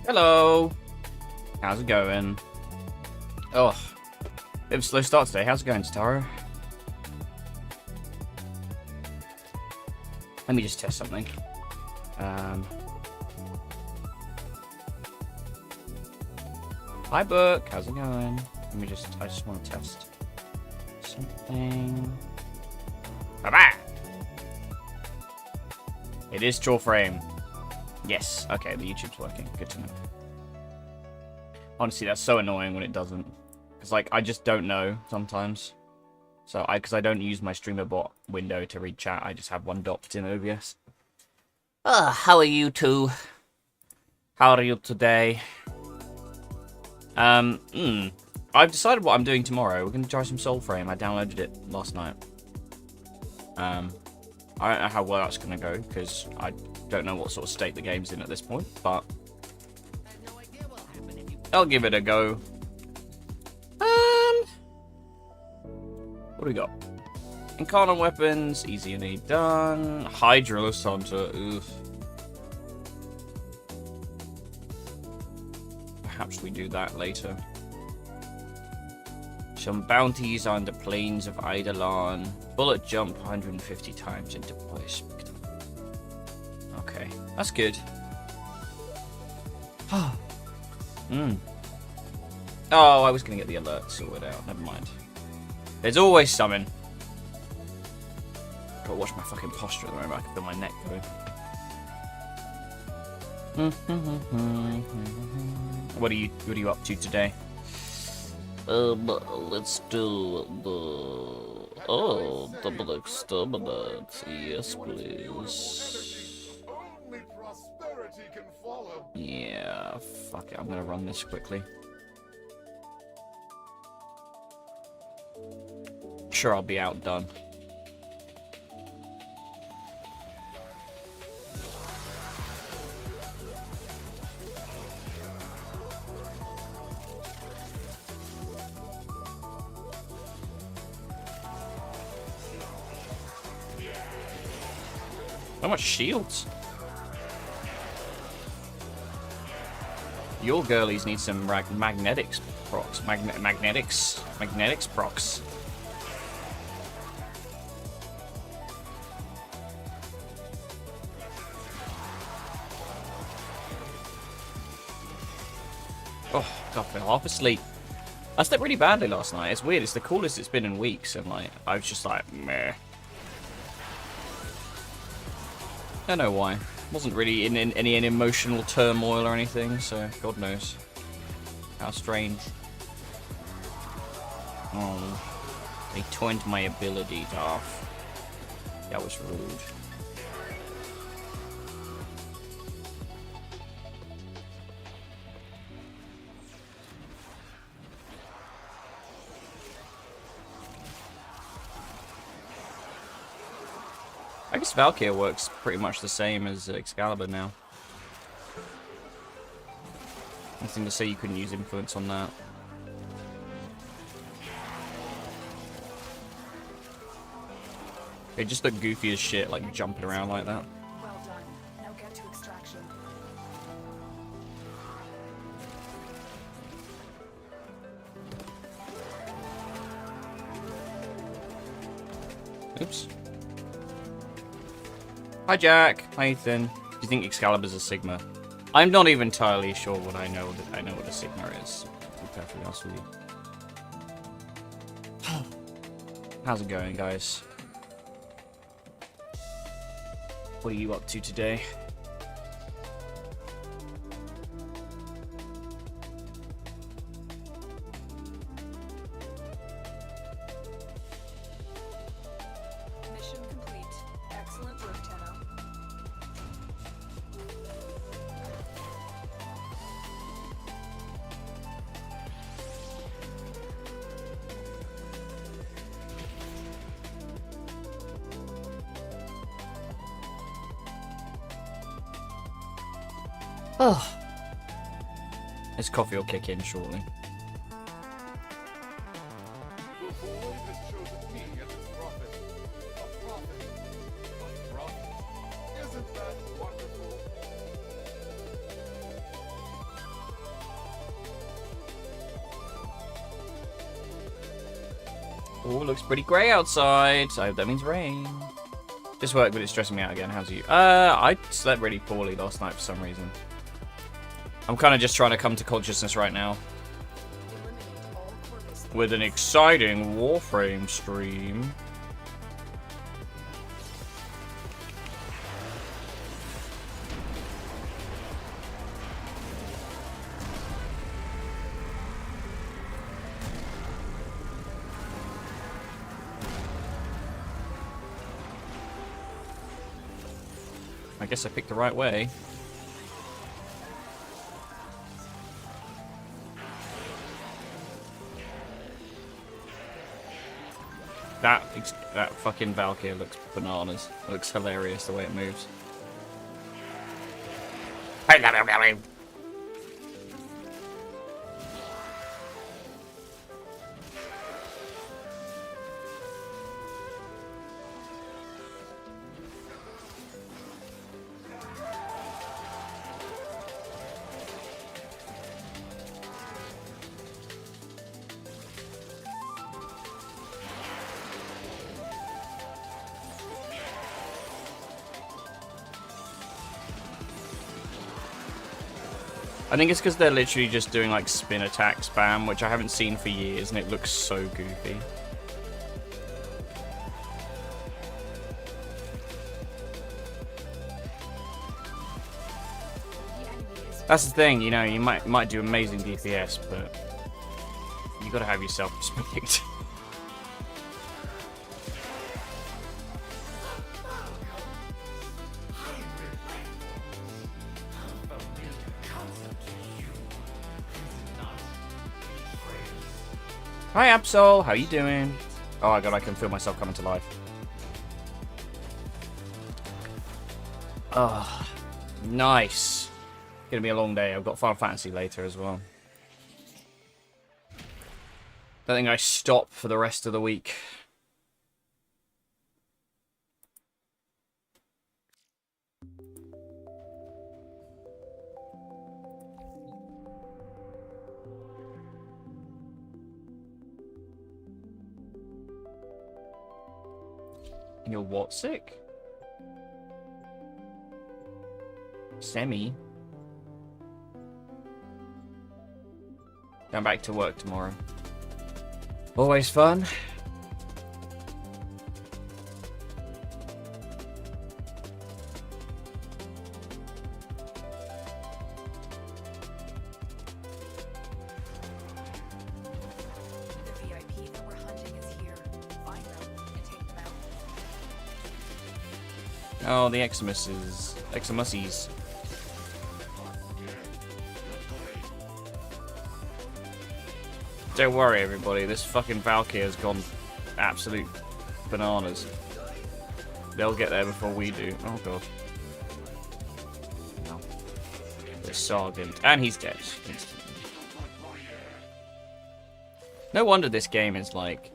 Hello. How's it going? Oh, bit of a slow start today. How's it going, Taro? Let me just test something. Hi, book. How's it going? I just want to test something. Bye-bye. It is dual frame. Yes. Okay, the YouTube's working. Good to know. Honestly, that's so annoying when it doesn't. Because, like, I just don't know sometimes. So, because I don't use my streamer bot window to read chat, I just have one dot in OBS. How are you two? How are you today? I've decided what I'm doing tomorrow. We're going to try some Soul Frame. I downloaded it last night. I don't know how well that's going to go, because I don't know what sort of state the game's in at this point, but I'll give it a go. What do we got? Incarnate weapons, easy and done. Hydralus Hunter, oof. Perhaps we do that later. Some bounties on the plains of Eidolon. Bullet jump 150 times into place. Okay, that's good. Oh, I was gonna get the alert sorted out. Never mind. There's always something. Gotta watch my fucking posture at the moment. I can feel my neck going. What are you up to today? Let's do the double exterminate. Yes, please. Only prosperity can follow. Yeah, fuck it. I'm gonna run this quickly. Sure, I'll be outdone. How much shields? Your girlies need some magnetics procs. Magnetics procs. Oh, God, I fell half asleep. I slept really badly last night. It's weird. It's the coolest it's been in weeks, and like I was just like, meh. I don't know why. Wasn't really in any emotional turmoil or anything, so God knows. How strange. Oh, they turned my abilities off. That was rude. I guess Valkyrie works pretty much the same as Excalibur now. Nothing to say you couldn't use influence on that. They just look goofy as shit, like jumping around like that. Well done. Now get to extraction. Oops. Hi Jack. Hi Ethan. Do you think Excalibur's a Sigma? I'm not even entirely sure what I know what a Sigma is, to be perfectly honest with you. How's it going, guys? What are you up to today? Mission complete. Excellent work, Tenno. Oh. This coffee will kick in shortly. The void has chosen me as its prophet. A prophet. A prophet. Isn't that wonderful? Oh, looks pretty grey outside. I hope that means rain. Just work, but it's stressing me out again. How's you? I slept really poorly last night for some reason. I'm kind of just trying to come to consciousness right now. With an exciting Warframe stream. I guess I picked the right way. That fucking Valkyrie looks bananas. It looks hilarious the way it moves. I think it's because they're literally just doing like spin attack spam, which I haven't seen for years, and it looks so goofy. That's the thing, you know, you might do amazing DPS, but you gotta have your self-respect. Hi Absol, how you doing? Oh my god, I can feel myself coming to life. Oh, nice. Gonna be a long day. I've got Final Fantasy later as well. I think I stop for the rest of the week. You're what, sick? Semi? Going back to work tomorrow. Always fun. The VIP that we're hunting is here. Find them and take them out. Oh, the Eximuses. Eximussies. Don't worry, everybody. This fucking Valkyrie has gone absolute bananas. They'll get there before we do. Oh, God. No. The Sargent. And he's dead. Instantly. No wonder this game is, like,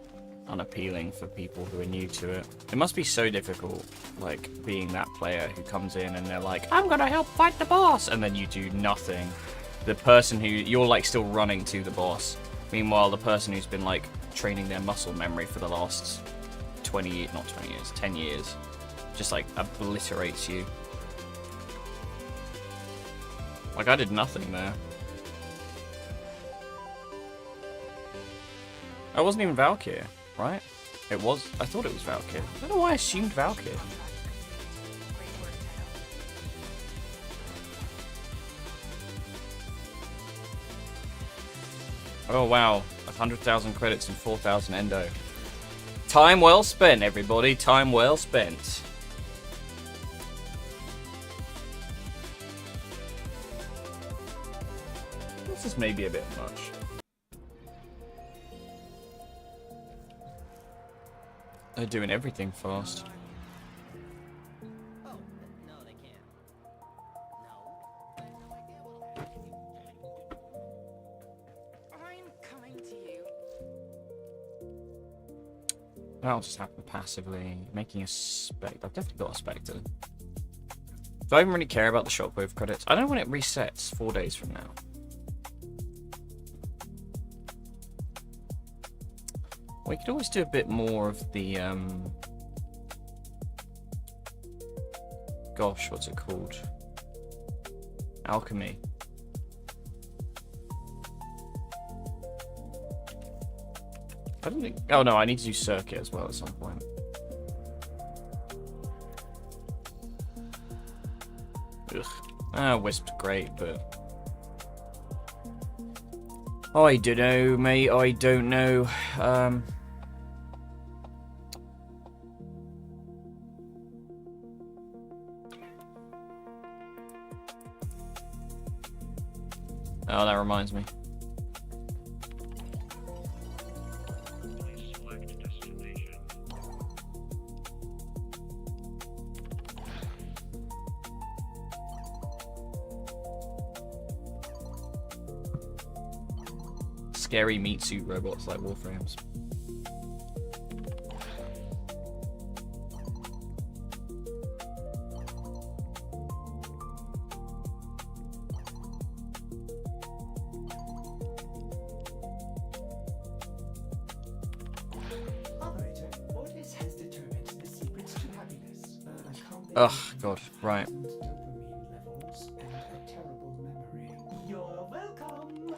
unappealing for people who are new to it. It must be so difficult, like, being that player who comes in and they're like, I'm gonna help fight the boss! And then you do nothing. The person who... You're, like, still running to the boss. Meanwhile, the person who's been, like, training their muscle memory for the last 10 years, just, like, obliterates you. Like, I did nothing there. I wasn't even Valkyrie, right? It was... I thought it was Valkyrie. I don't know why I assumed Valkyrie. Great work, Tenno. Oh, wow. 100,000 credits and 4,000 endo. Time well spent, everybody. Time well spent. This is maybe a bit much. They're doing everything fast. Oh, no, they can't. No. I'm coming to you. That'll just happen passively. Making a spec. I've definitely got a spectre. Do I even really care about the shockwave credits? I don't know when it resets 4 days from now. We could always do a bit more of the, gosh, what's it called? Alchemy. I don't think... Oh, no, I need to do circuit as well at some point. Ugh. Ah, Wisp's great, but... I don't know, mate. I don't know. Oh, that reminds me. Scary meat suit robots like Warframes. Operator, Otis has determined the secrets to happiness. Ugh, God, right. Dopamine levels and a terrible memory. You're welcome.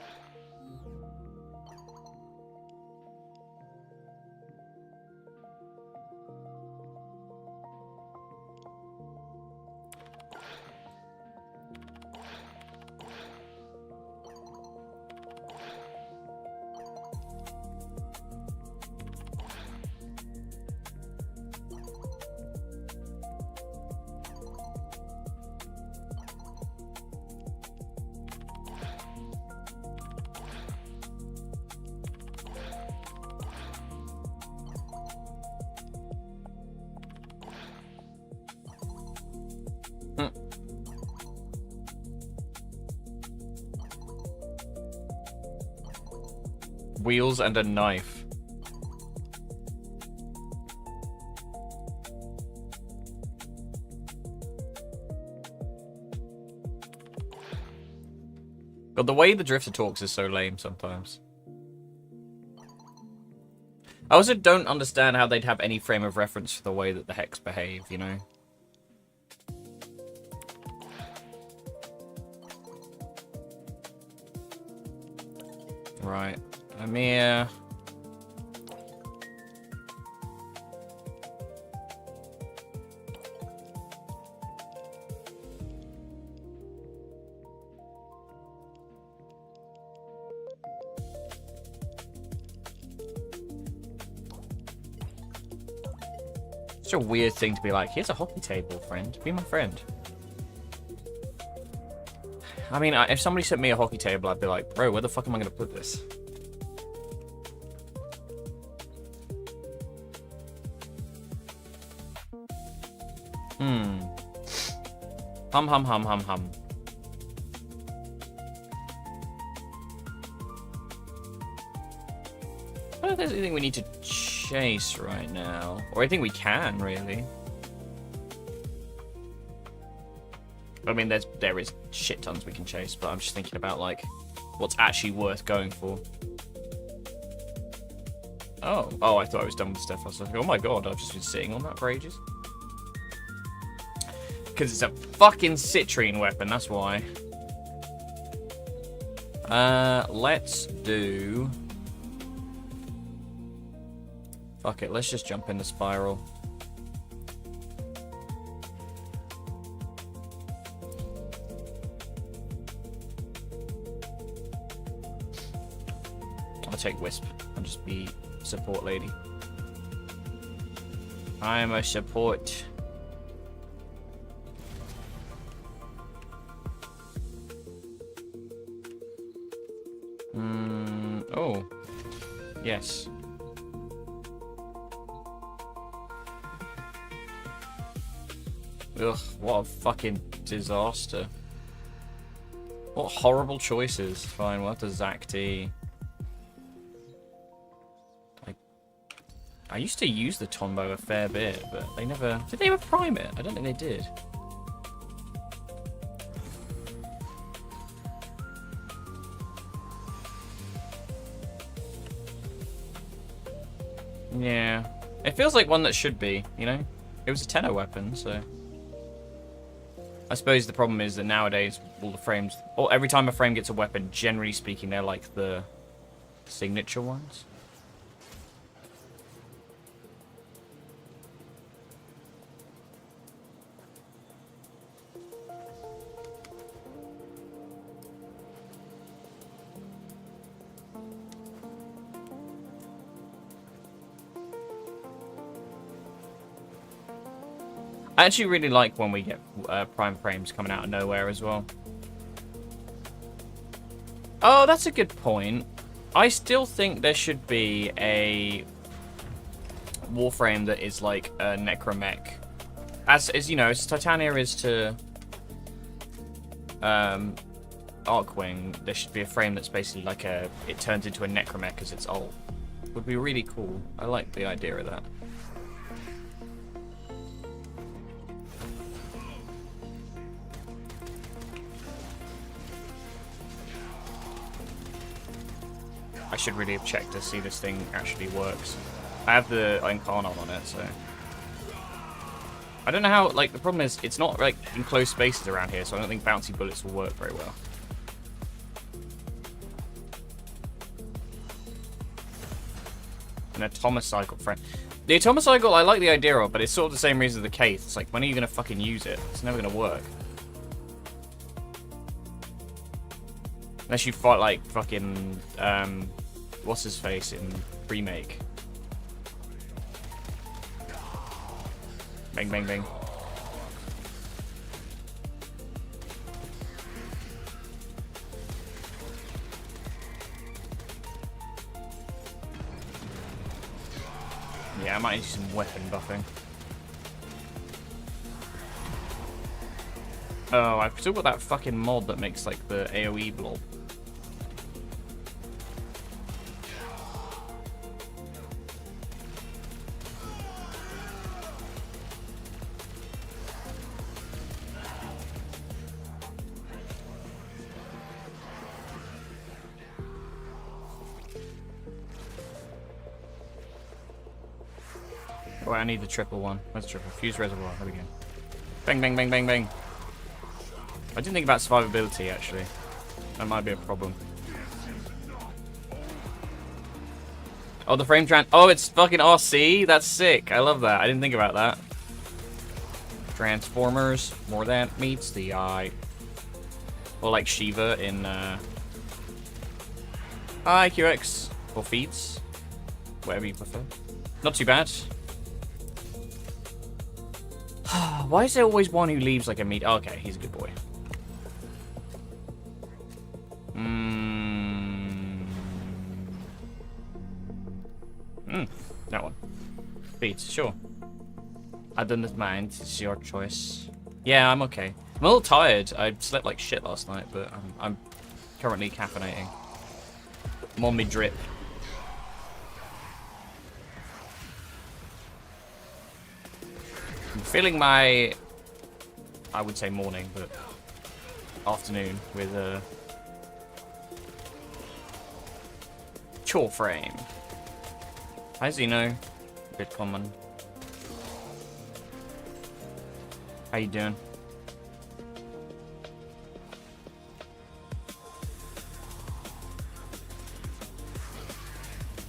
Wheels and a knife. God, the way the Drifter talks is so lame sometimes. I also don't understand how they'd have any frame of reference for the way that the Hex behave, you know? Right. Amir. It's a weird thing to be like, here's a hockey table, friend. Be my friend. I mean, if somebody sent me a hockey table, I'd be like, bro, where the fuck am I going to put this? Hum, hum, hum, hum, hum. I don't know if there's anything we need to chase right now. Or I think we can, really. I mean, there is shit tons we can chase, but I'm just thinking about, like, what's actually worth going for. Oh, I thought I was done with stuff. I was like, oh my god, I've just been sitting on that for ages. Because it's a fucking citrine weapon, that's why. Let's do... Fuck it, let's just jump into Spiral. I'll take Wisp and just be support lady. I'm a support. Oh. Yes. Ugh, what a fucking disaster. What horrible choices. Fine, we'll have to Zac T. I used to use the Tombow a fair bit, but they never... Did they ever prime it? I don't think they did. Yeah. It feels like one that should be, you know? It was a tenor weapon, so... I suppose the problem is that nowadays, all the frames... Or every time a frame gets a weapon, generally speaking, they're like the signature ones. I actually really like when we get prime frames coming out of nowhere as well. Oh, that's a good point. I still think there should be a Warframe that is like a necromech. As you know, as Titania is to Arcwing, there should be a frame that's basically like it turns into a necromech as its ult. Would be really cool. I like the idea of that. I should really have checked to see this thing actually works. I have the Incarnate on it, so... I don't know how, like, the problem is, it's not, like, in closed spaces around here, so I don't think bouncy bullets will work very well. An Atomocycle friend. The Atomocycle, I like the idea of, but it's sort of the same reason as the case. It's like, when are you going to fucking use it? It's never going to work. Unless you fight, like, fucking, what's his face in Remake. Bang, bang, bang. Yeah, I might need some weapon buffing. Oh, I've still got that fucking mod that makes, like, the AoE blob. Oh, I need the triple one. Where's the triple? Fuse reservoir. There we go. Bang, bang, bang, bang, bang. I didn't think about survivability, actually. That might be a problem. Oh, the frame tran... Oh, it's fucking RC? That's sick. I love that. I didn't think about that. Transformers. More than meets the eye. Or like Shiva in, Hi, QX. Or Feeds. Whatever you prefer. Not too bad. Why is there always one who leaves like a meat? Oh, okay, he's a good boy. That one. Beats, sure. I don't mind. It's your choice. Yeah, I'm okay. I'm a little tired. I slept like shit last night, but I'm currently caffeinating. I'm on me drip. I'm feeling my, I would say morning, but afternoon with a chore frame. Hi Zeno, bit common. How you doing?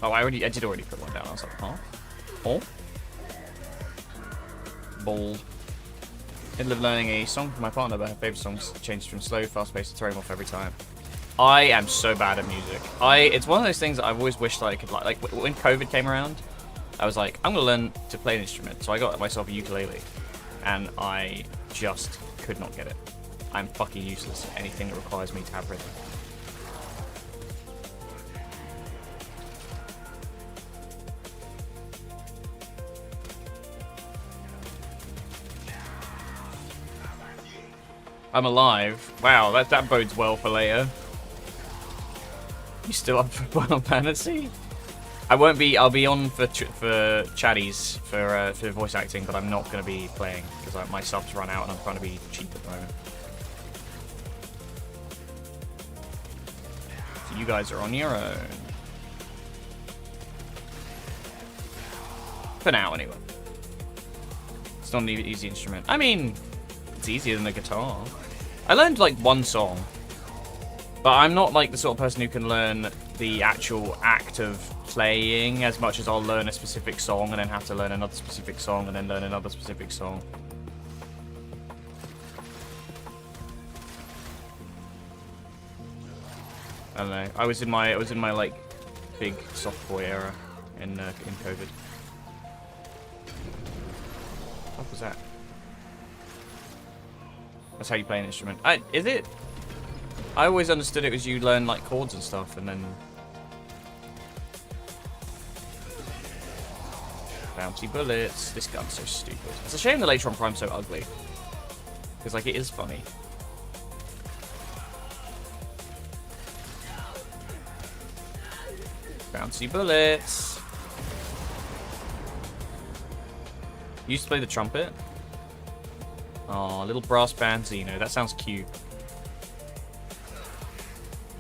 Oh, I did already put one down. I was like, huh? Oh? Bold. Middle of learning a song from my partner, but her favourite songs changed from slow, fast-paced to throw him off every time. I am so bad at music. It's one of those things that I've always wished that I could like when COVID came around, I was like, I'm gonna learn to play an instrument. So I got myself a ukulele, and I just could not get it. I'm fucking useless at anything that requires me to have rhythm. I'm alive. Wow, that bodes well for later. You still up for Final Fantasy? I won't be. I'll be on for chatties for voice acting, but I'm not going to be playing because my subs run out and I'm trying to be cheap at the moment. So you guys are on your own. For now, anyway. It's not an easy instrument. I mean, it's easier than the guitar. I learned like one song. But I'm not like the sort of person who can learn the actual act of playing as much as I'll learn a specific song and then have to learn another specific song and then learn another specific song. I don't know. I was in my like big soft boy era in COVID. What was that? That's how you play an instrument. Is it? I always understood it was you learn like chords and stuff and then bouncy bullets. This gun's so stupid. It's a shame the later on Prime's so ugly. Because like it is funny. Bouncy bullets. You used to play the trumpet? Oh, little brass bandzino. That sounds cute.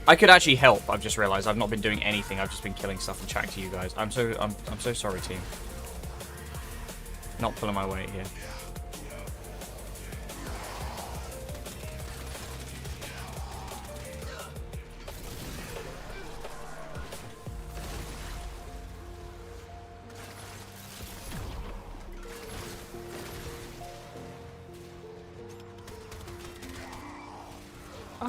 I could actually help. I've just realized I've not been doing anything. I've just been killing stuff and chatting to you guys. I'm so sorry, team. Not pulling my weight here.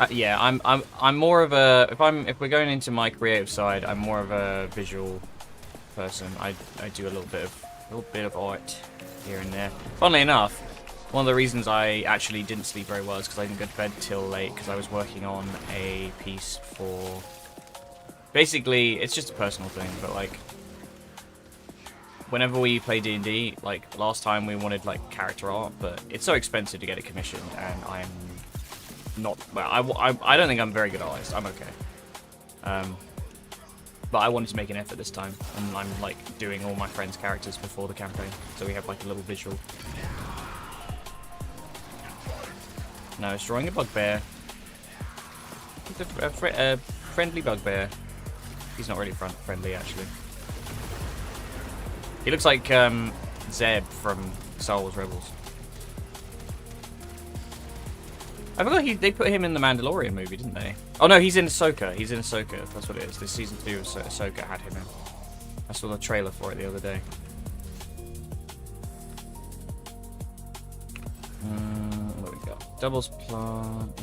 Yeah, I'm more of a if we're going into my creative side, I'm more of a visual person. I do a little bit of art here and there. Funnily enough, one of the reasons I actually didn't sleep very well is because I didn't go to bed till late because I was working on a piece for. Basically, it's just a personal thing, but like whenever we play D&D, like last time we wanted like character art, but it's so expensive to get it commissioned, and I'm not, well, I don't think I'm a very good artist. I'm okay. But I wanted to make an effort this time, and I'm like doing all my friends' characters before the campaign, so we have like a little visual. No, it's drawing a bugbear. He's a friendly bugbear. He's not really friendly, actually. He looks like Zeb from Star Wars Rebels. I forgot they put him in the Mandalorian movie, didn't they? Oh no, he's in Ahsoka. He's in Ahsoka. That's what it is. This season 2 of Ahsoka had him in. I saw the trailer for it the other day. What do we got? Doubles plant.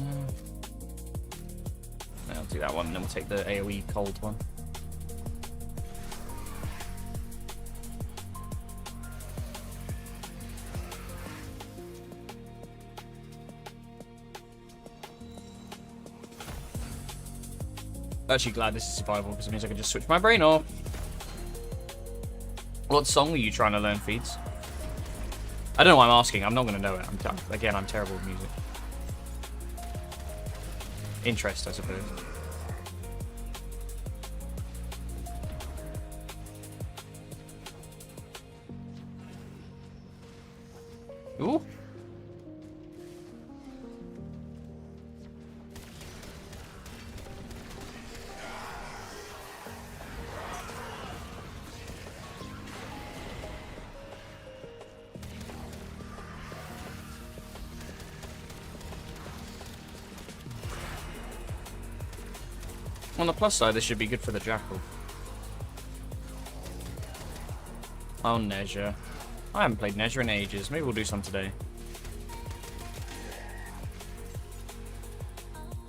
I'll do that one, and then we'll take the AoE cold one. Actually glad this is survival because it means I can just switch my brain off. What song were you trying to learn, Feeds? I don't know why I'm asking. I'm not going to know it. Again, I'm terrible with music. Interest, I suppose. Ooh. On the plus side, this should be good for the Jackal. Oh, Nezha. I haven't played Nezha in ages. Maybe we'll do some today.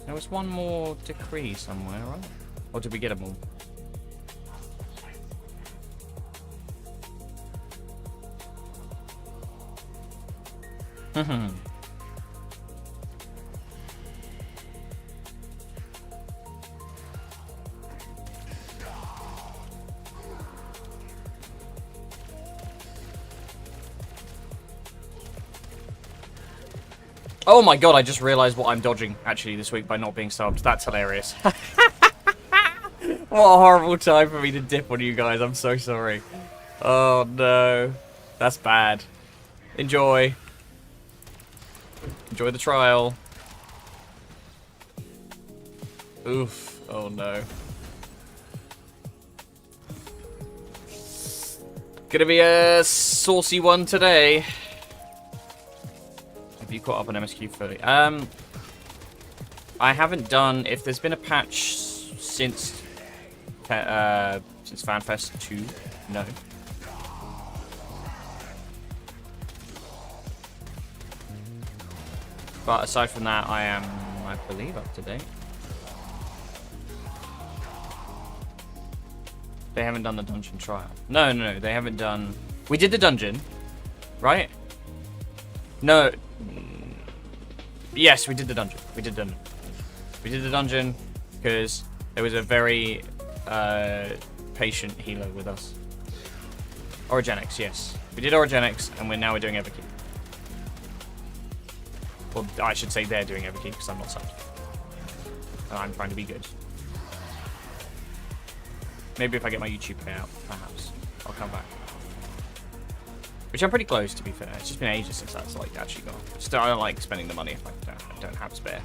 There was one more decree somewhere, right? Or did we get them all? Oh my god, I just realized what I'm dodging, actually, this week by not being subbed. That's hilarious. What a horrible time for me to dip on you guys. I'm so sorry. Oh no. That's bad. Enjoy. Enjoy the trial. Oof. Oh no. Gonna be a saucy one today. Have you caught up on MSQ 30? I haven't done. If there's been a patch since FanFest 2, no. But aside from that, I am, I believe, up to date. They haven't done the dungeon trial. No, they haven't done... We did the dungeon, right? No. Yes, we did the dungeon. We did the dungeon because there was a very patient healer with us. Origenics, yes. We did Origenics, and we're doing Everkeep. Well, I should say they're doing Everkeep because I'm not such. And I'm trying to be good. Maybe if I get my YouTube payout, perhaps I'll come back. Which I'm pretty close, to be fair. It's just been ages since that's like actually gone. Still, I don't like spending the money if I don't have spare.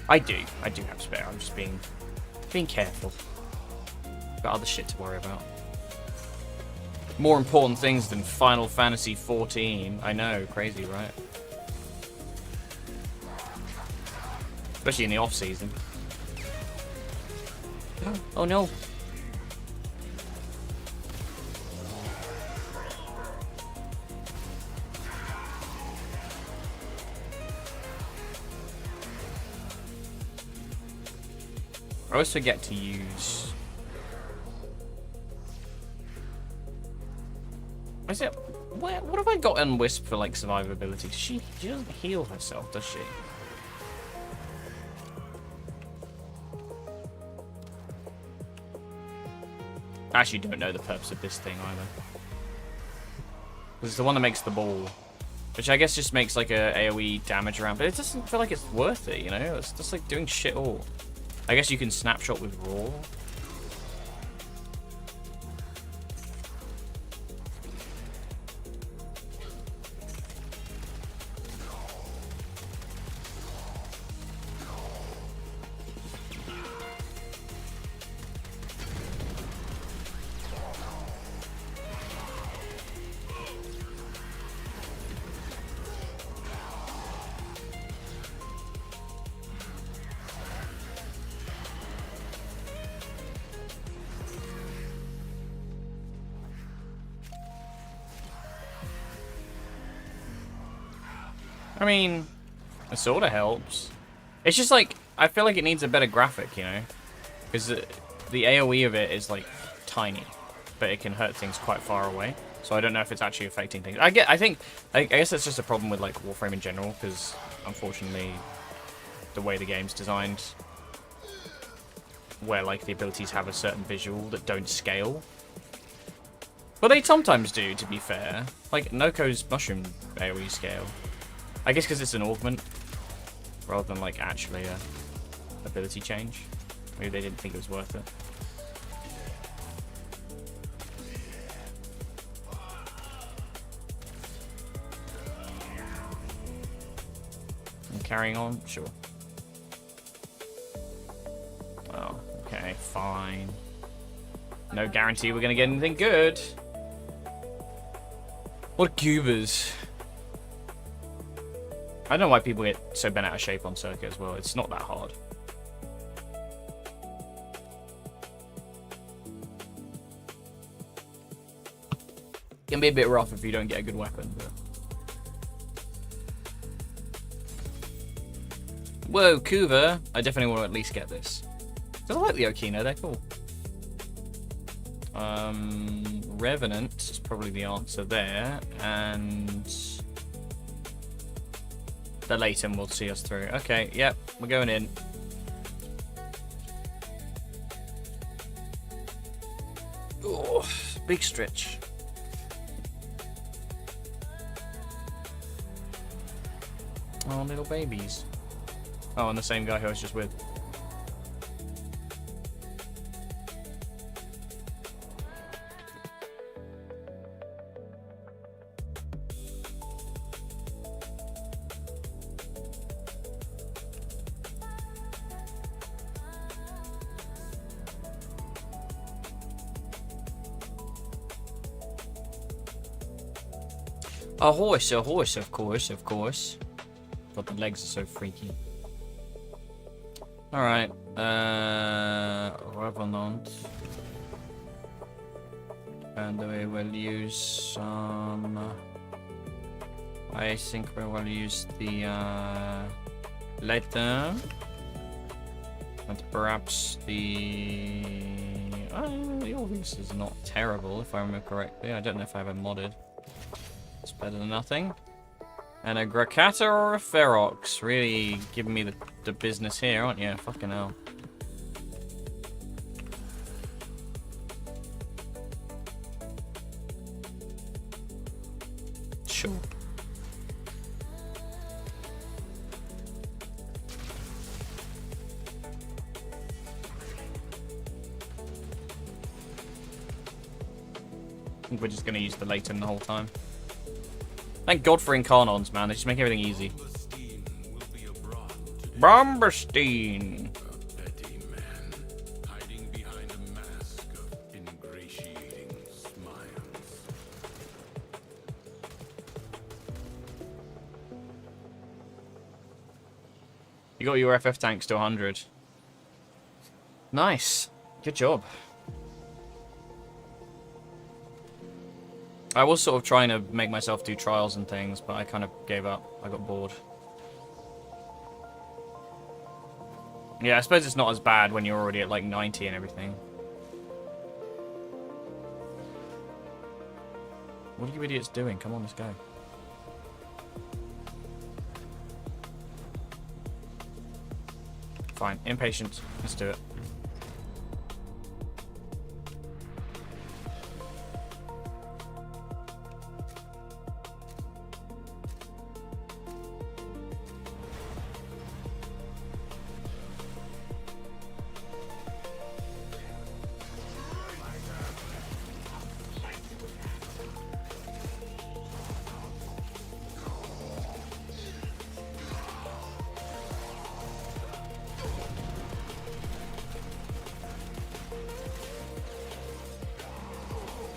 I do have spare. I'm just being careful. Got other shit to worry about. More important things than Final Fantasy 14. I know, crazy, right? Especially in the off season. Oh no. I always forget to use... Is it... What have I got in Wisp for, like, survivability? She doesn't heal herself, does she? I actually don't know the purpose of this thing either. Because it's the one that makes the ball. Which I guess just makes like a AoE damage around. But it doesn't feel like it's worth it, you know? It's just like doing shit all. I guess you can snapshot with raw. I mean, it sort of helps. It's just like, I feel like it needs a better graphic, you know? Because the AoE of it is like tiny, but it can hurt things quite far away. So I don't know if it's actually affecting things. I guess that's just a problem with like Warframe in general, because unfortunately, the way the game's designed, where like the abilities have a certain visual that don't scale. But they sometimes do, to be fair. Like Noko's mushroom AoE scale. I guess because it's an augment, rather than like actually a ability change. Maybe they didn't think it was worth it. And carrying on, sure. Oh, okay, fine. No guarantee we're gonna get anything good. What goobers? I don't know why people get so bent out of shape on circuit as well. It's not that hard. It can be a bit rough if you don't get a good weapon, but... Whoa, Kuva! I definitely want to at least get this. I like the Okina, they're cool. Revenant is probably the answer there, and... The Leighton will see us through. Okay, yep, we're going in. Oh, big stretch. Oh, little babies. Oh, and the same guy who I was just with. A horse, of course, of course. But the legs are so freaky. Alright, Revenant. And we will use some... I think we will use the letter. And perhaps the... the obvious is not terrible, if I remember correctly. I don't know if I have it modded. It's better than nothing. And a Grakata or a Ferox. Really giving me the business here, aren't you? Fucking hell. Sure. I think we're just going to use the Layton the whole time. Thank God for Incarnons, man. They just make everything easy. Bomberstein. A petty man, hiding behind a mask of ingratiating smiles. You got your FF tanks to 100. Nice. Good job. I was sort of trying to make myself do trials and things, but I kind of gave up. I got bored. Yeah, I suppose it's not as bad when you're already at like 90 and everything. What are you idiots doing? Come on, let's go. Fine. Impatient. Let's do it.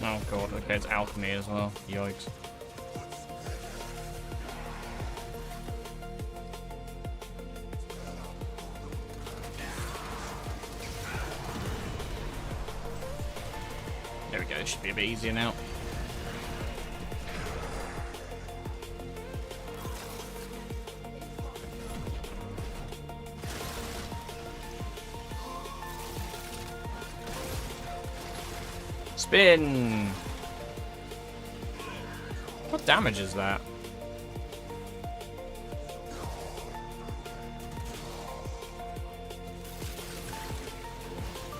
Oh god, okay, it's alchemy as well. Yikes. There we go, it should be a bit easier now. Spin! What damage is that?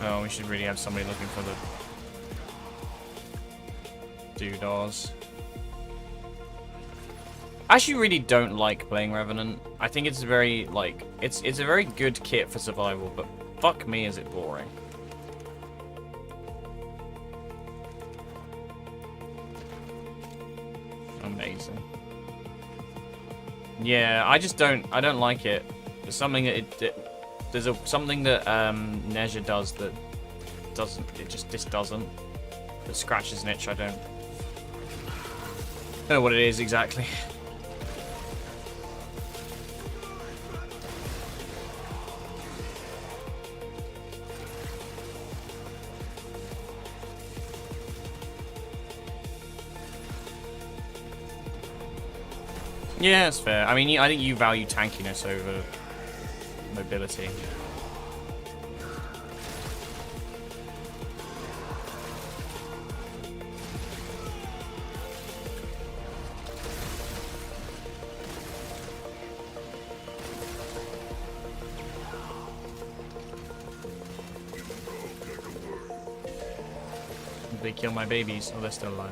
Oh, we should really have somebody looking for the doodahs. I actually really don't like playing Revenant. I think it's very, like, it's a very good kit for survival, but fuck me is it boring. Amazing. Yeah, I don't like it. There's something that something that Nezha does that just doesn't. That scratches an itch I don't know what it is exactly. Yeah, that's fair. I mean, I think you value tankiness over mobility. They kill my babies. Oh, they're still alive.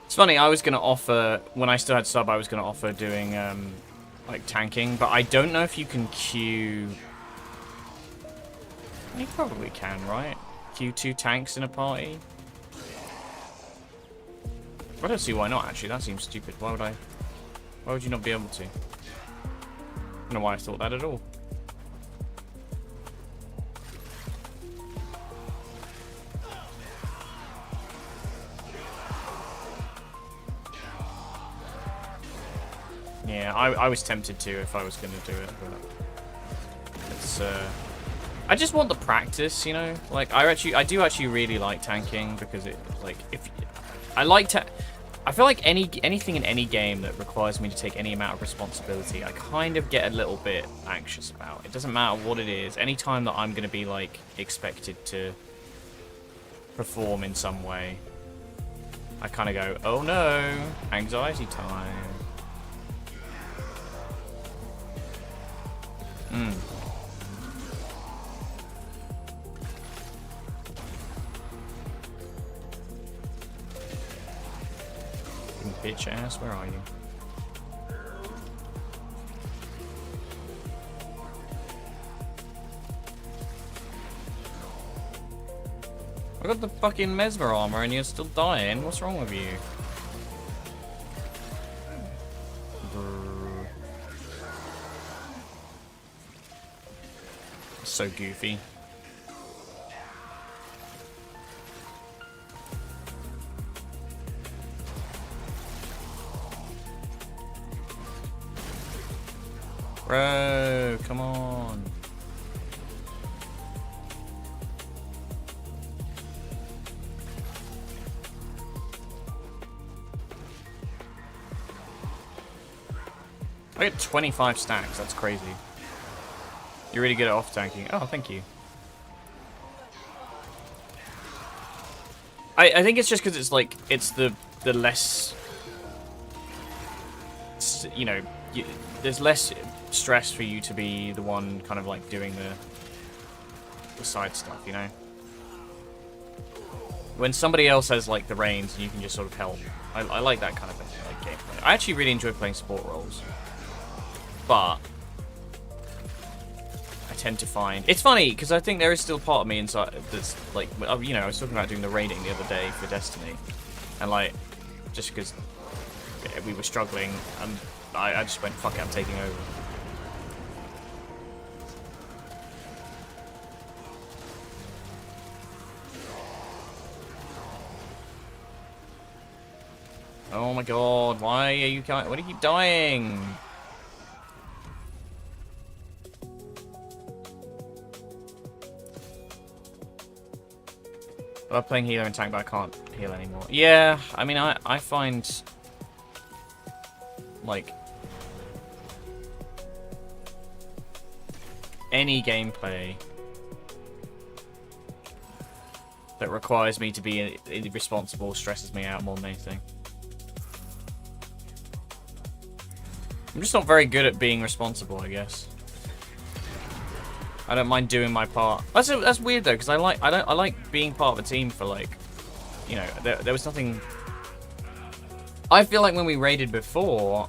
It's funny, I was going to offer, when I still had sub, I was going to offer doing, like, tanking, but I don't know if you can queue You probably can, right? Queue 2 tanks in a party? I don't see why not, actually. That seems stupid. Why would you not be able to? I don't know why I thought that at all. Yeah, I was tempted to if I was going to do it, but it's I just want the practice, you know. Like I do actually really like tanking because it like I feel like anything in any game that requires me to take any amount of responsibility, I kind of get a little bit anxious about. It doesn't matter what it is. Any time that I'm going to be like expected to perform in some way, I kind of go, "Oh no, anxiety time." Bitch ass, where are you? I got the fucking mesmer armor and you're still dying. What's wrong with you? Brr. So goofy. Bro, come on. I get 25 stacks, that's crazy. You're really good at off-tanking. Oh, thank you. I think it's just because it's like, it's the less... You know, there's less stress for you to be the one kind of like doing the side stuff, you know? When somebody else has like the reins and you can just sort of help. I like that kind of thing, like gameplay. I actually really enjoy playing support roles. But I tend to find... It's funny, because I think there is still part of me inside that's like, you know, I was talking about doing the raiding the other day for Destiny. And like, just because we were struggling, and I just went, fuck it, I'm taking over. Oh my god, why are you why do you keep dying? I love playing healer and tank, but I can't heal anymore. Yeah, I mean, I find like any gameplay that requires me to be irresponsible stresses me out more than anything. I'm just not very good at being responsible, I guess. I don't mind doing my part. That's weird though, because I like being part of a team for like, you know, there was nothing. I feel like when we raided before,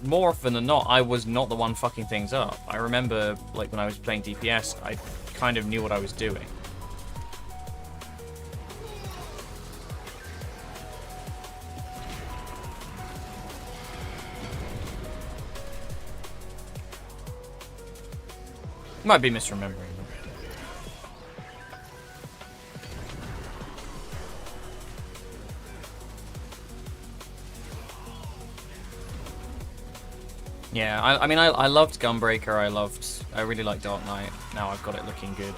more often than not, I was not the one fucking things up. I remember like when I was playing DPS, I kind of knew what I was doing. Might be misremembering. Yeah, I mean, I loved Gunbreaker. I really liked Dark Knight. Now I've got it looking good.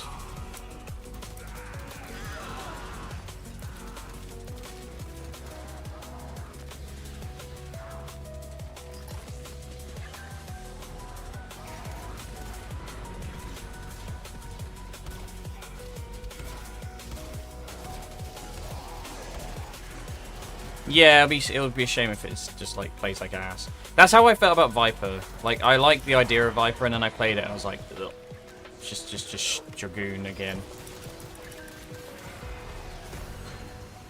Yeah, it would be a shame if it's just like plays like ass. That's how I felt about Viper. Like I liked the idea of Viper, and then I played it, and I was like, ugh. Just Dragoon again.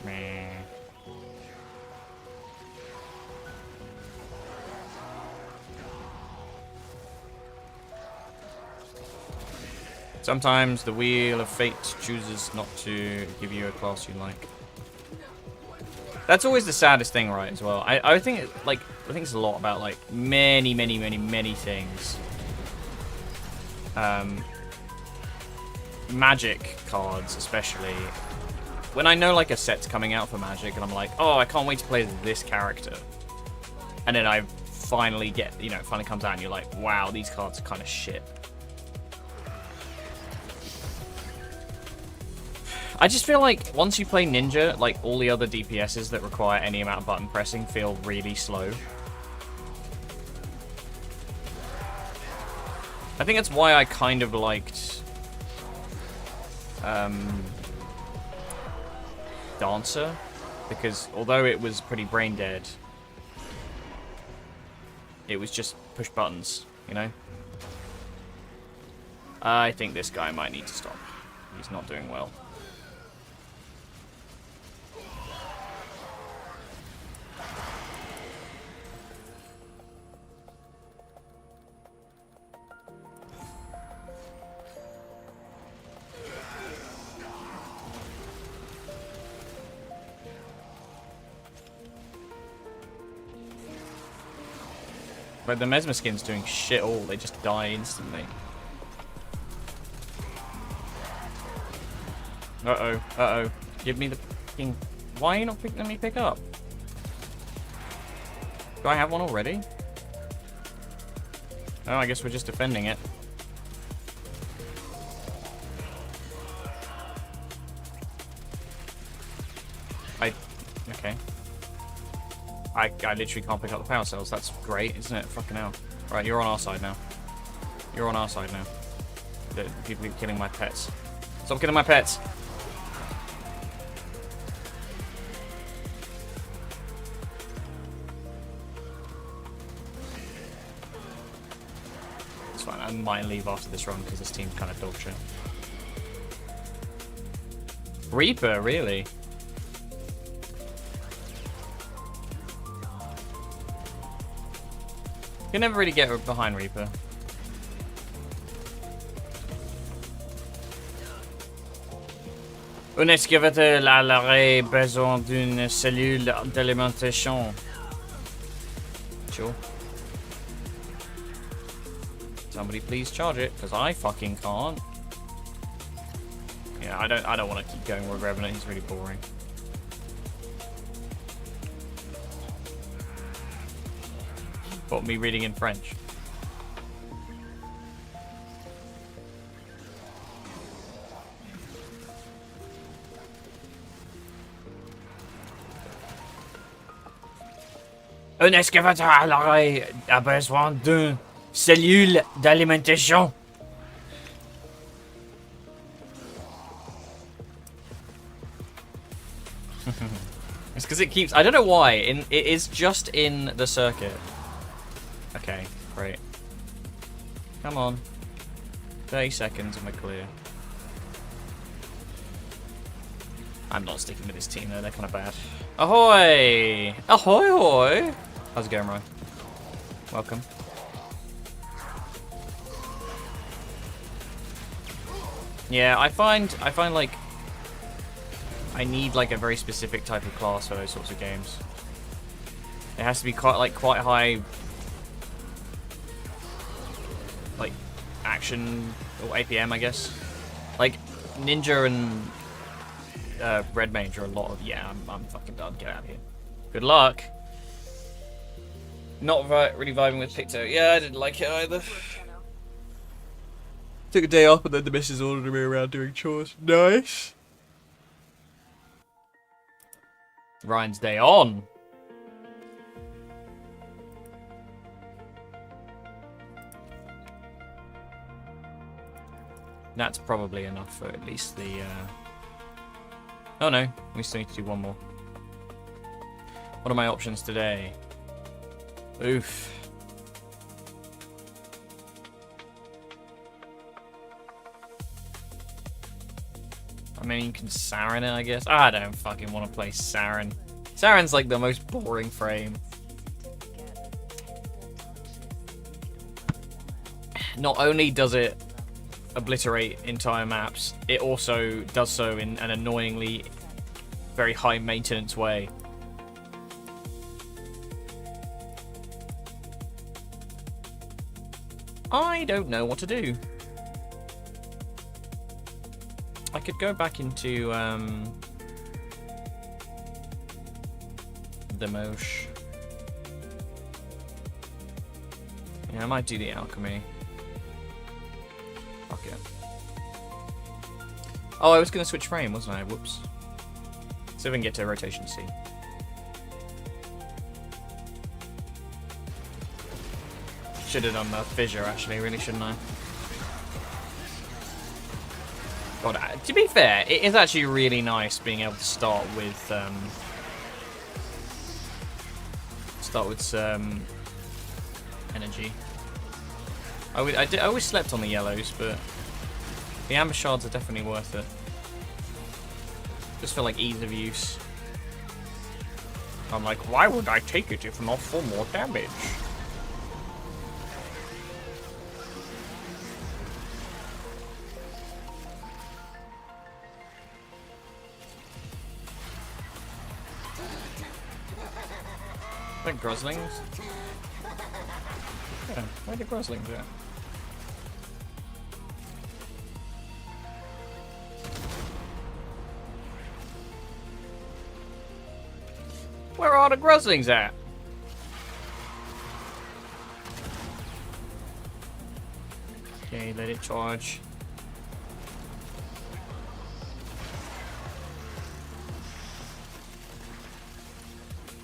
Meh. Sometimes the wheel of fate chooses not to give you a class you like. That's always the saddest thing, right, as well. I think it's a lot about, like, many things. Magic cards, especially. When I know, like, a set's coming out for Magic, and I'm like, oh, I can't wait to play this character. And then I finally get, you know, it finally comes out, and you're like, wow, these cards are kind of shit. I just feel like once you play Ninja, like all the other DPSs that require any amount of button pressing feel really slow. I think that's why I kind of liked Dancer, because although it was pretty brain dead, it was just push buttons, you know? I think this guy might need to stop. He's not doing well. But the Mesmer skin's doing shit all. They just die instantly. Uh-oh. Uh-oh. Give me the fucking... Why are you not letting me pick up? Do I have one already? Oh, I guess we're just defending it. Okay. I literally can't pick up the power cells. That's great, isn't it? Fucking hell. Right, you're on our side now. You're on our side now. The people keep killing my pets. Stop killing my pets! It's fine, I might leave after this run because this team's kind of dog shit. Reaper, really? You can never really get behind Reaper. Un excavateur à l'arrêt besoin d'une cellule d'alimentation. Sure. Somebody please charge it, because I fucking can't. Yeah, I don't want to keep going with Revenant, he's really boring. Got me reading in French. Un excavateur à l'arrêt a besoin d'une cellule d'alimentation. It's because it keeps... I don't know why. It is just in the circuit. Okay, great. Come on. 30 seconds and we're clear. I'm not sticking with this team though, they're kind of bad. Ahoy! Ahoy hoy! How's it going, Ryan? Welcome. Yeah, I find like I need like a very specific type of class for those sorts of games. It has to be quite high like action or APM, I guess. Like Ninja and Red Mage are a lot of... Yeah, I'm fucking done. Get out of here. Good luck. Not really vibing with Picto. Yeah, I didn't like it either. Took a day off and then the missus ordered me around doing chores. Nice. Ryan's day on. That's probably enough for at least the... Oh no, we still need to do one more. What are my options today? Oof. I mean, you can Saren it, I guess. I don't fucking want to play Saren. Saren's like the most boring frame. Not only does it obliterate entire maps, it also does so in an annoyingly very high maintenance way. I don't know what to do. I could go back into the Mosh. Yeah, I might do the alchemy. Fuck it. Oh, I was gonna switch frame, wasn't I? Whoops. See if we can get to rotation C. Should have done the fissure actually, really, shouldn't I? God, to be fair, it is actually really nice being able to start with some energy. I always slept on the yellows, but the amber shards are definitely worth it. Just for like ease of use. I'm like, why would I take it if not for more damage? Like groslings? Yeah, where the groslings at? Where are the groslings at? Okay, let it charge.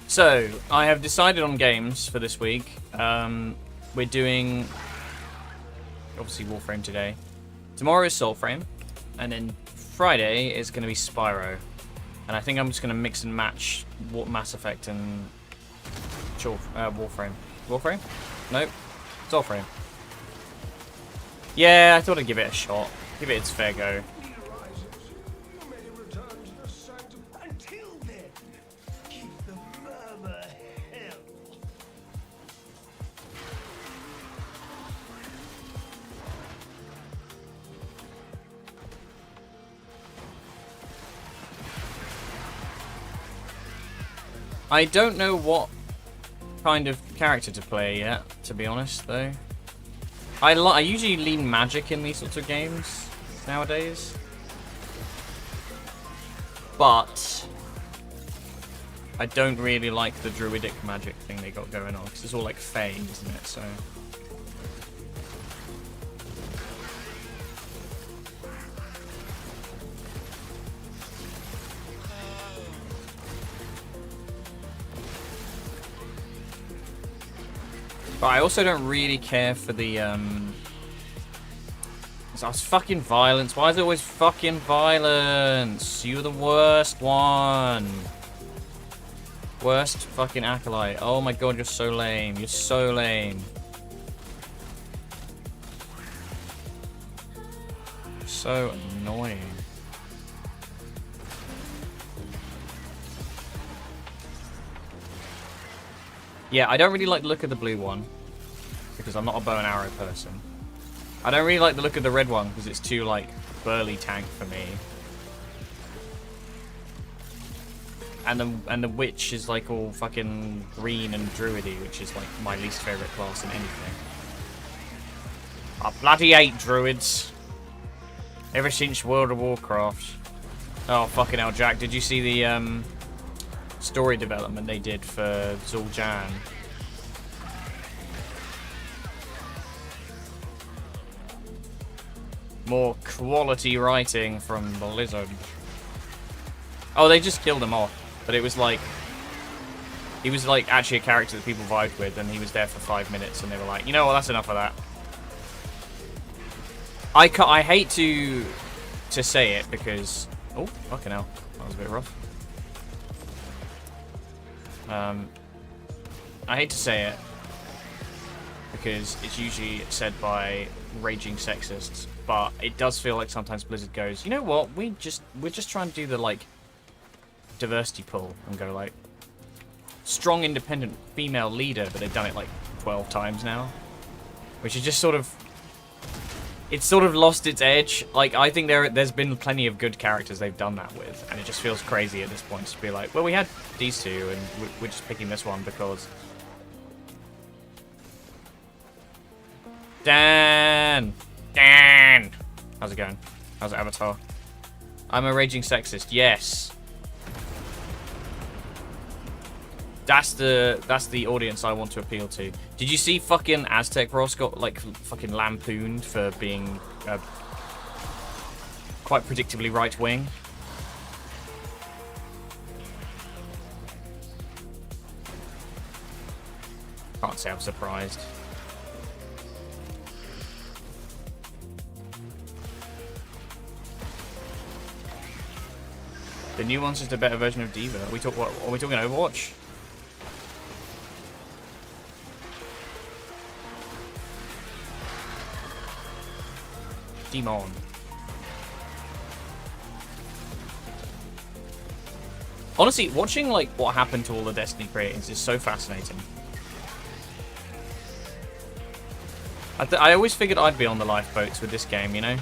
So, I have decided on games for this week. We're doing, obviously, Warframe today. Tomorrow is Soulframe. And then Friday is going to be Spyro. And I think I'm just going to mix and match Mass Effect and Warframe. Warframe? Nope. Soulframe. Yeah, I thought I'd give it a shot. Give it its fair go. I don't know what kind of character to play yet, to be honest, though. I usually lean magic in these sorts of games nowadays. But I don't really like the druidic magic thing they got going on, because it's all like Fae, isn't it? So but I also don't really care for the it's fucking violence. Why is it always fucking violence? You're the worst one. Worst fucking acolyte. Oh my god, you're so lame. You're so lame. So annoying. Yeah, I don't really like the look of the blue one, because I'm not a bow and arrow person. I don't really like the look of the red one, because it's too, like, burly tank for me. And the witch is, like, all fucking green and druidy, which is, like, my least favourite class in anything. I bloody hate druids. Ever since World of Warcraft. Oh, fucking hell, Jack. Did you see the, story development they did for Zul'Jan? More quality writing from Blizzard. Oh, they just killed him off. But it was like... he was like actually a character that people vibed with, and he was there for 5 minutes, and they were like, you know what, that's enough of that. I hate to say it because... oh, fucking hell. That was a bit rough. I hate to say it because it's usually said by raging sexists, but it does feel like sometimes Blizzard goes, you know what, we're just trying to do the like diversity pull and go like strong independent female leader, but they've done it like 12 times now, which is just sort of it's sort of lost its edge. Like, I think there's been plenty of good characters they've done that with, and it just feels crazy at this point to be like, well, we had these two, and we're just picking this one because... Dan! How's it going? How's Avatar? I'm a raging sexist. Yes. That's the audience I want to appeal to. Did you see fucking Aztec Ross got like fucking lampooned for being quite predictably right wing? Can't say I'm surprised. The new one's just a better version of Diva. Are we talking Overwatch? Demon. Honestly, watching like what happened to all the Destiny creators is so fascinating. I always figured I'd be on the lifeboats with this game, you know?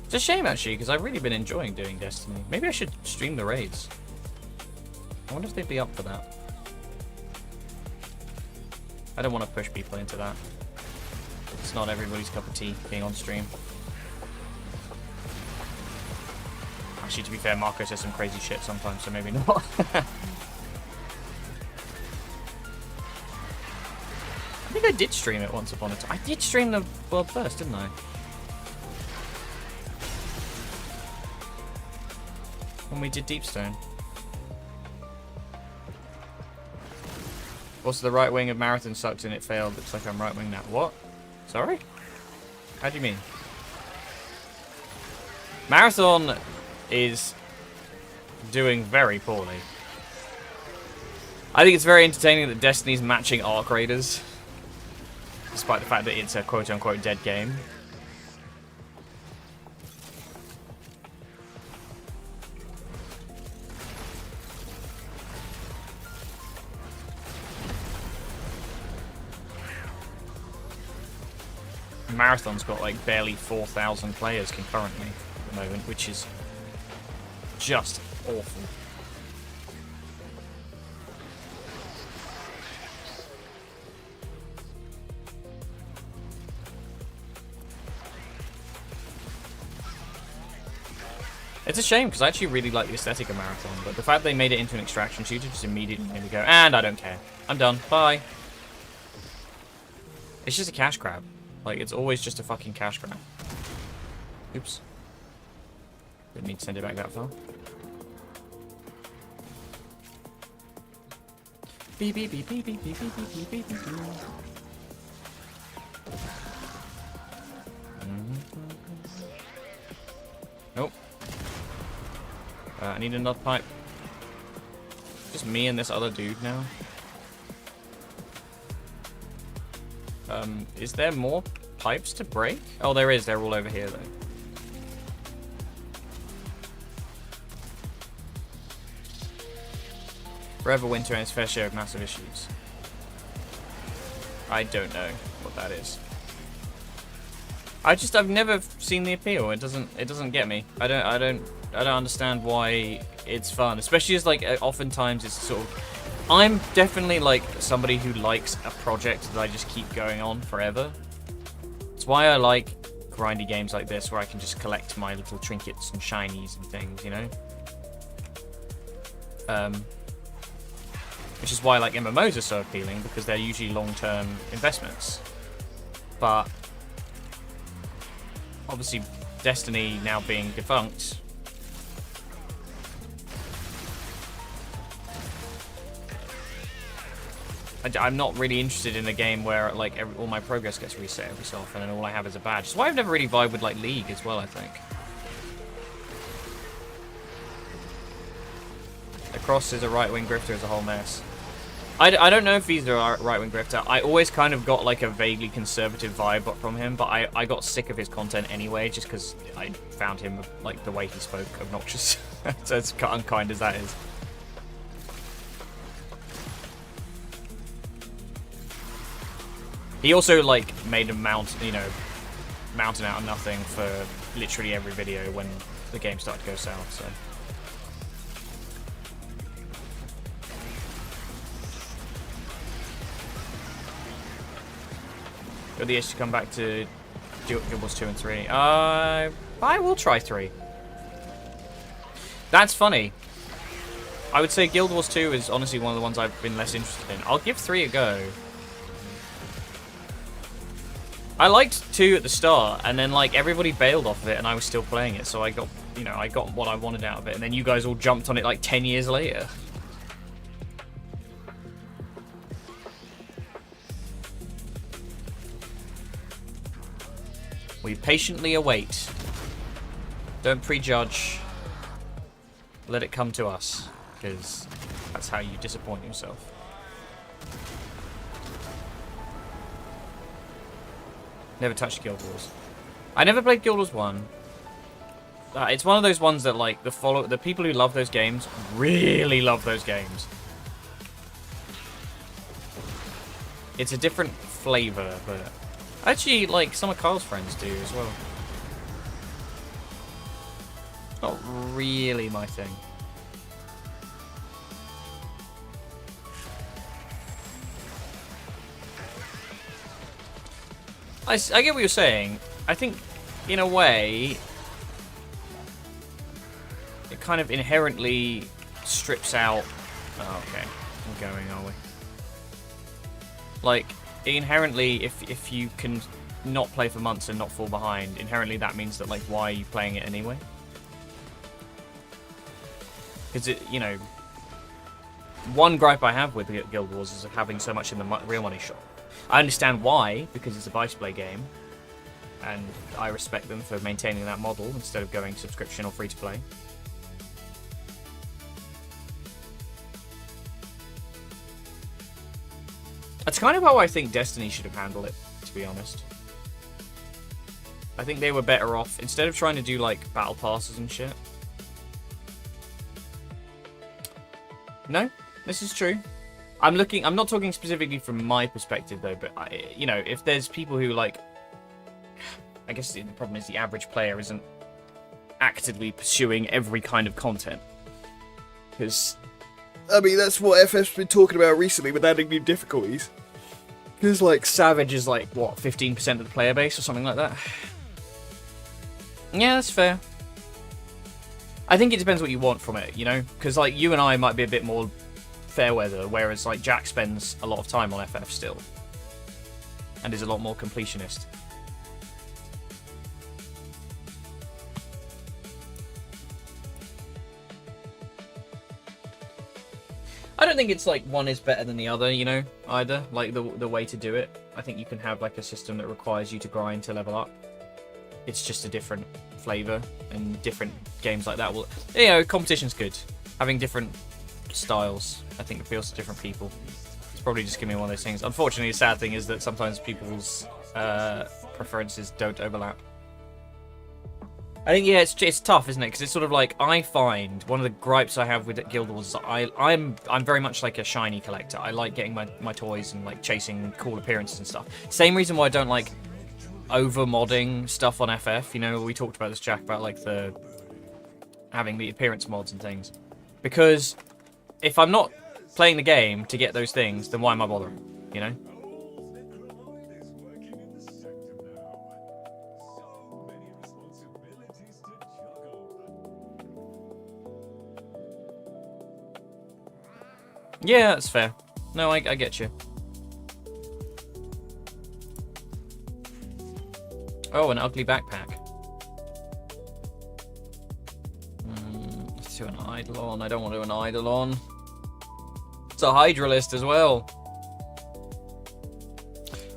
It's a shame, actually, because I've really been enjoying doing Destiny. Maybe I should stream the raids. I wonder if they'd be up for that. I don't want to push people into that. It's not everybody's cup of tea being on stream. Actually, to be fair, Marco says some crazy shit sometimes, so maybe not. I think I did stream it once upon a time. I did stream the world first, didn't I? When we did Deepstone. Also, the right wing of Marathon sucked and it failed. Looks like I'm right wing now. What? Sorry? How do you mean? Marathon is doing very poorly. I think it's very entertaining that Destiny's matching Arc Raiders, despite the fact that it's a quote-unquote dead game. Marathon's got like barely 4,000 players concurrently at the moment, which is just awful. It's a shame because I actually really like the aesthetic of Marathon, but the fact they made it into an extraction shooter just immediately made me go, and I don't care. I'm done. Bye. It's just a cash grab. Like, it's always just a fucking cash grab. Oops. Didn't need to send it back that far. Beep beep beep beep beep beep beep beep beep beep. Nope. I need another pipe. Just me and this other dude now. Is there more pipes to break? Oh, there is. They're all over here, though. Forever Winter and its fair share of massive issues. I don't know what that is. I've never seen the appeal. It doesn't get me. I don't understand why it's fun, especially as like oftentimes it's sort of. I'm definitely like somebody who likes a project that I just keep going on forever. It's why I like grindy games like this where I can just collect my little trinkets and shinies and things, you know? Which is why like MMOs are so appealing, because they're usually long-term investments. But obviously Destiny now being defunct, I'm not really interested in a game where like all my progress gets reset every so often and all I have is a badge. That's why I've never really vibed with like League as well, I think. The Cross is a right-wing grifter as a whole mess. I don't know if he's a right-wing grifter. I always kind of got like a vaguely conservative vibe from him, but I got sick of his content anyway, just because I found him, like, the way he spoke obnoxious. So as unkind as that is. He also like made a mountain out of nothing for literally every video when the game started to go south. So. Got the itch to come back to Guild Wars 2 and 3. I will try 3. That's funny. I would say Guild Wars 2 is honestly one of the ones I've been less interested in. I'll give 3 a go. I liked 2 at the start, and then like everybody bailed off of it, and I was still playing it, so I got, I got what I wanted out of it, and then you guys all jumped on it like 10 years later. We patiently await. Don't prejudge. Let it come to us, because that's how you disappoint yourself. Never touched Guild Wars. I never played Guild Wars 1. It's one of those ones that like the people who love those games really love those games. It's a different flavor, but actually like some of Carl's friends do as well. Not really my thing. I get what you're saying. I think, in a way, it kind of inherently strips out... Oh, okay. We're going, are we? Like, inherently, if you can not play for months and not fall behind, inherently that means that, like, why are you playing it anyway? Because, one gripe I have with Guild Wars is having so much in the real money shop. I understand why, because it's a buy-to-play game, and I respect them for maintaining that model instead of going subscription or free-to-play. That's kind of how I think Destiny should have handled it, to be honest. I think they were better off, instead of trying to do, like, battle passes and shit. No, this is true. I'm not talking specifically from my perspective, though, but, if there's people who, like... I guess the problem is the average player isn't actively pursuing every kind of content. Because... I mean, that's what FF's been talking about recently with adding new difficulties. Because, like, Savage is, like, what, 15% of the player base or something like that? Yeah, that's fair. I think it depends what you want from it, Because, like, you and I might be a bit more fair weather, whereas, like, Jack spends a lot of time on FF still. And is a lot more completionist. I don't think it's like one is better than the other, either. Like the way to do it. I think you can have like a system that requires you to grind to level up. It's just a different flavor, and different games like that will... competition's good. Having different styles, I think, appeals to different people. It's probably just gonna be one of those things. Unfortunately, the sad thing is that sometimes people's preferences don't overlap. I think, it's tough, isn't it? Because it's sort of like, I find one of the gripes I have with Guild Wars is I'm very much like a shiny collector. I like getting my toys and like chasing cool appearances and stuff. Same reason why I don't like over modding stuff on FF. We talked about this, Jack, about like having the appearance mods and things. Because if I'm not playing the game to get those things, then why am I bothering? Yeah, that's fair. No, I get you. Oh, an ugly backpack. Let's do an Eidolon. I don't want to do an Eidolon. It's a Hydralist as well.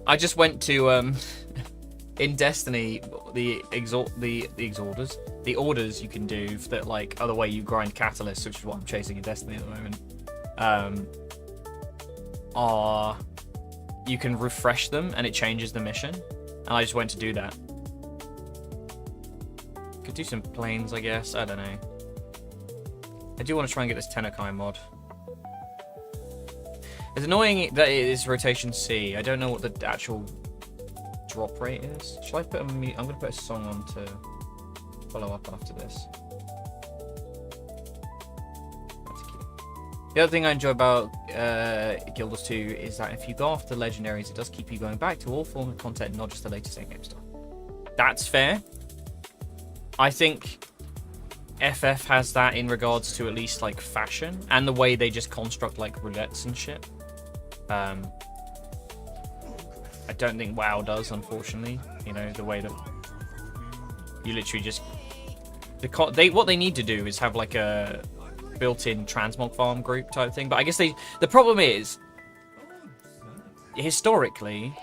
I just went to in Destiny the orders you can do that like are the way you grind catalysts, which is what I'm chasing in Destiny at the moment. Are you can refresh them and it changes the mission, and I just went to do that. Could do some planes, I guess. I don't know. I do want to try and get this Tenekai mod. It's annoying that it is rotation C. I don't know what the actual drop rate is. Shall I put a I'm gonna put a song on to follow up after this. That's cute. The other thing I enjoy about Guild Wars 2 is that if you go after legendaries, it does keep you going back to all forms of content, not just the latest in-game stuff. That's fair. I think FF has that in regards to at least like fashion and the way they just construct like roulettes and shit. I don't think WoW does, unfortunately. You know, the way that you literally just what they need to do is have like a built-in transmog farm group type thing. But I guess the problem is historically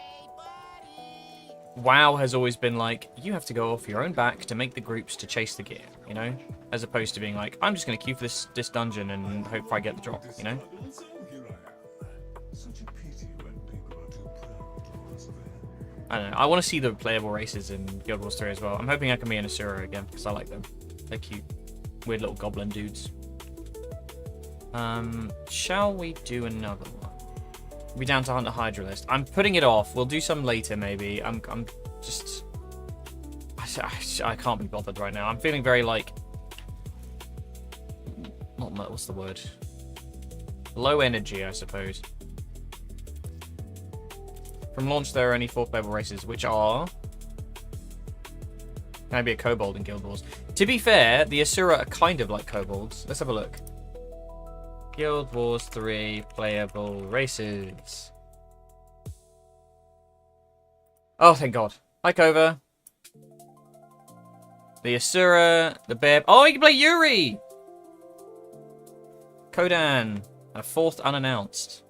WoW has always been like, you have to go off your own back to make the groups to chase the gear, you know? As opposed to being like, I'm just going to queue for this dungeon and hope I get the drop, you know? I don't know. I want to see the playable races in Guild Wars 3 as well. I'm hoping I can be an Asura again, because I like them. They're cute. Weird little goblin dudes. Shall we do another one? We're down to Hunt a Hydra list. I'm putting it off. We'll do some later, maybe. I'm just... I can't be bothered right now. I'm feeling very, like... What's the word? Low energy, I suppose. From launch, there are only 4 playable races, which are... Can I be a kobold in Guild Wars? To be fair, the Asura are kind of like kobolds. Let's have a look. Guild Wars 3 playable races. Oh, thank God. Hi, Kova. The Asura, the Bear... Oh, you can play Yuri! Kodan. A 4th unannounced.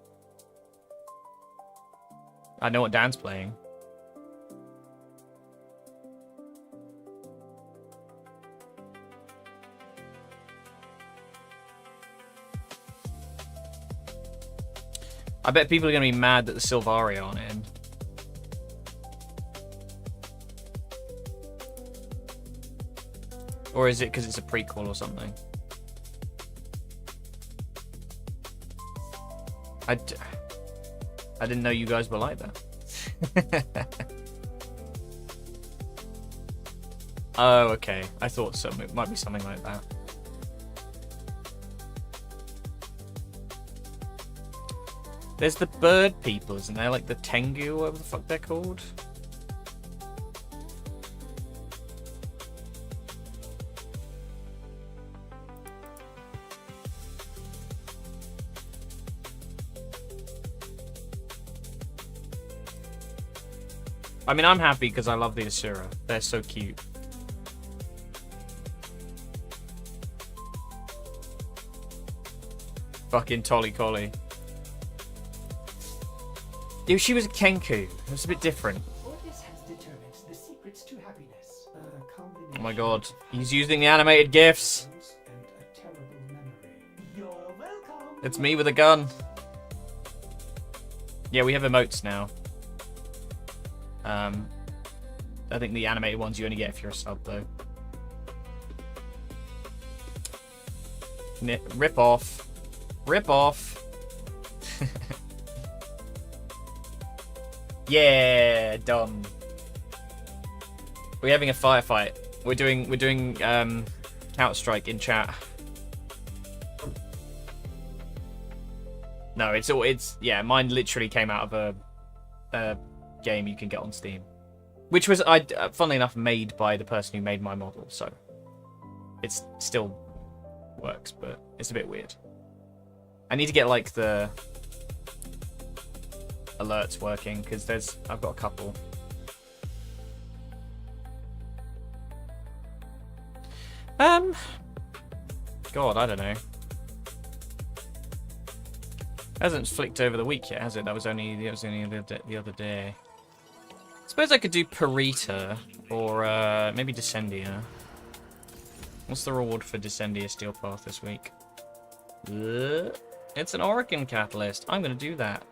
I know what Dan's playing. I bet people are going to be mad that the Sylvari aren't in. Or is it because it's a prequel or something? I didn't know you guys were like that. Oh, okay. I thought so. It might be something like that. There's the bird people, isn't there? Like the Tengu, whatever the fuck they're called. I mean, I'm happy because I love the Asura. They're so cute. Fucking Tolly Collie. Dude, she was a Kenku. It was a bit different. Ordis has determined the secrets to happiness. Oh my God. He's using the animated GIFs. And a terrible memory. You're welcome. It's me with a gun. Yeah, we have emotes now. I think the animated ones you only get if you're a sub, though. Rip off. Rip off. Yeah, done. We're having a firefight. We're doing Counter-Strike in chat. No, it's yeah, mine literally came out of a game you can get on Steam, which was funnily enough made by the person who made my model, so it still works, but it's a bit weird. I need to get like the alerts working because I've got a couple. God, I don't know. Hasn't flicked over the week yet, has it? That was only the other day. Suppose I could do Parita or maybe Descendia. What's the reward for Descendia Steel Path this week? It's an Orokin Catalyst. I'm going to do that.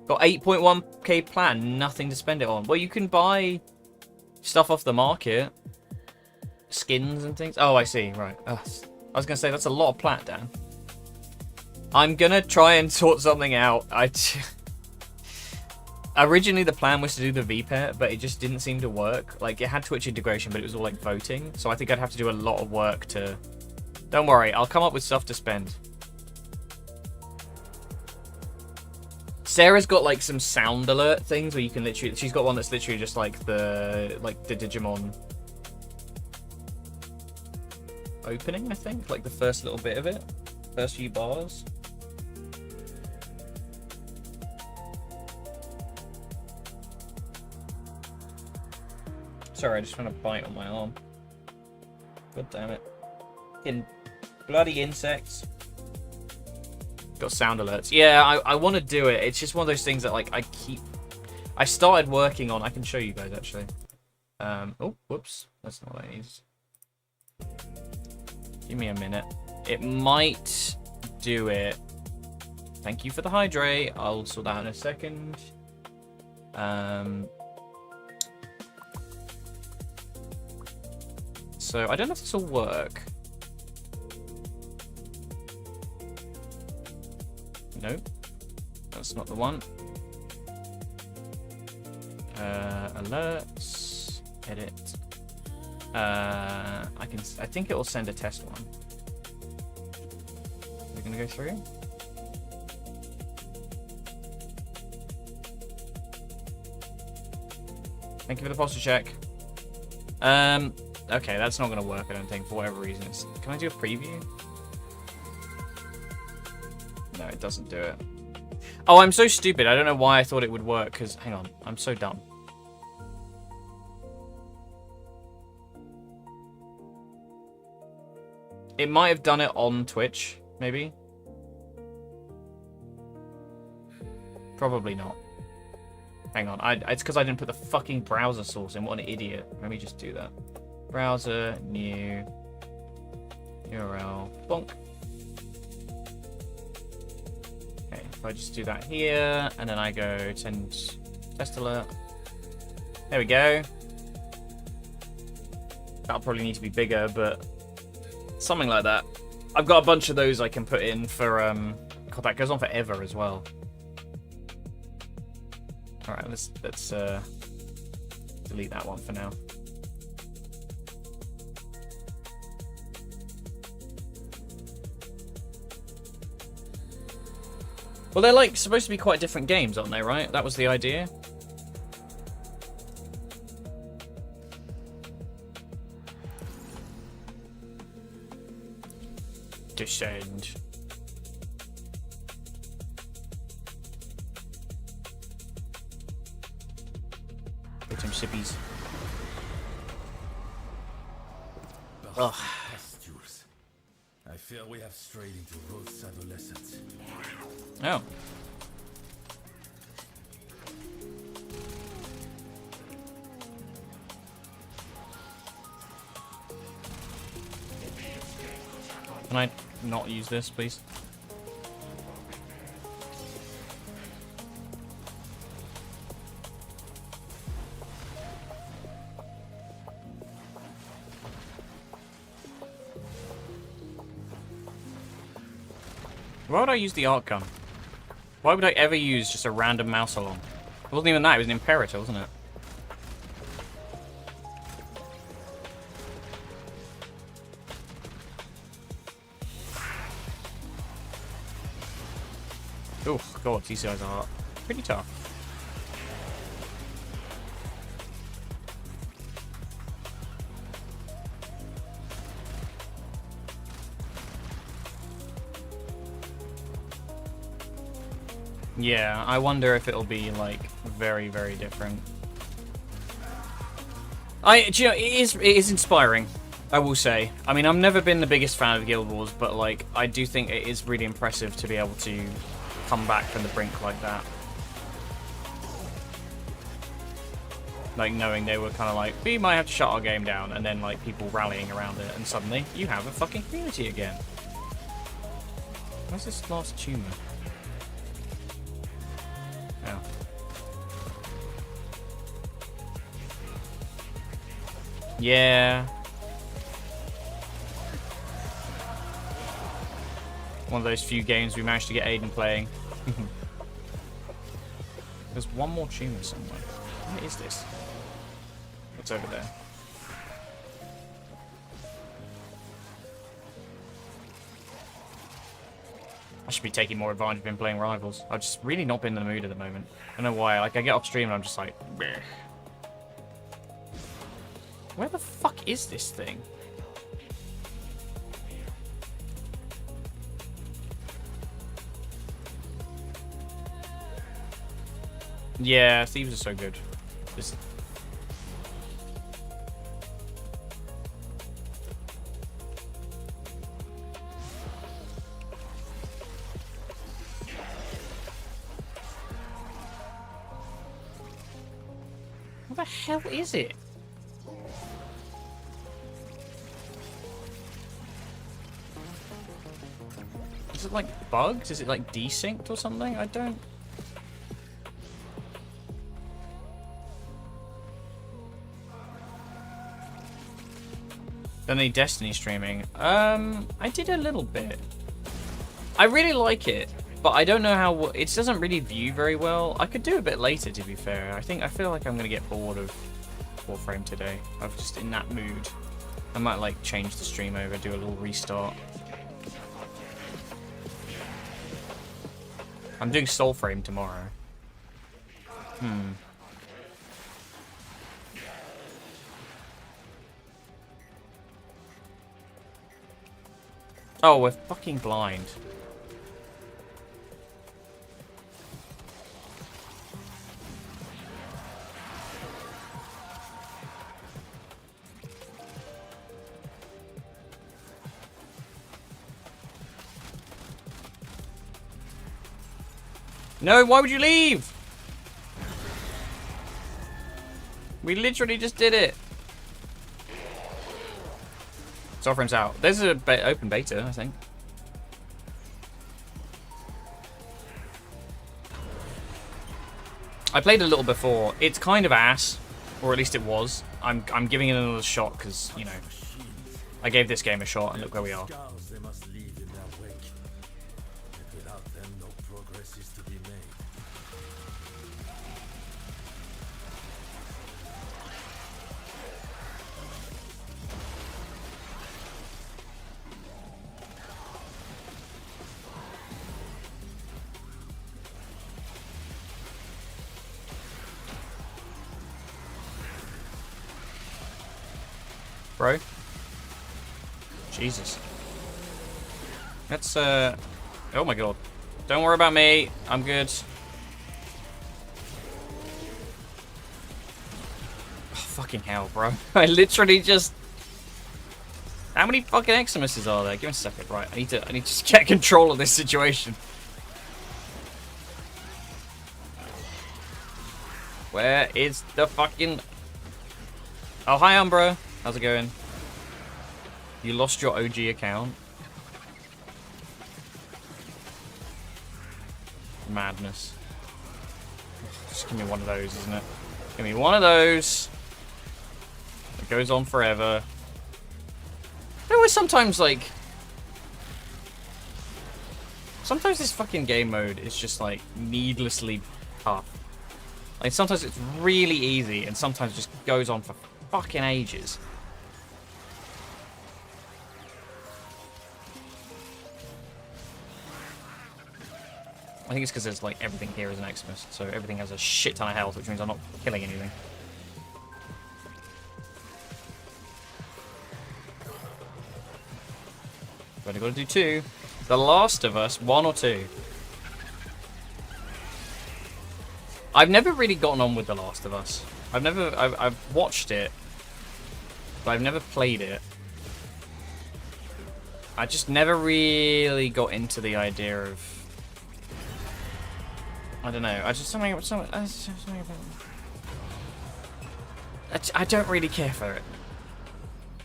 Got 8.1k plan, nothing to spend it on. Well, you can buy stuff off the market. Skins and things. Oh, I see. Right. I was going to say, that's a lot of plat, Dan. I'm gonna try and sort something out. Originally the plan was to do the VPET, but it just didn't seem to work. Like, it had Twitch integration, but it was all like voting. So I think I'd have to do a lot of work to... Don't worry, I'll come up with stuff to spend. Sarah's got like some sound alert things where you can literally... She's got one that's literally just like the Digimon opening, I think. Like the first little bit of it. First few bars. Sorry, I just found a bite on my arm. God damn it. Fucking bloody insects. Got sound alerts. Yeah, I want to do it. It's just one of those things that like I started working on. I can show you guys actually. Oh, whoops. That's not what I need. Give me a minute. It might do it. Thank you for the hydrate. I'll sort that out in a second. So I don't know if this will work. Nope, that's not the one. Alerts, edit. I think it will send a test one. We're gonna go through. Thank you for the posture check. Okay, that's not gonna work, I don't think, for whatever reason. Can I do a preview? No, it doesn't do it. Oh, I'm so stupid. I don't know why I thought it would work, because... Hang on, I'm so dumb. It might have done it on Twitch, maybe? Probably not. Hang on, it's because I didn't put the fucking browser source in. What an idiot. Let me just do that. Browser, new, URL, bonk. Okay, if I just do that here, and then I go send test alert. There we go. That'll probably need to be bigger, but something like that. I've got a bunch of those I can put in for, God, that goes on forever as well. Alright, let's delete that one for now. Well, they're like supposed to be quite different games, aren't they, right? That was the idea. Descend. Get some sippies. Ugh. Pastures. I fear we have strayed into Roth's adolescence. Oh. Can I not use this, please? Why would I use the arc gun? Why would I ever use just a random mouse along? It wasn't even that, it was an Imperator, wasn't it? Oh, God, these guys are pretty tough. Yeah, I wonder if it'll be, like, very, very different. Do you know, it is inspiring, I will say. I mean, I've never been the biggest fan of Guild Wars, but, like, I do think it is really impressive to be able to come back from the brink like that. Like, knowing they were kind of like, we might have to shut our game down, and then, like, people rallying around it, and suddenly, you have a fucking community again. Where's this last tumor? Oh. Yeah. One of those few games we managed to get Aiden playing. There's one more tumor somewhere. What is this? What's over there? I should be taking more advantage of him playing Rivals. I've just really not been in the mood at the moment. I don't know why. Like, I get off stream and I'm just like, bleh. Where the fuck is this thing? Yeah, thieves are so good. This... What the hell is it? Is it like bugs? Is it like desynced or something? I don't... Done any Destiny streaming? I did a little bit. I really like it, but I don't know how... It doesn't really view very well. I could do a bit later, to be fair. I feel like I'm gonna get bored of Warframe today. I'm just in that mood. I might like change the stream over, do a little restart. I'm doing Soulframe tomorrow. Oh, we're fucking blind. No, why would you leave? We literally just did it. Sovereign's out. There's a open beta, I think. I played a little before. It's kind of ass, or at least it was. I'm giving it another shot because, you know, I gave this game a shot and look where we are. They must leave in their wake. And without them, no progress is to be made. Bro. Jesus. Let's, oh my god. Don't worry about me. I'm good. Oh, fucking hell, bro. I literally just... How many fucking Eximuses are there? Give me a second. Right, I need to just get control of this situation. Where is the fucking... Oh, hi, Umbra. How's it going? You lost your OG account. Madness. Just give me one of those, isn't it? Give me one of those. It goes on forever. There was sometimes, like... Sometimes this fucking game mode is just, like, needlessly tough. Like, sometimes it's really easy, and sometimes it just goes on for fucking ages. I think it's because there's like everything here is an Eximus, so everything has a shit ton of health, which means I'm not killing anything. We've only got to do 2. The Last of Us, 1 or 2. I've never really gotten on with The Last of Us. I've watched it, but I've never played it. I just never really got into the idea of... I don't know. I just something about. I don't really care for it.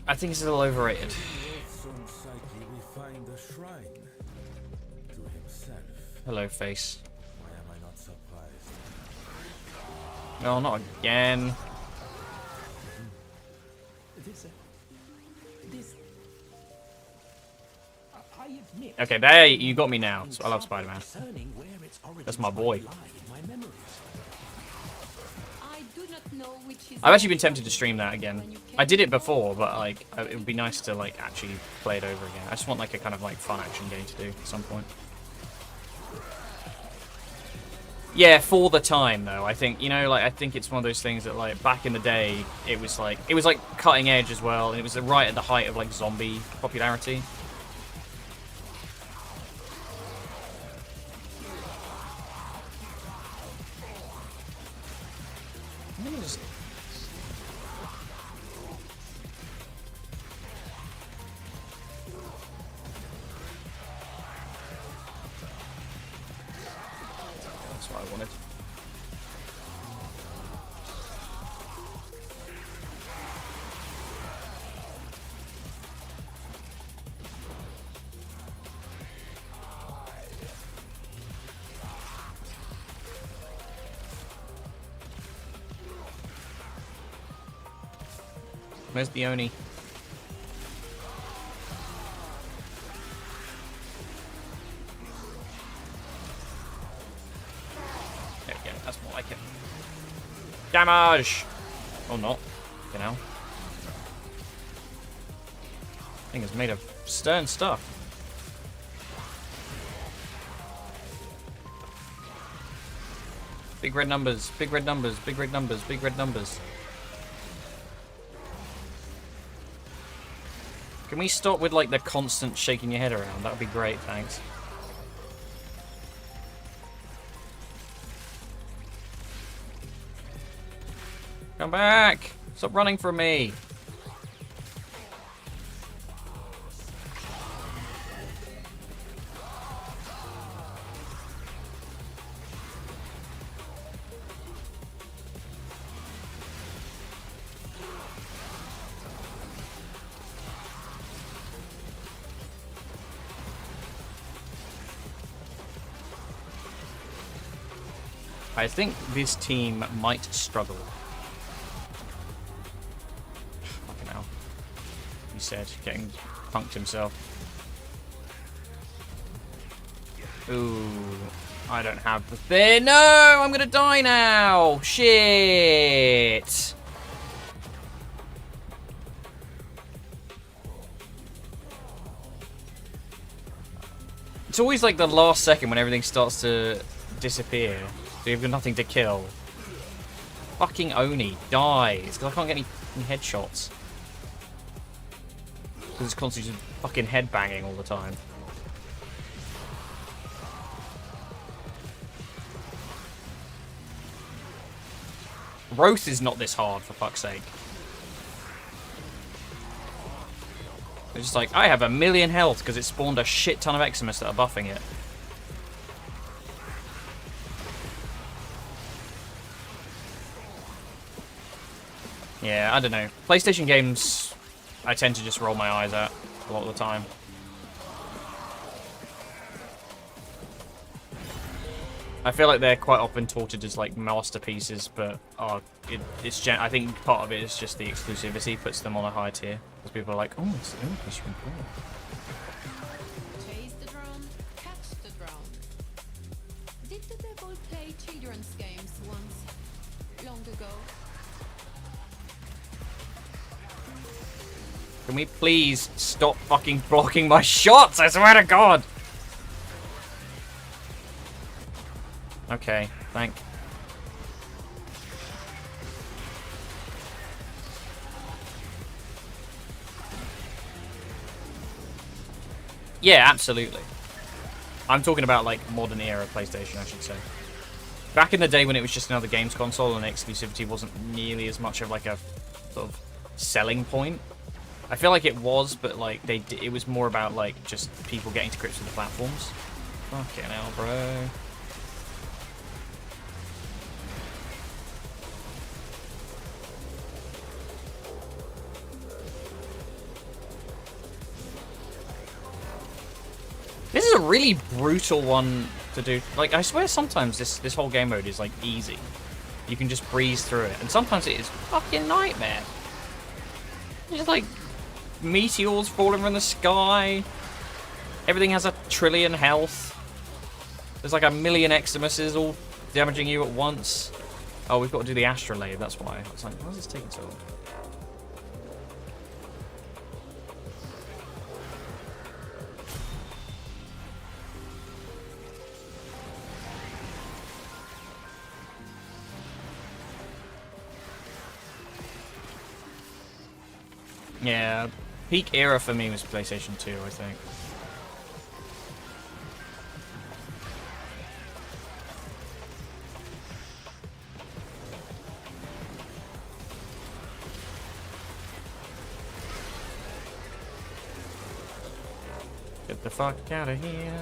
I think it's a little overrated. Hello, face. Why am I not surprised? No, not again. This. I have admit Okay, there you got me now. So I love Spider-Man. discerning where its That's my boy. origins lie in my memories. I do not know which is I've actually been tempted to stream that again. I did it before, but like it would be nice to like actually play it over again. I just want like a kind of like fun action game to do at some point. Yeah, for the time though. I think, you know, like I think it's one of those things that like back in the day it was like cutting edge as well, and it was right at the height of like zombie popularity. That's what I wanted. Where's the Oni? There we go, that's more like it. Damage! Or not, you know. Thing is made of stern stuff. Big red numbers, big red numbers, big red numbers, big red numbers. Can we stop with like the constant shaking your head around? That would be great, thanks. Come back! Stop running from me! I think this team might struggle. Fucking hell. He said, getting punked himself. Ooh, I don't have the thing. No, I'm gonna die now. Shit. It's always like the last second when everything starts to disappear. So you've got nothing to kill. Fucking Oni dies because I can't get any headshots. Because it's constantly just fucking headbanging all the time. Roth is not this hard, for fuck's sake. It's just like, I have 1,000,000 health because it spawned a shit ton of Eximus that are buffing it. Yeah, I don't know. PlayStation games, I tend to just roll my eyes at a lot of the time. I feel like they're quite often touted as like masterpieces, but I think part of it is just the exclusivity puts them on a high tier. Because people are like, oh, it's the only place you can play it. Chase the drone, catch the drone. Did the devil play children's games once? Long ago. Can we please stop fucking blocking my shots? I swear to God! Okay, thank. Yeah, absolutely. I'm talking about like modern era PlayStation, I should say. Back in the day when it was just another games console and exclusivity wasn't nearly as much of like a sort of selling point. I feel like it was, but like it was more about like just people getting to grips with the platforms. Fucking hell, bro. This is a really brutal one to do. Like, I swear sometimes this whole game mode is like easy. You can just breeze through it, and sometimes it is fucking nightmare. It's just like meteors falling from the sky, Everything has a trillion health. There's like a million Eximuses all damaging you at once. Oh, we've got to do the astrolabe, that's why. I was like, why is this taking so long? Yeah, peak era for me was PlayStation 2, I think. Get the fuck out of here.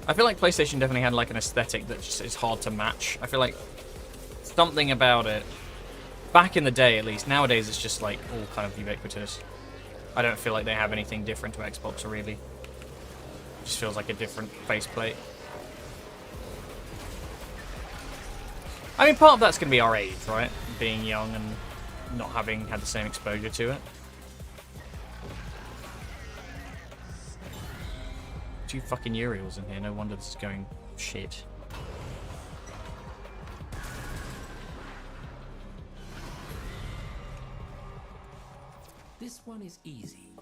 I feel like PlayStation definitely had like an aesthetic that just is hard to match. I feel like something about it, back in the day at least, nowadays it's just like all kind of ubiquitous. I don't feel like they have anything different to Xbox really. It just feels like a different faceplate. I mean, part of that's going to be our age, right? Being young and not having had the same exposure to it. Two fucking Uriels in here, no wonder this is going shit. This one is easy.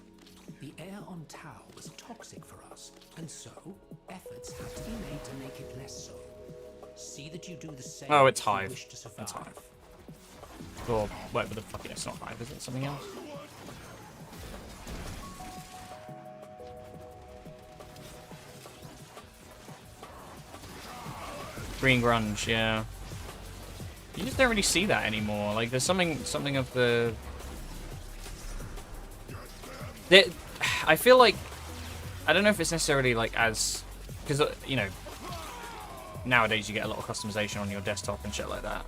The air on Tau was toxic for us, and so efforts have to be made to make it less so. See that you do the same. Oh, it's if you Hive. wish to survive. It's Hive. Or whatever the fuck, it's not Hive, is it? Something else? Green grunge, yeah. You just don't really see that anymore. Like, there's something of the... I feel like... I don't know if it's necessarily, like, as... Because, you know, nowadays you get a lot of customization on your desktop and shit like that.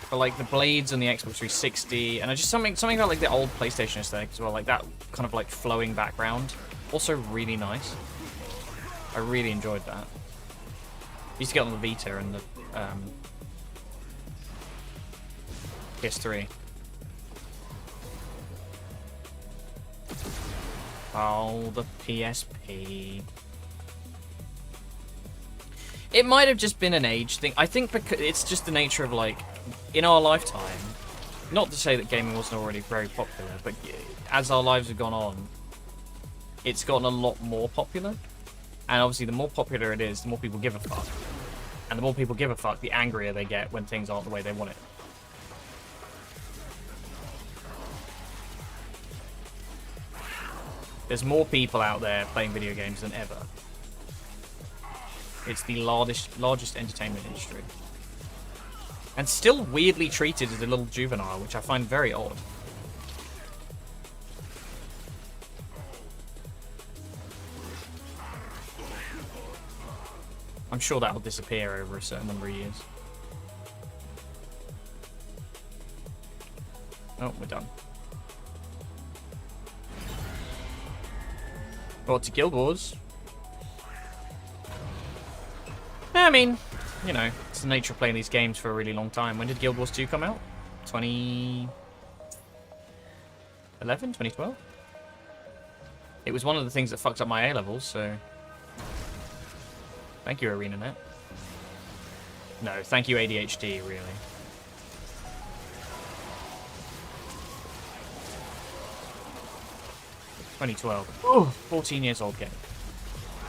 But, like, the blades on the Xbox 360, and just something about, like, the old PlayStation aesthetic as well. Like, that kind of, like, flowing background. Also really nice. I really enjoyed that. Used to get on the Vita and the PS3. Oh, the PSP. It might have just been an age thing. I think because it's just the nature of, like, in our lifetime, not to say that gaming wasn't already very popular, but as our lives have gone on, it's gotten a lot more popular. And obviously, the more popular it is, the more people give a fuck. And the more people give a fuck, the angrier they get when things aren't the way they want it. There's more people out there playing video games than ever. It's the largest entertainment industry. And still weirdly treated as a little juvenile, which I find very odd. I'm sure that'll disappear over a certain number of years. Oh, we're done. Well, to Guild Wars. I mean, you know, it's the nature of playing these games for a really long time. When did Guild Wars 2 come out? 2011? 2012? It was one of the things that fucked up my A-levels, so... Thank you, ArenaNet. No, thank you, ADHD, really. $2012. Oh, 14 years old game.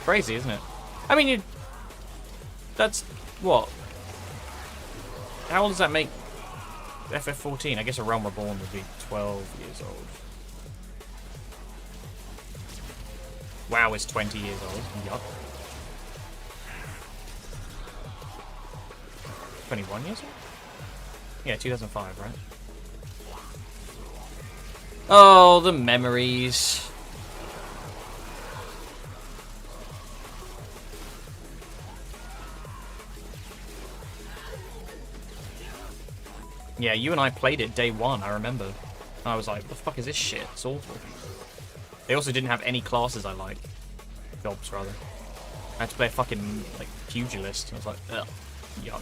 Crazy, isn't it? I mean, that's... what? How old does that make FF14? I guess A Realm Reborn would be 12 years old. WoW is 20 years old. Yup. 21 years old? Yeah, 2005, right? Oh, the memories. Yeah, you and I played it day one, I remember. And I was like, what the fuck is this shit? It's awful. They also didn't have any classes I liked. Jobs, rather. I had to play a fucking, like, pugilist. I was like, ugh, yuck.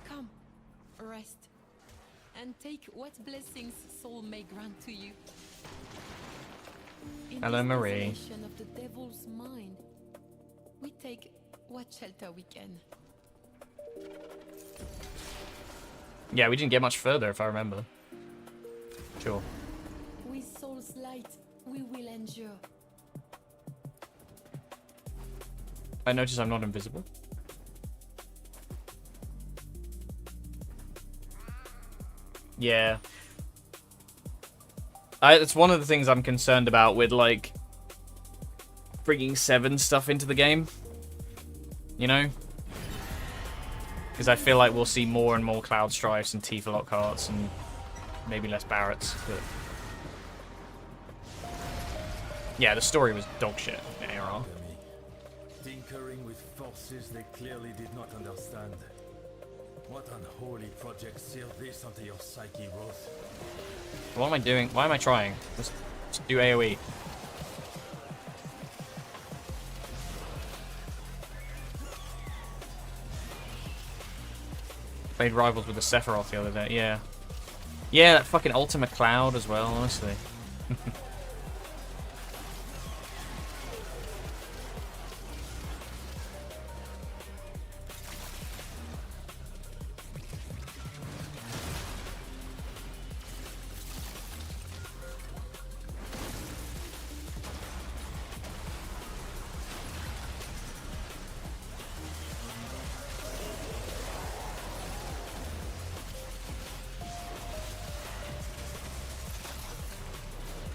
Come, rest, and take what blessings soul may grant to you. In Hello, this Marie. desolation of the devil's mind, we take what shelter we can. Yeah, we didn't get much further, if I remember. Sure. With soul's light, we will endure. I notice I'm not invisible. Yeah. It's one of the things I'm concerned about with, like, bringing 7 stuff into the game. You know? Because I feel like we'll see more and more Cloud Strifes and Tifa Lockharts and maybe less Barretts. But yeah, the story was dog shit in ARR. Tinkering with forces they clearly did not understand. What unholy project sealed this onto your psyche, Rose? What am I doing? Why am I trying? Let's do AoE. Played Rivals with the Sephiroth the other day, yeah. Yeah, that fucking Ultimate Cloud as well, honestly.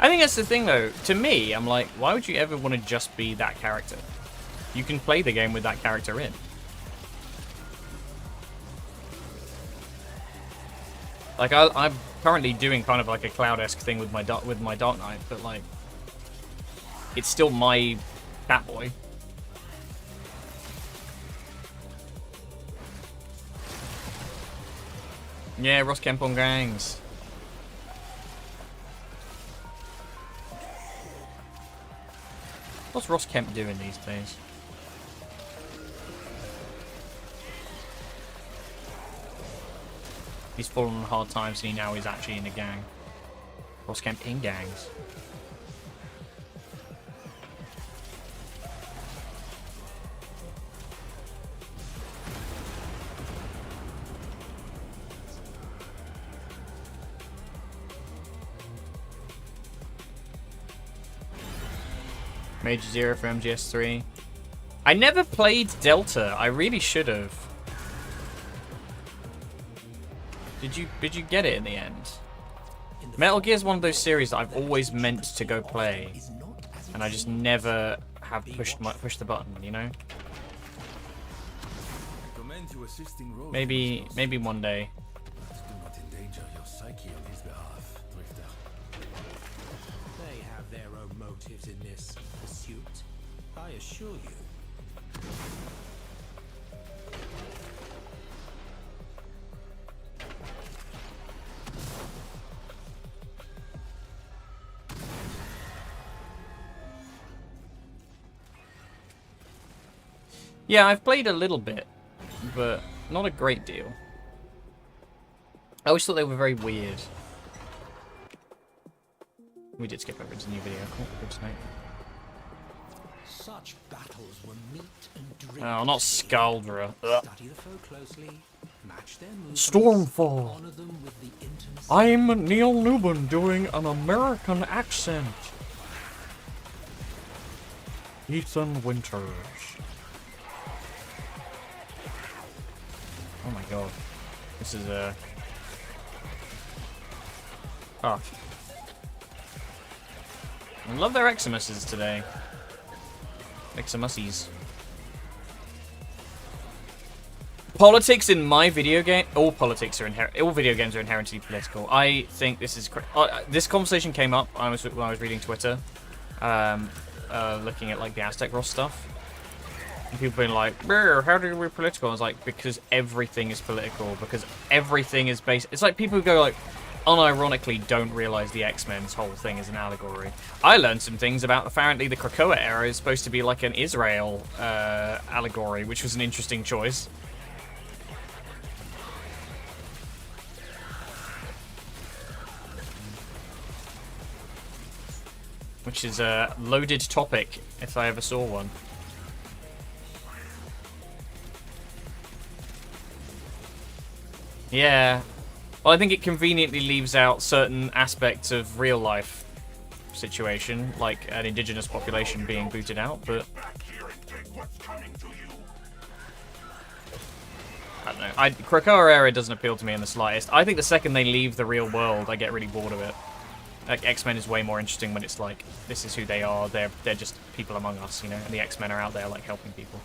I think that's the thing, though. To me, I'm like, why would you ever want to just be that character? You can play the game with that character in. Like, I'm currently doing kind of like a Cloud-esque thing with my Dark Knight, but like, it's still my Batboy. Yeah, Ross Kemp on gangs. What's Ross Kemp doing these days? He's fallen on hard times and now he's actually in a gang. Ross Kemp in gangs. Major Zero for MGS3. I never played Delta. I really should have. Did you get it in the end? Metal Gear is one of those series that I've always meant to go play, and I just never have pushed the button. You know? Maybe one day. Do not endanger your psyche on his behalf, Drifter. They have their own motives in this pursuit, I assure you. Yeah, I've played a little bit, but not a great deal. I always thought they were very weird. We did skip over to the new video. Cool. Good to know. Such battles were meat and drink. Oh, not Scaldra. Ugh. Study the foe closely, match their movements, Stormfall. honor them with the intimacy. I'm Neil Newman doing an American accent. Ethan Winters. Oh my god. This is a... Oh. I love their Eximuses today. Eximussies. Politics in my video game, all video games are inherently political. I think this is this conversation came up when I was reading Twitter, looking at like the Aztec Ross stuff, and people being like, "How do we political?" I was like, because everything is political, because everything is based. It's like people who go like, unironically don't realize the X-Men's whole thing is an allegory. I learned some things about apparently the Krakoa era is supposed to be like an Israel allegory, which was an interesting choice. Which is a loaded topic, if I ever saw one. Yeah. Well, I think it conveniently leaves out certain aspects of real life situation, like an indigenous population being booted out, but... I don't know. Krakoa era doesn't appeal to me in the slightest. I think the second they leave the real world, I get really bored of it. Like, X-Men is way more interesting when it's like, this is who they are, they're just people among us, you know, and the X-Men are out there, like, helping people.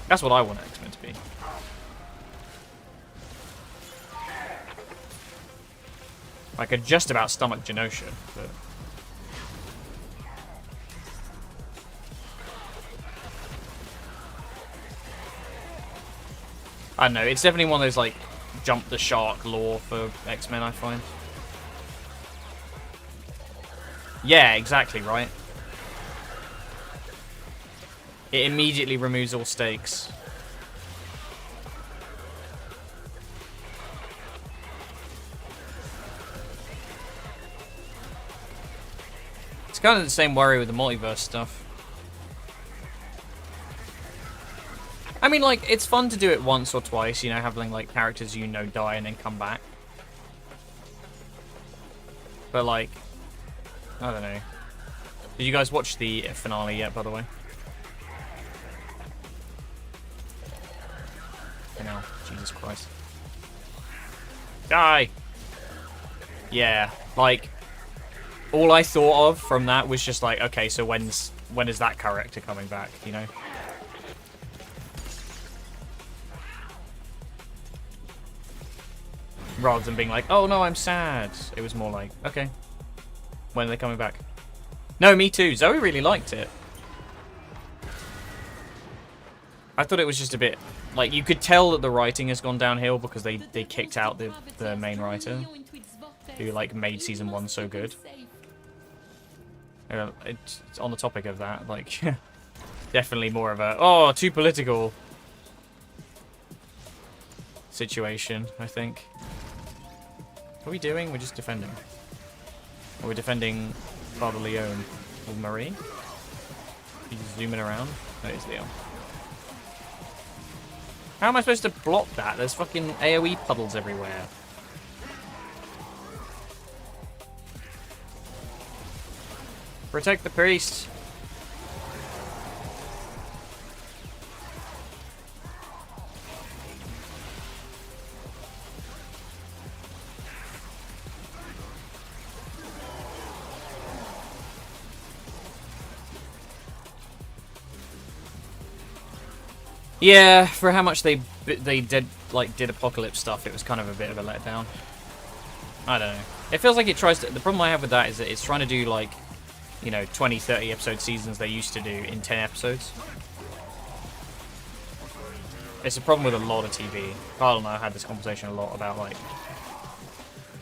That's what I want X-Men to be. I could just about stomach Genosha, but... I don't know, it's definitely one of those, like, jump the shark lore for X-Men, I find. Yeah, exactly, right? It immediately removes all stakes. It's kind of the same worry with the multiverse stuff. I mean, like, it's fun to do it once or twice, you know, having, like, characters you know die and then come back. But, like, I don't know. Did you guys watch the finale yet, by the way? You know, Jesus Christ. Die! Yeah, like, all I thought of from that was just like, okay, so when is that character coming back, you know? Rather than being like, oh no, I'm sad. It was more like, okay, when are they coming back? No, me too. Zoe really liked it. I thought it was just a bit, like, you could tell that the writing has gone downhill because they kicked out the main writer who, like, made season 1 so good. It's on the topic of that, like, definitely more of a, oh, too political situation, I think. What are we doing? We're just defending. Or we're defending Father Leon or Marie. He's zooming around. That is Leon. How am I supposed to block that? There's fucking AoE puddles everywhere. Protect the priest. Yeah, for how much they did apocalypse stuff, it was kind of a bit of a letdown. I don't know. It feels like it tries to... The problem I have with that is that it's trying to do, like, you know, 20, 30 episode seasons they used to do in 10 episodes. It's a problem with a lot of TV. Carl and I had this conversation a lot about, like,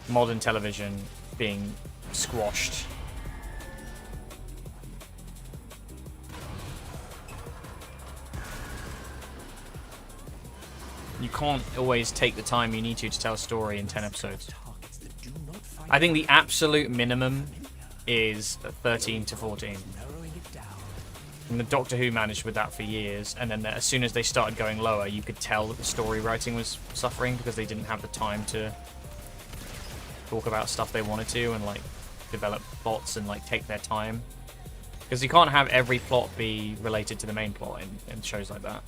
modern television being squashed. You can't always take the time you need to tell a story in 10 episodes. I think the absolute minimum is 13 to 14. And the Doctor Who managed with that for years, and then as soon as they started going lower, you could tell that the story writing was suffering because they didn't have the time to talk about stuff they wanted to and, like, develop plots and, like, take their time. Because you can't have every plot be related to the main plot in shows like that.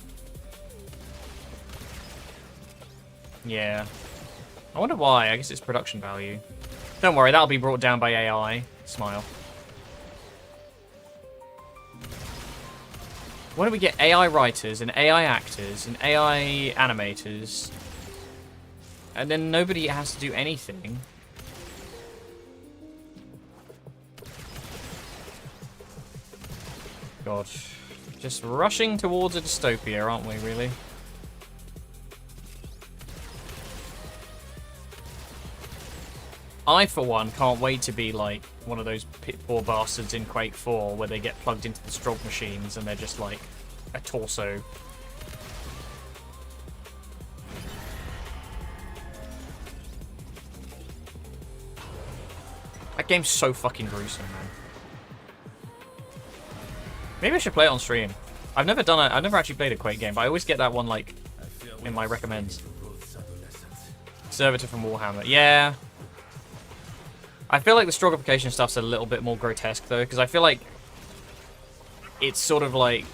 Yeah. I wonder why. I guess it's production value. Don't worry, that'll be brought down by AI. Smile. Why don't we get AI writers and AI actors and AI animators, and then nobody has to do anything? God. Just rushing towards a dystopia, aren't we, really? I, for one, can't wait to be like one of those poor bastards in Quake 4 where they get plugged into the stroke machines and they're just like a torso. That game's so fucking gruesome, man. Maybe I should play it on stream. I've never actually played a Quake game, but I always get that one like in my recommends. Servitor from Warhammer. Yeah. I feel like the strogrification stuff's a little bit more grotesque, though, because I feel like it's sort of like...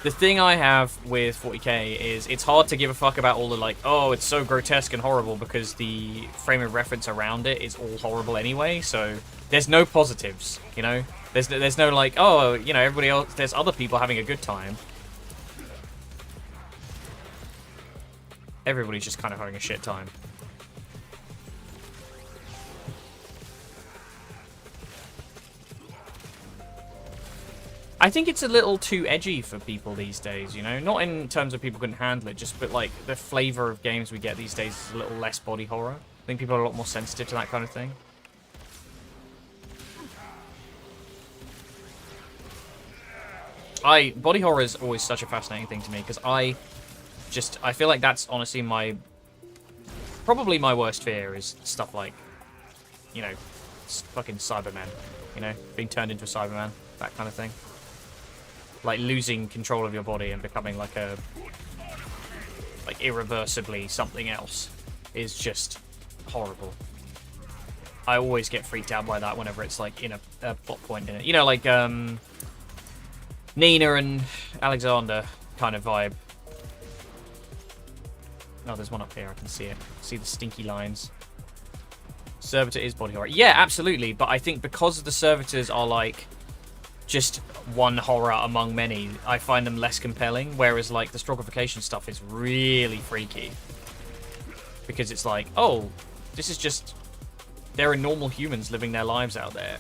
The thing I have with 40k is it's hard to give a fuck about all the, like, oh, it's so grotesque and horrible, because the frame of reference around it is all horrible anyway, so there's no positives, you know? There's no, like, oh, you know, everybody else, there's other people having a good time. Everybody's just kind of having a shit time. I think it's a little too edgy for people these days, you know? Not in terms of people couldn't handle it, just but like the flavor of games we get these days is a little less body horror. I think people are a lot more sensitive to that kind of thing. Body horror is always such a fascinating thing to me, because I feel like that's honestly probably my worst fear is stuff like, you know, fucking Cybermen, you know? Being turned into a Cyberman, that kind of thing. Like losing control of your body and becoming like irreversibly something else is just horrible. I always get freaked out by that whenever it's like in a plot point in it. You know, like Nina and Alexander kind of vibe. Oh, there's one up here. I can see it. See the stinky lines. Servitor is body horror. Yeah, absolutely. But I think because the servitors are like just one horror among many, I find them less compelling, whereas like the strogrification stuff is really freaky because it's like, oh, this is just, there are normal humans living their lives out there.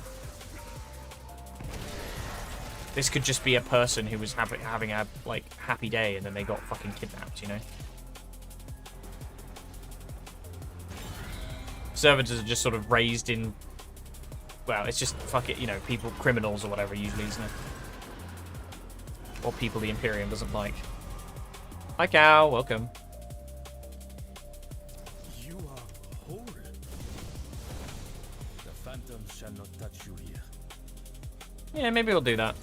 This could just be a person who was having a like happy day and then they got fucking kidnapped, you know? Servitors are just sort of raised in, well, it's just, fuck it, you know, people, criminals or whatever usually, isn't it? Or people the Imperium doesn't like. Hi, Cow. Welcome. You are whole. The phantoms shall not touch you here. Yeah, maybe we'll do that.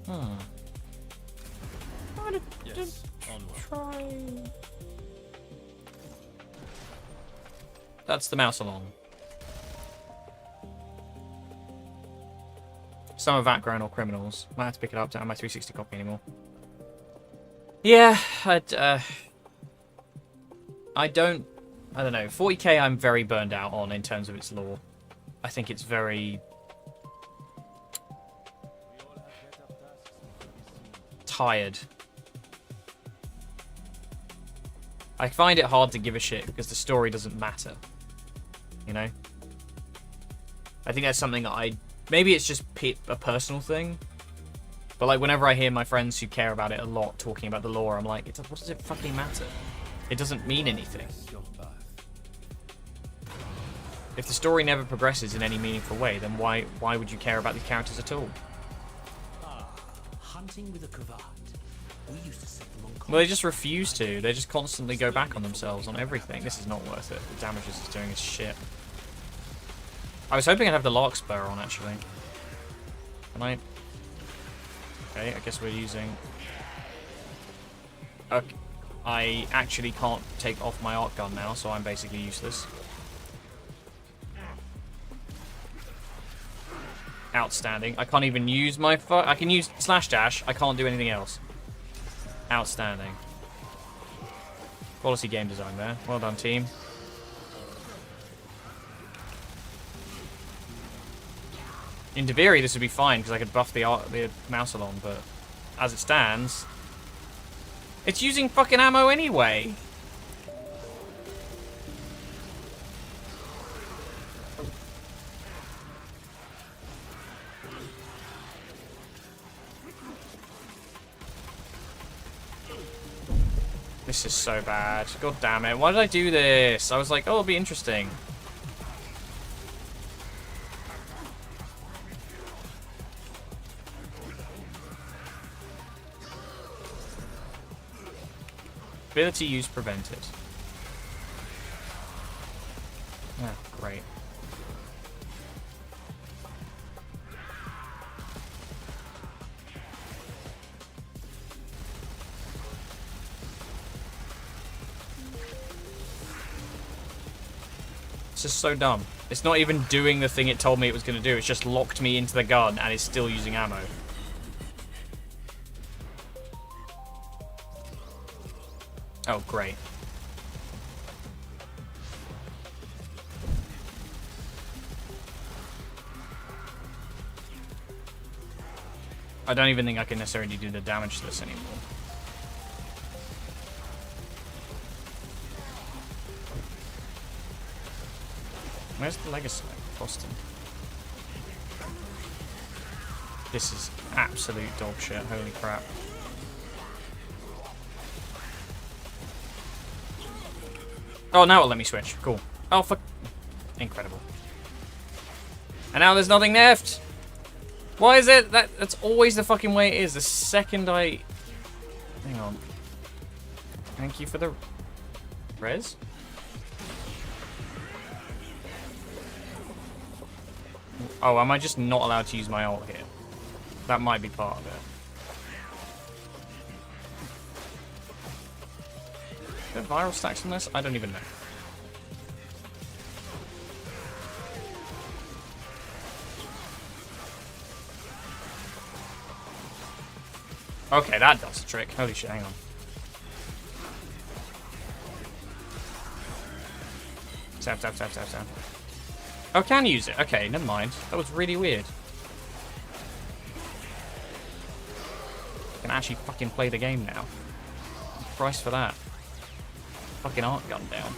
I'm gonna Yes, onward. try. That's the mouse along. Some of that grown or criminals. Might have to pick it up to have my 360 copy anymore. Yeah, I don't know. 40k I'm very burned out on in terms of its lore. I think it's very tired. I find it hard to give a shit because the story doesn't matter. You know? I think that's something that maybe it's just a personal thing. But like whenever I hear my friends who care about it a lot talking about the lore, I'm like, what does it fucking matter? It doesn't mean anything. Your path. If the story never progresses in any meaningful way, then why would you care about these characters at all? Hunting with a cravat. We used to set them on Well, they just refuse to. They just constantly go back on themselves on everything. This is not worth it. The damage this is doing is shit. I was hoping I'd have the Larkspur on, actually. Can I? Okay, I guess we're using... Okay. I actually can't take off my arc gun now, so I'm basically useless. Outstanding. I can't even use my... I can use slash dash. I can't do anything else. Outstanding. Quality game design there. Well done, team. In theory, this would be fine because I could buff the mouse along, but as it stands, it's using fucking ammo anyway. This is so bad. God damn it. Why did I do this? I was like, oh, it'll be interesting. Ability use prevented. Ah, great. This is so dumb. It's not even doing the thing it told me it was going to do. It's just locked me into the gun and is still using ammo. Oh, great. I don't even think I can necessarily do the damage to this anymore. Where's the legacy? Boston. This is absolute dog shit. Holy crap. Oh, now it'll let me switch. Cool. Oh, fuck. Incredible. And now there's nothing left. Why is it? That's always the fucking way it is. The second I... Hang on. Thank you for the... res? Oh, am I just not allowed to use my ult here? That might be part of it. Are there viral stacks on this? I don't even know. Okay, that does the trick. Holy shit, hang on. Tap, tap, tap, tap, tap. Oh, I can use it. Okay, never mind. That was really weird. I can actually fucking play the game now. Price for that. Fucking art gun down.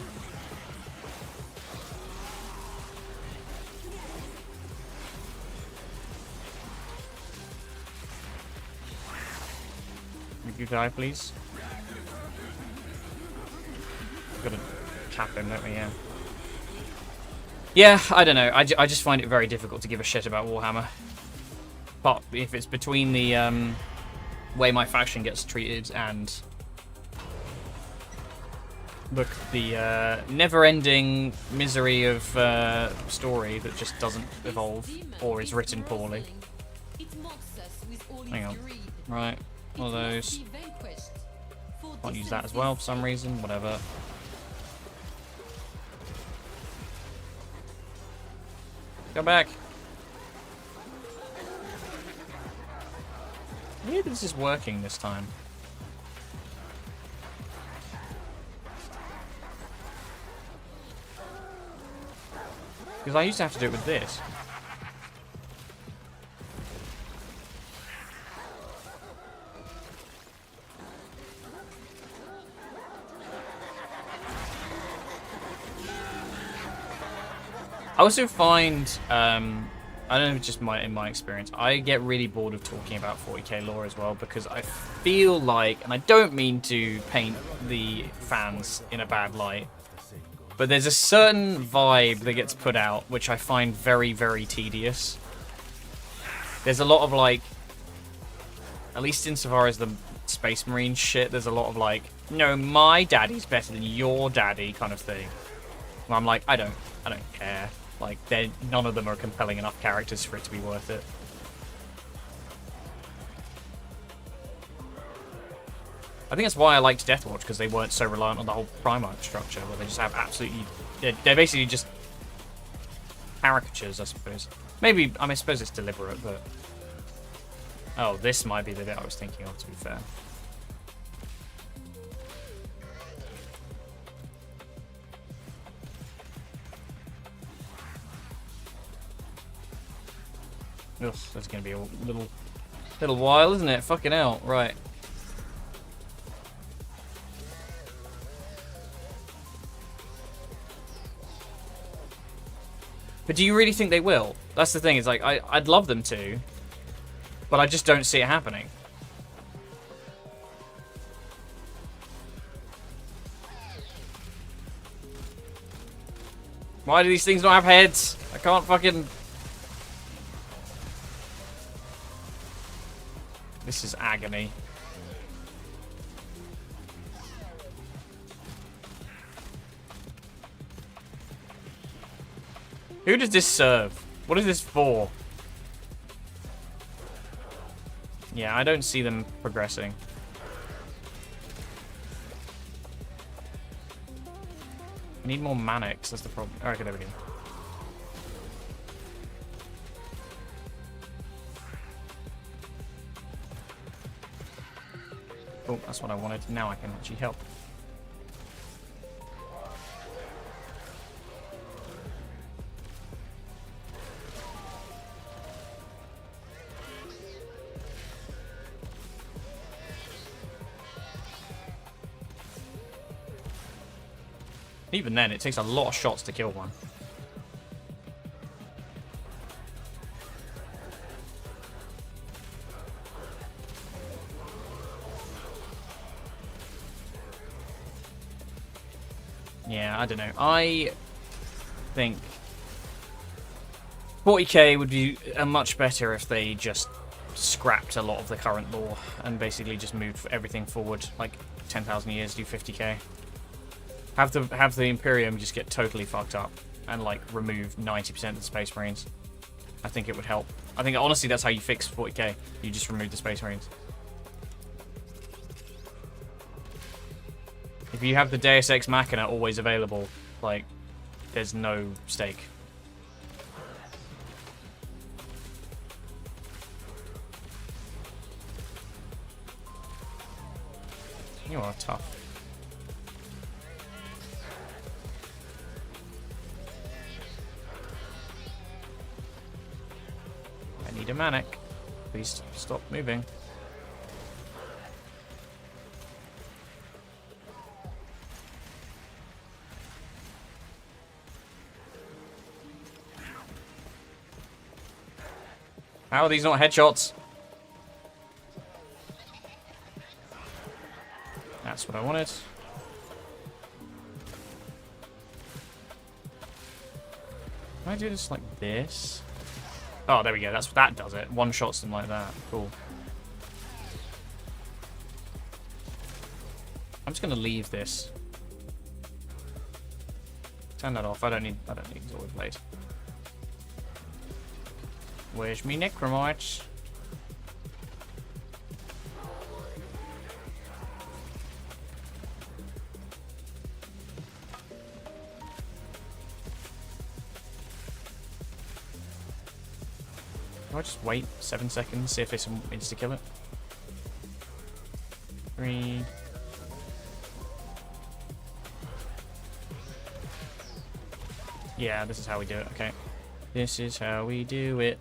You die, please. Gotta cap him, don't we? Yeah. Yeah, I don't know. I just find it very difficult to give a shit about Warhammer. But if it's between the way my faction gets treated and the never-ending misery of story that just doesn't evolve or is written poorly. Hang on. Right. One of those. Can't use that as well for some reason. Whatever. Go back. Weird this is working this time. Because I used to have to do it with this. I also find, I don't know if it's just in my experience, I get really bored of talking about 40k lore as well because I feel like, and I don't mean to paint the fans in a bad light, but there's a certain vibe that gets put out which I find very, very tedious. There's a lot of like, at least insofar as the Space Marine shit, there's a lot of like, no, my daddy's better than your daddy kind of thing. And I'm like, I don't care. Like, none of them are compelling enough characters for it to be worth it. I think that's why I liked Deathwatch, because they weren't so reliant on the whole Primarch structure, where they just have absolutely... They're basically just caricatures, I suppose. Maybe, I mean, I suppose it's deliberate, but... Oh, this might be the bit I was thinking of, to be fair. Ugh, that's gonna be a little while, isn't it? Fucking hell. Right. But do you really think they will? That's the thing, is like, I'd love them to, but I just don't see it happening. Why do these things not have heads? I can't fucking... This is agony. Who does this serve? What is this for? Yeah, I don't see them progressing. I need more Manics, that's the problem. Alright, there we go. Oh, that's what I wanted. Now I can actually help. Even then, it takes a lot of shots to kill one. Yeah, I don't know. I think 40k would be much better if they just scrapped a lot of the current lore and basically just moved everything forward like 10,000 years, do 50k. Have the Imperium just get totally fucked up and like remove 90% of the Space Marines. I think it would help. I think honestly that's how you fix 40k. You just remove the Space Marines. If you have the Deus Ex Machina always available, like, there's no stake. You are tough. I need a Manic. Please stop moving. How are these not headshots? That's what I wanted. Can I do this like this? Oh, there we go. That does it. One shots them like that. Cool. I'm just gonna leave this. Turn that off. I don't need Zorg Blade. Where's me necromites? Do I just wait 7 seconds, see if it's insta-kill it? 3... Yeah, this is how we do it, okay. This is how we do it.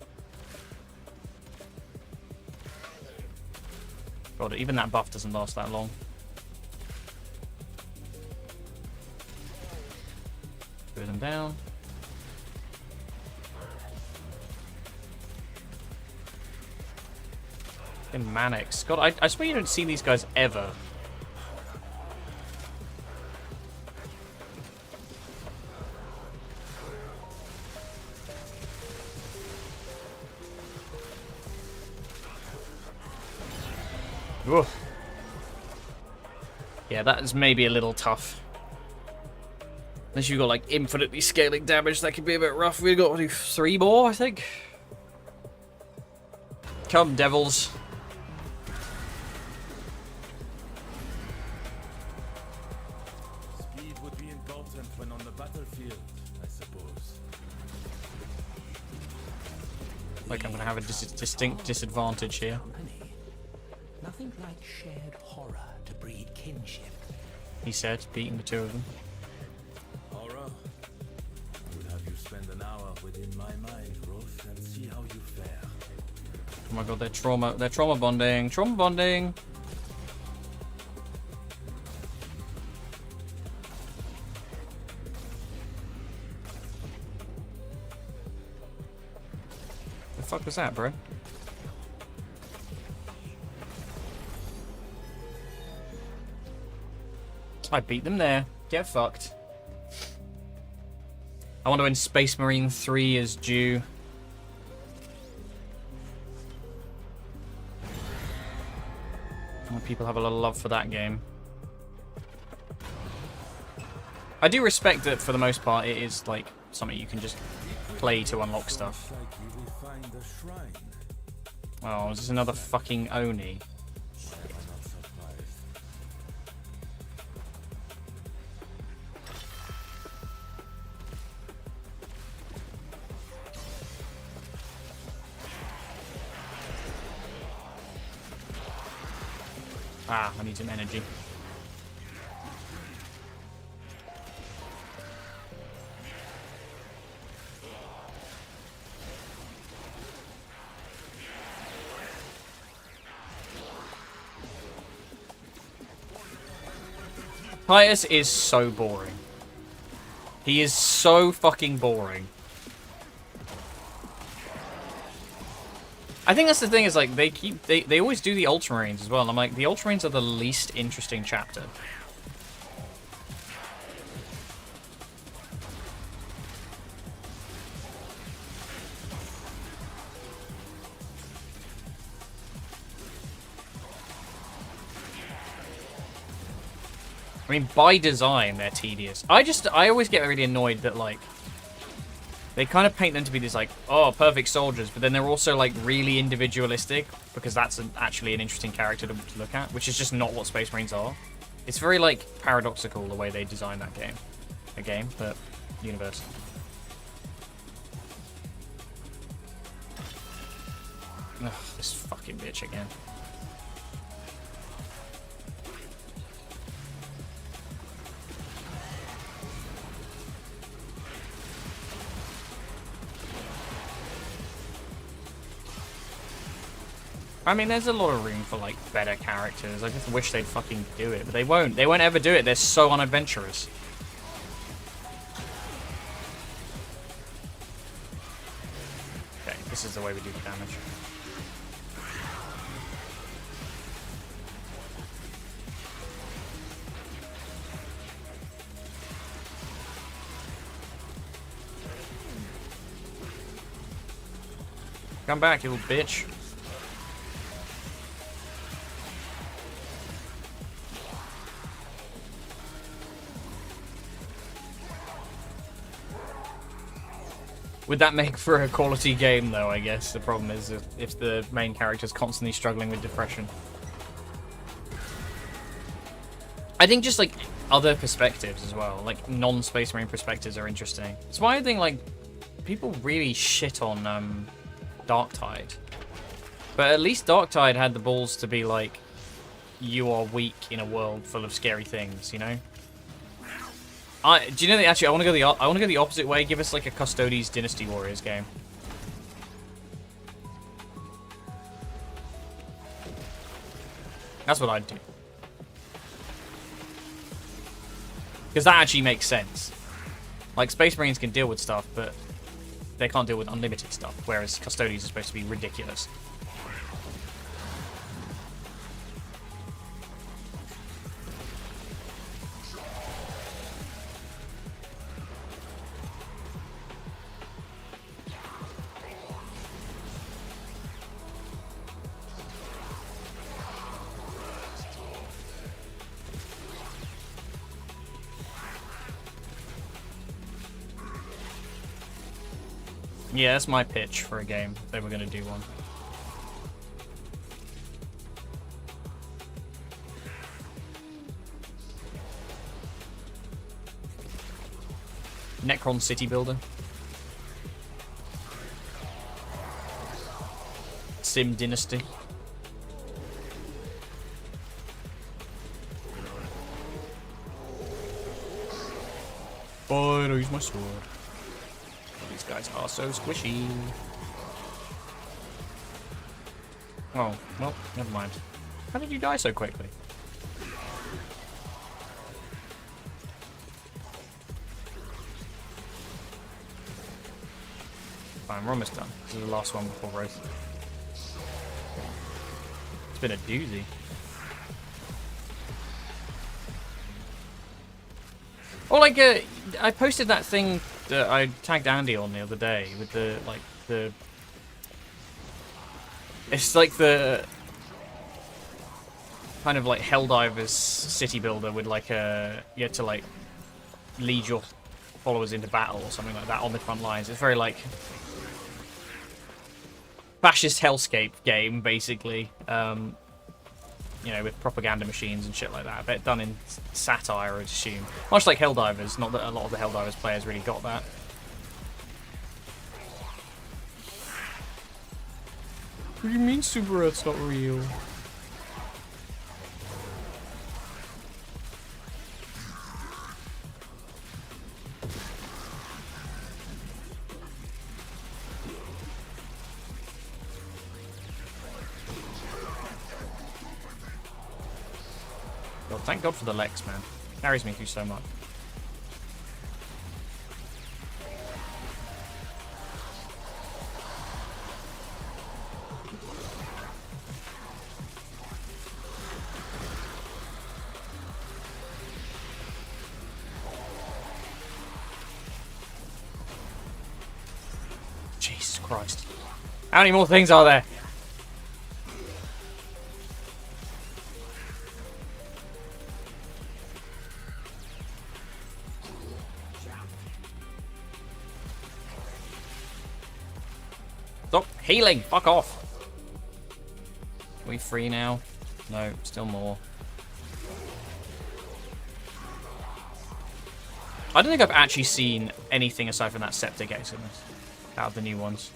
God, even that buff doesn't last that long. Throw them down. And Manics. God, I swear you don't see these guys ever. Oof. Yeah, that is maybe a little tough. Unless you've got like infinitely scaling damage, that could be a bit rough. We've got to do 3 more, I think. Come, devils. Speed would be important when on the battlefield, I suppose. Like I'm gonna have a distinct disadvantage here. Company. Nothing like shared horror to breed kinship. He said, beating the 2 of them. Horror? I would have you spend an hour within my mind, Roth, and see how you fare. Oh my god, they're trauma bonding. Trauma bonding. The fuck was that, bro? I beat them there. Get fucked. I wonder when Space Marine 3 is due. People have a lot of love for that game. I do respect that for the most part it is like something you can just play to unlock stuff. Like you will find a shrine. Oh, is this another fucking Oni? I'm not surprised. Ah, I need some energy. Titus is so boring. He is so fucking boring. I think that's the thing, is like they always do the Ultramarines as well, and I'm like, the Ultramarines are the least interesting chapter. I mean, by design, they're tedious. I always get really annoyed that, like, they kind of paint them to be these, like, oh, perfect soldiers, but then they're also, like, really individualistic, because that's actually an interesting character to look at, which is just not what Space Marines are. It's very, like, paradoxical the way they design that game. A game, but universe. Ugh, this fucking bitch again. I mean, there's a lot of room for, like, better characters. I just wish they'd fucking do it, but they won't. They won't ever do it. They're so unadventurous. Okay, this is the way we do the damage. Come back, you little bitch. Would that make for a quality game, though, I guess? The problem is if the main character's constantly struggling with depression. I think just, like, other perspectives as well. Like, non-Space Marine perspectives are interesting. That's why I think, like, people really shit on Darktide. But at least Darktide had the balls to be like, you are weak in a world full of scary things, you know? Do you know that actually I want to go the opposite way. Give us like a Custodes Dynasty Warriors game. That's what I'd do. Because that actually makes sense. Like, Space Marines can deal with stuff, but they can't deal with unlimited stuff, whereas Custodes are supposed to be ridiculous. Yeah, that's my pitch for a game, if they were going to do one. Necron City Builder. Sim Dynasty. Fine, I'll use my sword. These guys are so squishy. Oh, well, never mind. How did you die so quickly? Fine, we're almost done. This is the last one before Growth. It's been a doozy. Or like, I posted that thing that I tagged Andy on the other day with the, like, the... It's like the... kind of like Helldivers city builder with like a... You had to like lead your followers into battle or something like that on the front lines. It's very like... fascist hellscape game, basically. You know, with propaganda machines and shit like that. But done in satire, I'd assume. Much like Helldivers, not that a lot of the Helldivers players really got that. What do you mean Super Earth's not real? God, thank God for the Lex, man. Carries me through so much. Jesus Christ. How many more things are there? Stop healing! Fuck off! Are we free now? No, still more. I don't think I've actually seen anything aside from that Septic X in this, out of the new ones.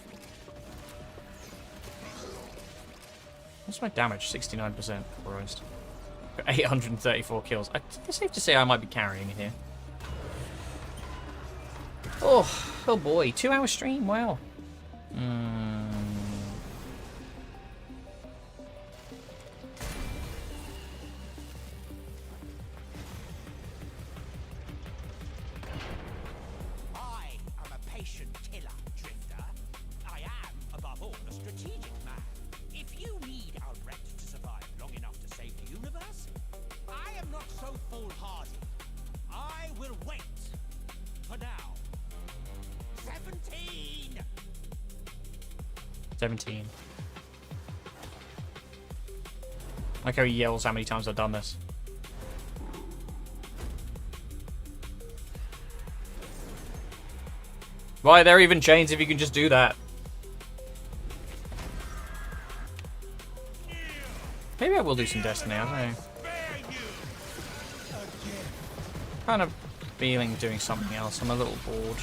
What's my damage? 69%. Christ. Got 834 kills. It's safe to say I might be carrying it here. Oh boy. 2-hour stream, wow. I am a patient killer, Drifter. I am, above all, a strategic man. If you need our wreck to survive long enough to save the universe, I am not so foolhardy. I will wait. For now. 17! 17. I like how he yells how many times I've done this. Why are there even chains if you can just do that? Maybe I will do some Destiny, I don't know. Kind of feeling doing something else. I'm a little bored.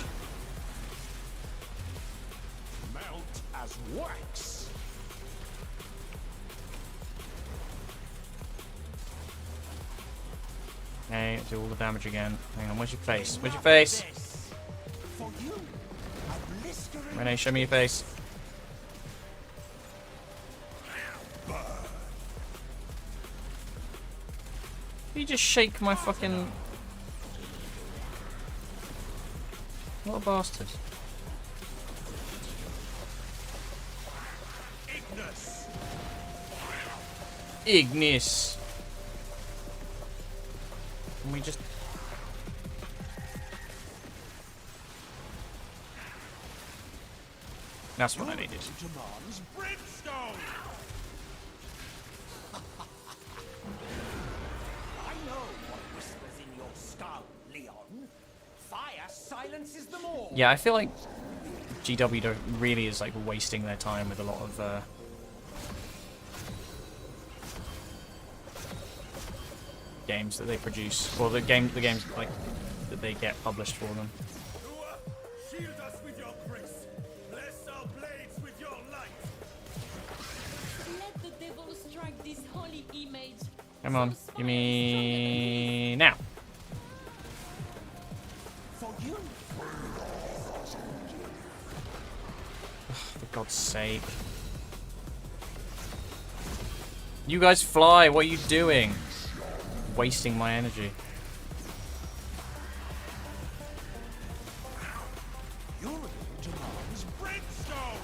Melt as wax. Okay, do all the damage again. Hang on, where's your face? Where's your face? For you, a blistering Renee, show me your face. You just shake my fucking... What a bastard. Ignis. Can we just... That's what I needed. Demands brimstone. I know what whispers in your skull, Leon. Fire silences them all. Yeah, I feel like GW don't really is like wasting their time with a lot of games that they produce, or the games like that they get published for them. Shield us with your grace. Bless our blades with your light. Let the devil strike this holy image. Come on, give me now. For you. For God's sake. You guys fly. What are you doing? Wasting my energy. Your demands brimstone.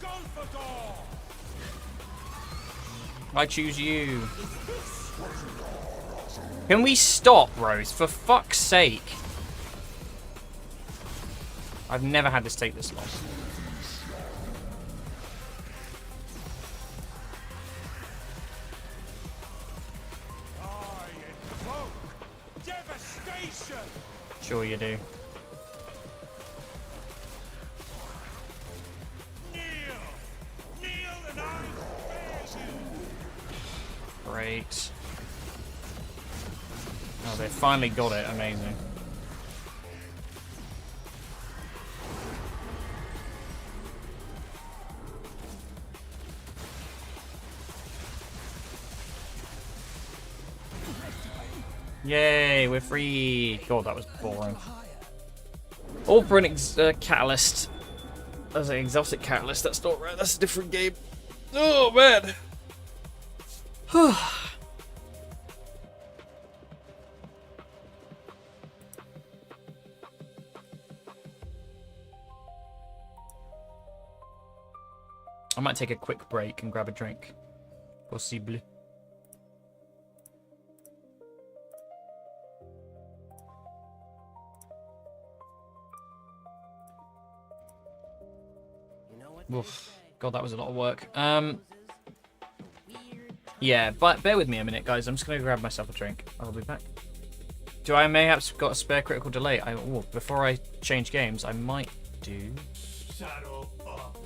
Go for door. I choose you. Can we stop, Rose? For fuck's sake. I've never had this take this long. I invoke devastation. Sure you do. Kneel. Kneel and I spare you. Great. Oh, they finally got it. Amazing. Yay, we're free. God, that was boring. All for an catalyst. That's an exotic catalyst. That's not right. That's a different game. Oh, man. I might take a quick break and grab a drink. Possible. Oof. God, that was a lot of work. Yeah, but bear with me a minute, guys. I'm just gonna grab myself a drink. I'll be back. Do I mayhaps got a spare critical delay? Before I change games, I might do. Saddle up.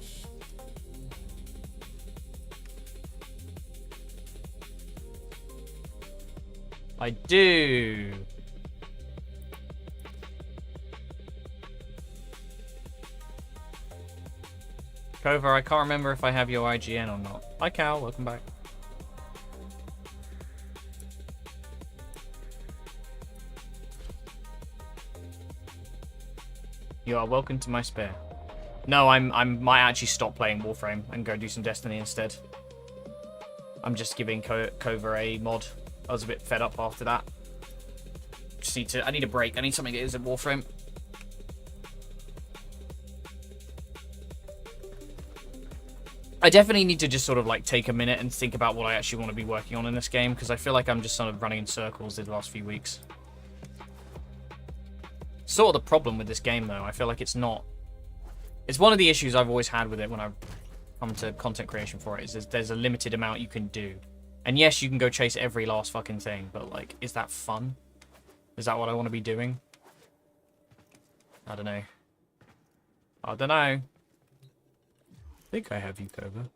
I do. Cover, I can't remember if I have your IGN or not. Hi Cal, welcome back. You are welcome to my spare. No, I might actually stop playing Warframe and go do some Destiny instead. I'm just giving Cover a mod. I was a bit fed up after that. I need a break. I need something that isn't Warframe. I definitely need to just sort of like take a minute and think about what I actually want to be working on in this game, because I feel like I'm just sort of running in circles the last few weeks. Sort of the problem with this game though, I feel like it's not... It's one of the issues I've always had with it when I've come to content creation for it, is there's a limited amount you can do. And yes, you can go chase every last fucking thing, but like, is that fun? Is that what I want to be doing? I don't know. I don't know. I think I have you covered.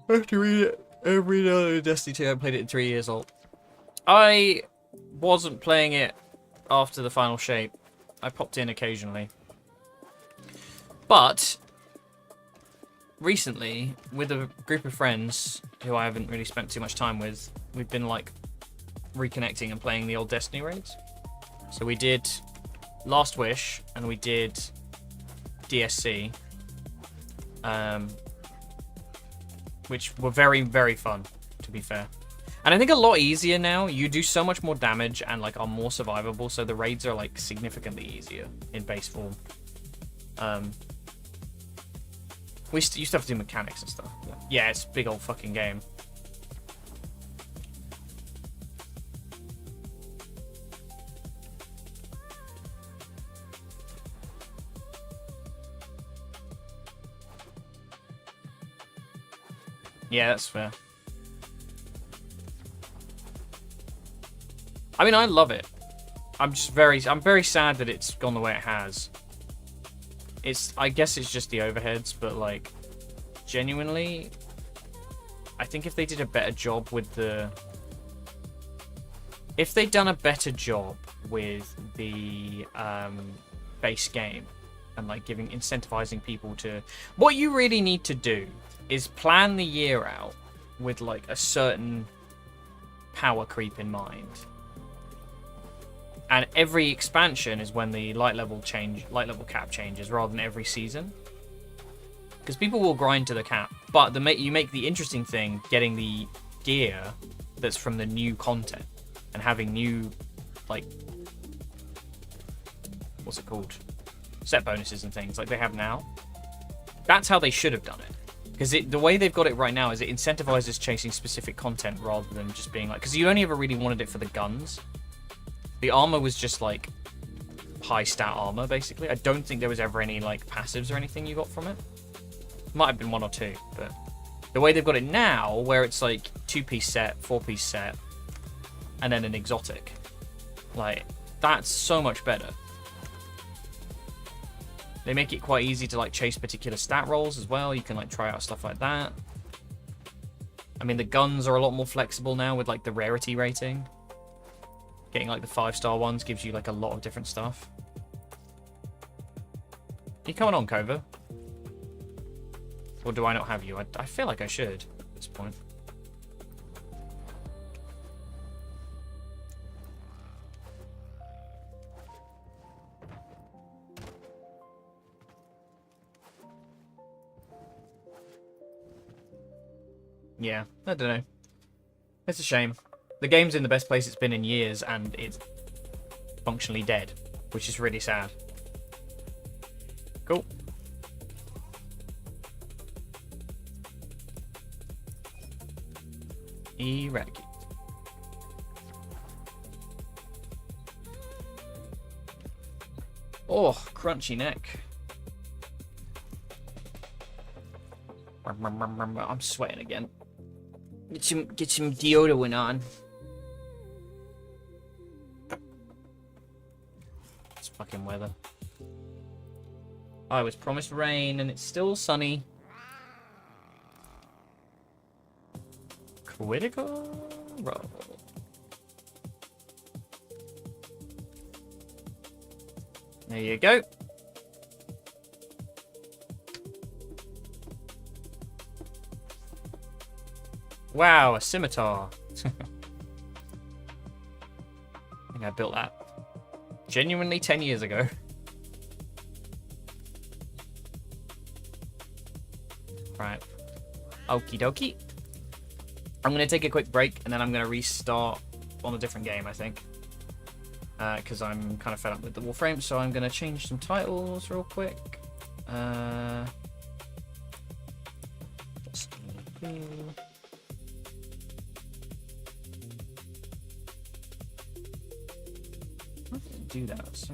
I have to read it every day. Destiny 2, I played it in 3 years old. I wasn't playing it after the final shape. I popped in occasionally. But recently, with a group of friends who I haven't really spent too much time with, we've been like reconnecting and playing the old Destiny raids. So we did Last Wish and we did DSC, which were very, very fun, to be fair. And I think a lot easier now. You do so much more damage and like are more survivable, so the raids are like significantly easier in base form. You still have to do mechanics and stuff. Yeah, it's a big old fucking game. Yeah, that's fair. I mean, I love it. I'm very sad that it's gone the way it has. I guess it's just the overheads, but like, genuinely, I think if they did a better job with if they'd done a better job with the base game and like incentivizing people to, what you really need to do is plan the year out with like a certain power creep in mind. And every expansion is when the light level cap changes, rather than every season. Because people will grind to the cap, but you make the interesting thing getting the gear that's from the new content and having new, like, what's it called? Set bonuses and things like they have now. That's how they should have done it. Because the way they've got it right now is it incentivizes chasing specific content rather than just being like... Because you only ever really wanted it for the guns. The armor was just, like, high stat armor, basically. I don't think there was ever any, like, passives or anything you got from it. Might have been 1 or 2, but... The way they've got it now, where it's, like, 2-piece set, 4-piece set, and then an exotic. Like, that's so much better. They make it quite easy to, like, chase particular stat rolls as well. You can, like, try out stuff like that. I mean, the guns are a lot more flexible now with, like, the rarity rating. Getting, like, the 5-star ones gives you, like, a lot of different stuff. You coming on, Kova? Or do I not have you? I feel like I should at this point. Yeah, I don't know. It's a shame. The game's in the best place it's been in years, and it's functionally dead, which is really sad. Cool. Eradicate. Oh, crunchy neck. I'm sweating again. Get some deodorant on. It's fucking weather. I was promised rain and it's still sunny. Critical roll. There you go. Wow, a scimitar. I think I built that genuinely 10 years ago. Right. Okie dokie. I'm going to take a quick break and then I'm going to restart on a different game, I think. Because I'm kind of fed up with the Warframe, so I'm going to change some titles real quick. Do that. So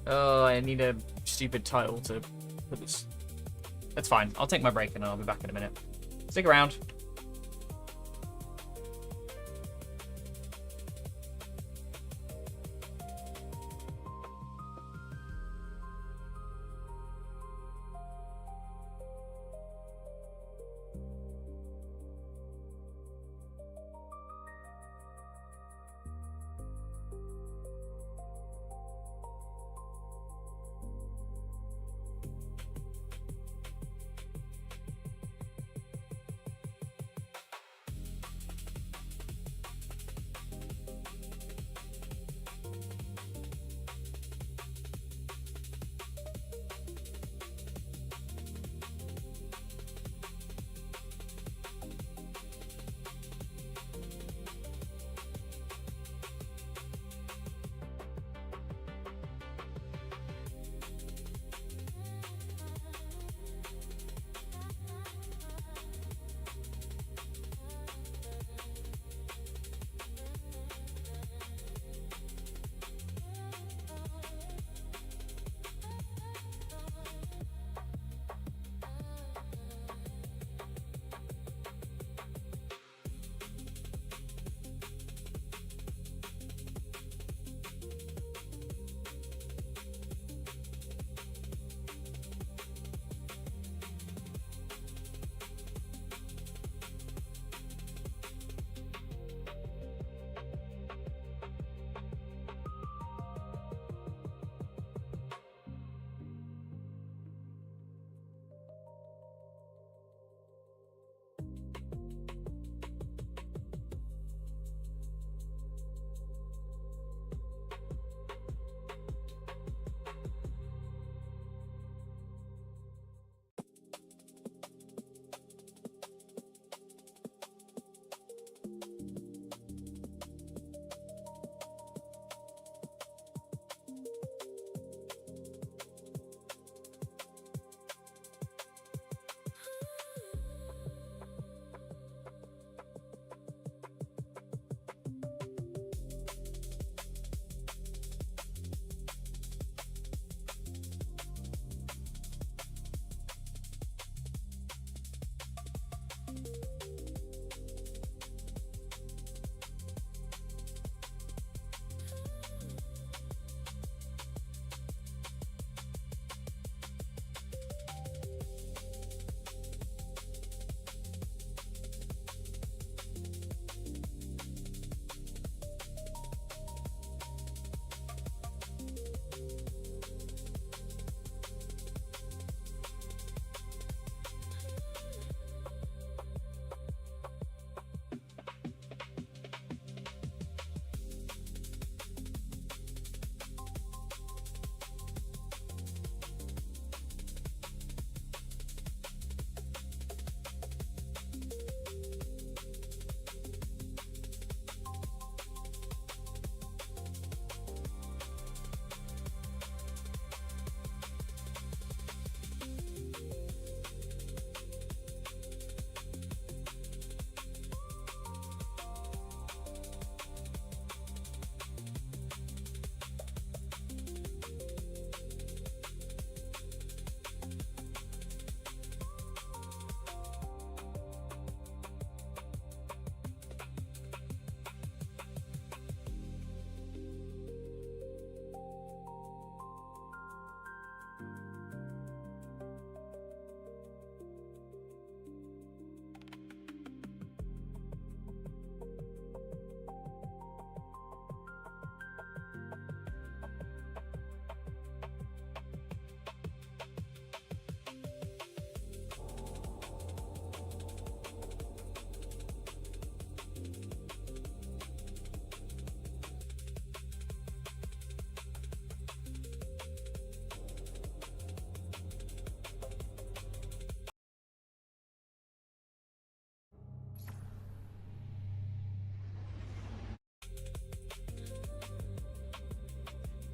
oh, I need a stupid title to put this. That's fine. I'll take my break and I'll be back in a minute. Stick around.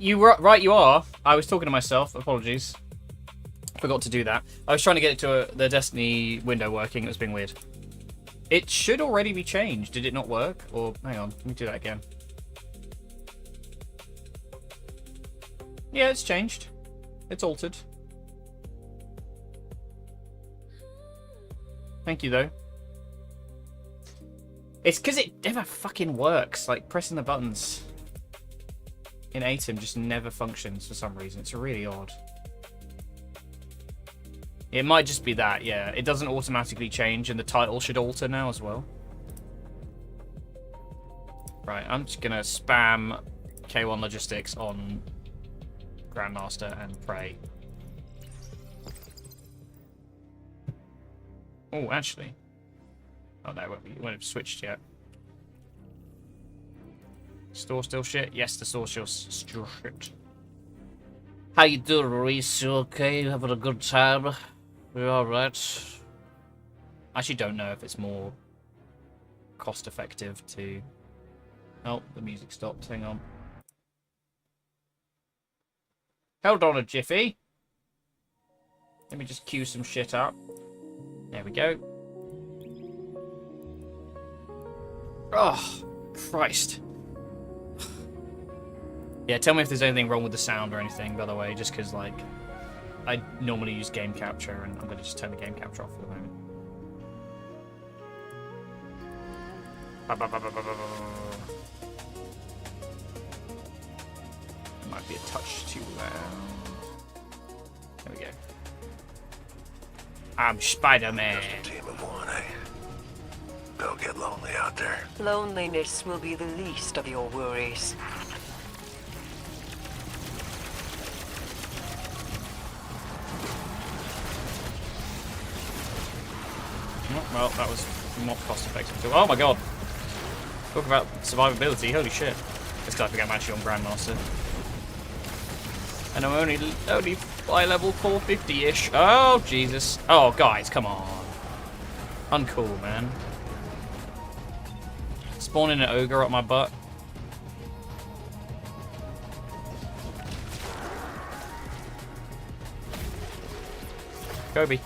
Right, you are. I was talking to myself. Apologies. Forgot to do that. I was trying to get it to the Destiny window working. It was being weird. It should already be changed. Did it not work? Or, hang on. Let me do that again. Yeah, it's changed. It's altered. Thank you, though. It's because it never fucking works. Like, pressing the buttons in ATEM just never functions for some reason. It's really odd. It might just be that, yeah. It doesn't automatically change, and the title should alter now as well. Right, I'm just gonna spam K1 Logistics on Grandmaster and pray. Oh, actually. Oh no, we won't have switched yet. Store still shit? Yes, the store still shit. How you doing, Reese? You okay? You having a good time? You alright? I actually don't know if it's more cost effective to... Oh, the music stopped. Hang on. Hold on a jiffy. Let me just queue some shit up. There we go. Oh, Christ. Yeah, tell me if there's anything wrong with the sound or anything, by the way, just because, like, I normally use game capture, and I'm going to just turn the game capture off for the moment. It might be a touch too loud. There we go. I'm Spider-Man. Just a team of one, eh? They'll get lonely out there. Loneliness will be the least of your worries. Well, that was not cost effective too. Oh my god. Talk about survivability, holy shit. This guy forget I'm actually on Grandmaster. And I'm only by level 450-ish. Oh, Jesus. Oh, guys, come on. Uncool, man. Spawning an ogre up my butt. Kobe.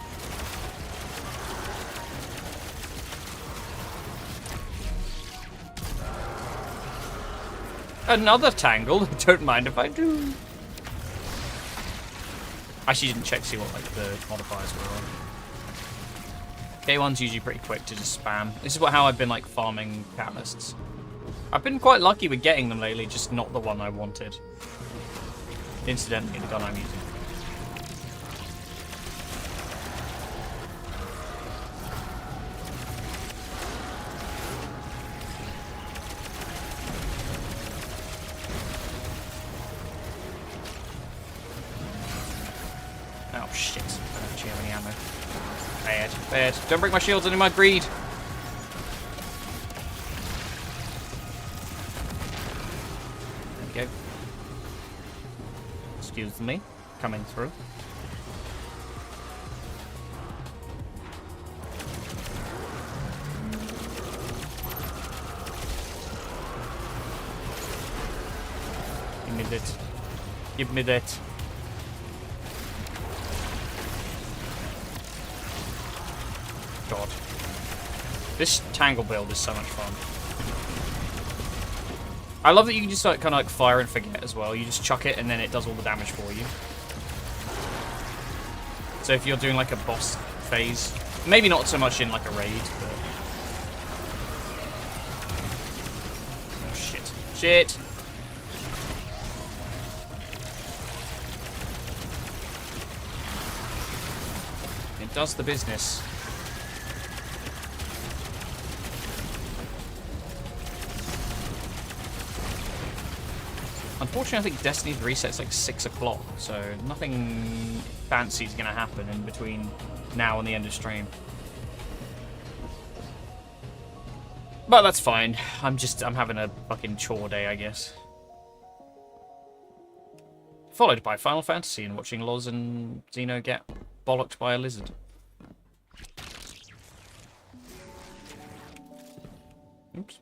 Another tangle. Don't mind if I do. Actually, didn't check to see what like the modifiers were on. K1's usually pretty quick to just spam. This is how I've been like farming catalysts. I've been quite lucky with getting them lately, just not the one I wanted. Incidentally, the gun I'm using. Oh shit, I don't actually have any ammo. Bad, bad. Don't break my shields into my greed. There we go. Excuse me, coming through. Give me that. Give me that. God. This tangle build is so much fun. I love that you can just like kind of like fire and forget as well. You just chuck it and then it does all the damage for you. So if you're doing like a boss phase, maybe not so much in like a raid, but... Oh shit. Shit! It does the business. Unfortunately, I think Destiny's reset's like 6 o'clock, so nothing fancy is going to happen in between now and the end of stream. But that's fine. I'm having a fucking chore day, I guess. Followed by Final Fantasy and watching Loz and Xeno get bollocked by a lizard. Oops.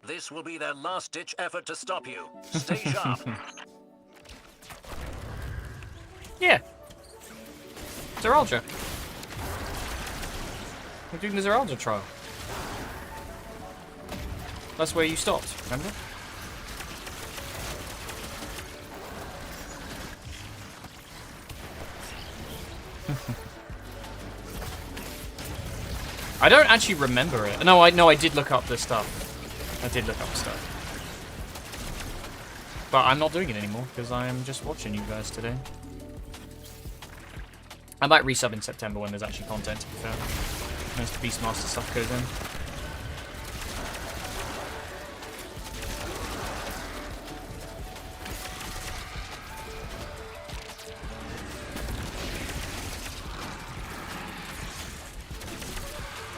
This will be their last-ditch effort to stop you. Stay sharp. Yeah. Zeralja. We're doing the Zeralja trial. That's where you stopped, remember? I don't actually remember it. No, I did look up the stuff. I did look up the stuff. But I'm not doing it anymore because I am just watching you guys today. I might resub in September when there's actually content, to be fair. Most Beastmaster stuff goes in.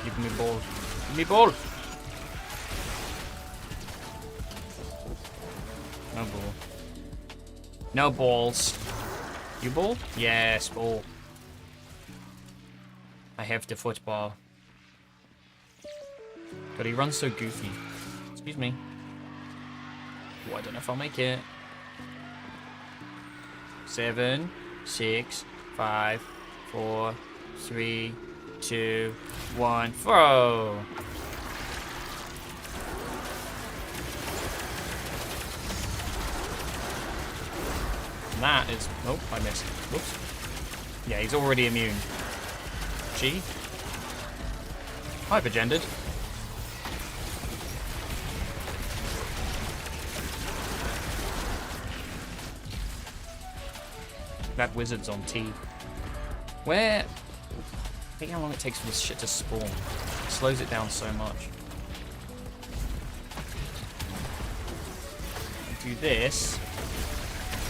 Give me ball. Give me ball! No ball. No balls. You ball? Yes, ball. I have the football. But he runs so goofy. Excuse me. Oh, I don't know if I'll make it. 7, 6, 5, 4, 3, 2, 1, throw! And that is... Oh, I missed. Whoops. Yeah, he's already immune. G. Hypergendered. That wizard's on T. Where? Think how long it takes for this shit to spawn. It slows it down so much. Do this.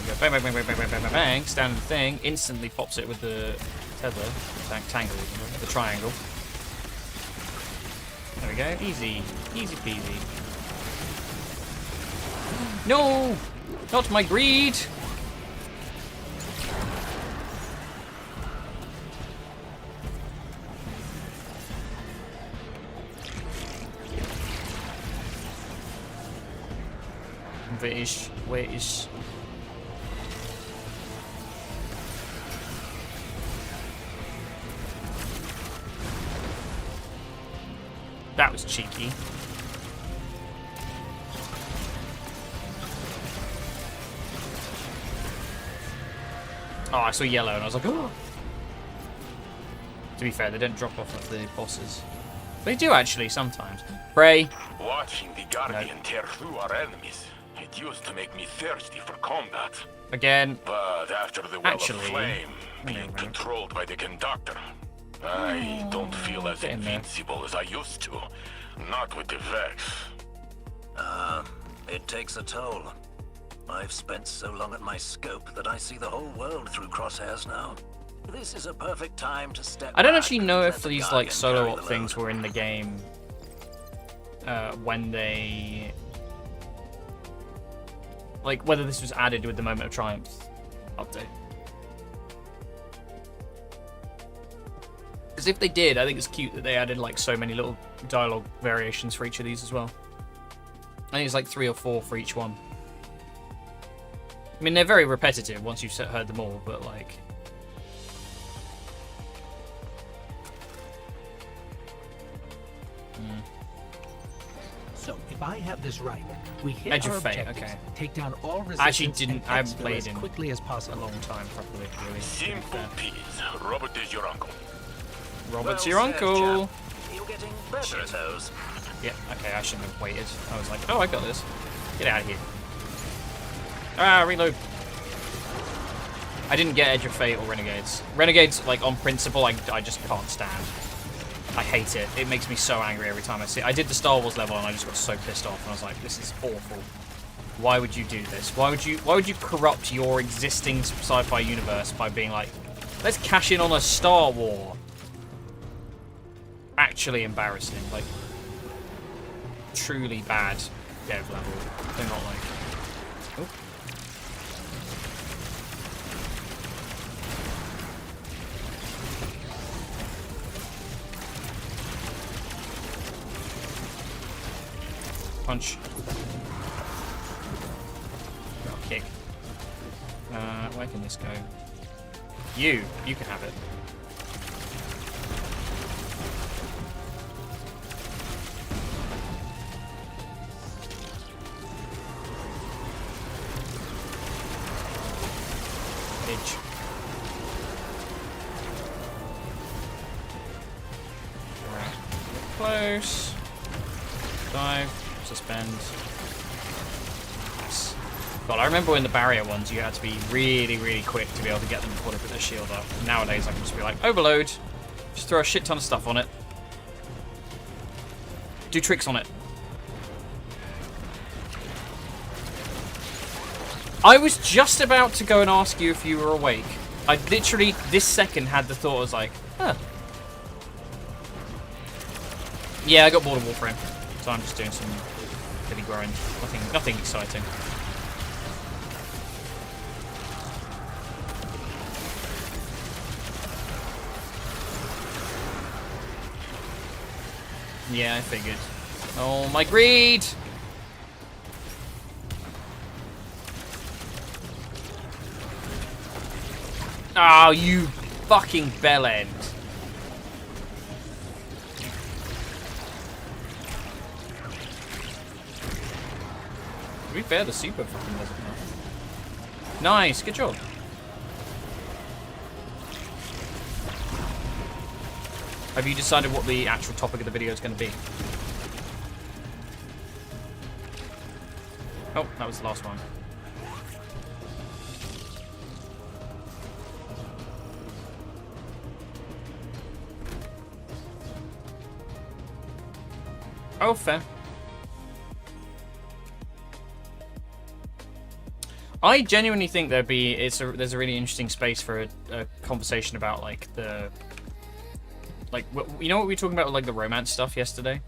Go bang, bang, bang, bang, bang, bang, bang, bang, bang. Stand the thing. Instantly pops it with the tether. Tangle. The triangle. There we go. Easy. Easy peasy. No! Not my greed! Where is... That was cheeky. Oh, I saw yellow and I was like, oh! To be fair, they don't drop off of the bosses. They do actually, sometimes. Pray. Watching the Guardian tear through our enemies, it used to make me thirsty for combat. Again. But after the Well of Flame being controlled by the Conductor, I don't feel as invincible as I used to. Not with the Vex. It takes a toll. I've spent so long at my scope that I see the whole world through crosshairs now. This is a perfect time to step I don't actually know if these like solo op things were in the game when they like whether this was added with the Moment of Triumph update. Because if they did, I think it's cute that they added like so many little dialogue variations for each of these as well. I think it's like 3 or 4 for each one. I mean, they're very repetitive once you've heard them all, but like... So, if I have this right, we hit Edge our of Fate, objectives, okay. take down all resistance, I actually didn't. I haven't expel played as in quickly as possible. a long time properly. Really. Simple peas. Robert is your uncle. Robert's Well your said, uncle. chap. You're getting better at those. Yeah. Okay. I shouldn't have waited. I was like, oh, I got this. Get out of here. Ah, reload. I didn't get Edge of Fate or Renegades. Renegades, like on principle, I just can't stand. I hate it. It makes me so angry every time I see it. I did the Star Wars level and I just got so pissed off and I was like, this is awful. Why would you do this? Why would you corrupt your existing sci-fi universe by being like, let's cash in on a Star War? Actually embarrassing. Like, truly bad dev level. They're not like... Oh. punch. Got a kick. Where can this go? You can have it. Edge. Alright. Close. Dive. Suspend. Nice. God, I remember in the barrier ones you had to be really, really quick to be able to get them before they put their shield up. Nowadays I can just be like, overload. Just throw a shit ton of stuff on it. Do tricks on it. I was just about to go and ask you if you were awake. I literally, this second, had the thought, I was like, huh. Yeah, I got bored of Warframe. So I'm just doing some heavy grind. Nothing exciting. Yeah, I figured. Oh, my greed! Oh, you fucking bellend. To be fair, the super fucking does it now. Nice, good job. Have you decided what the actual topic of the video is going to be? Oh, that was the last one. Oh, fair. I genuinely think there's a really interesting space for a conversation about like the you know what we were talking about with like the romance stuff yesterday?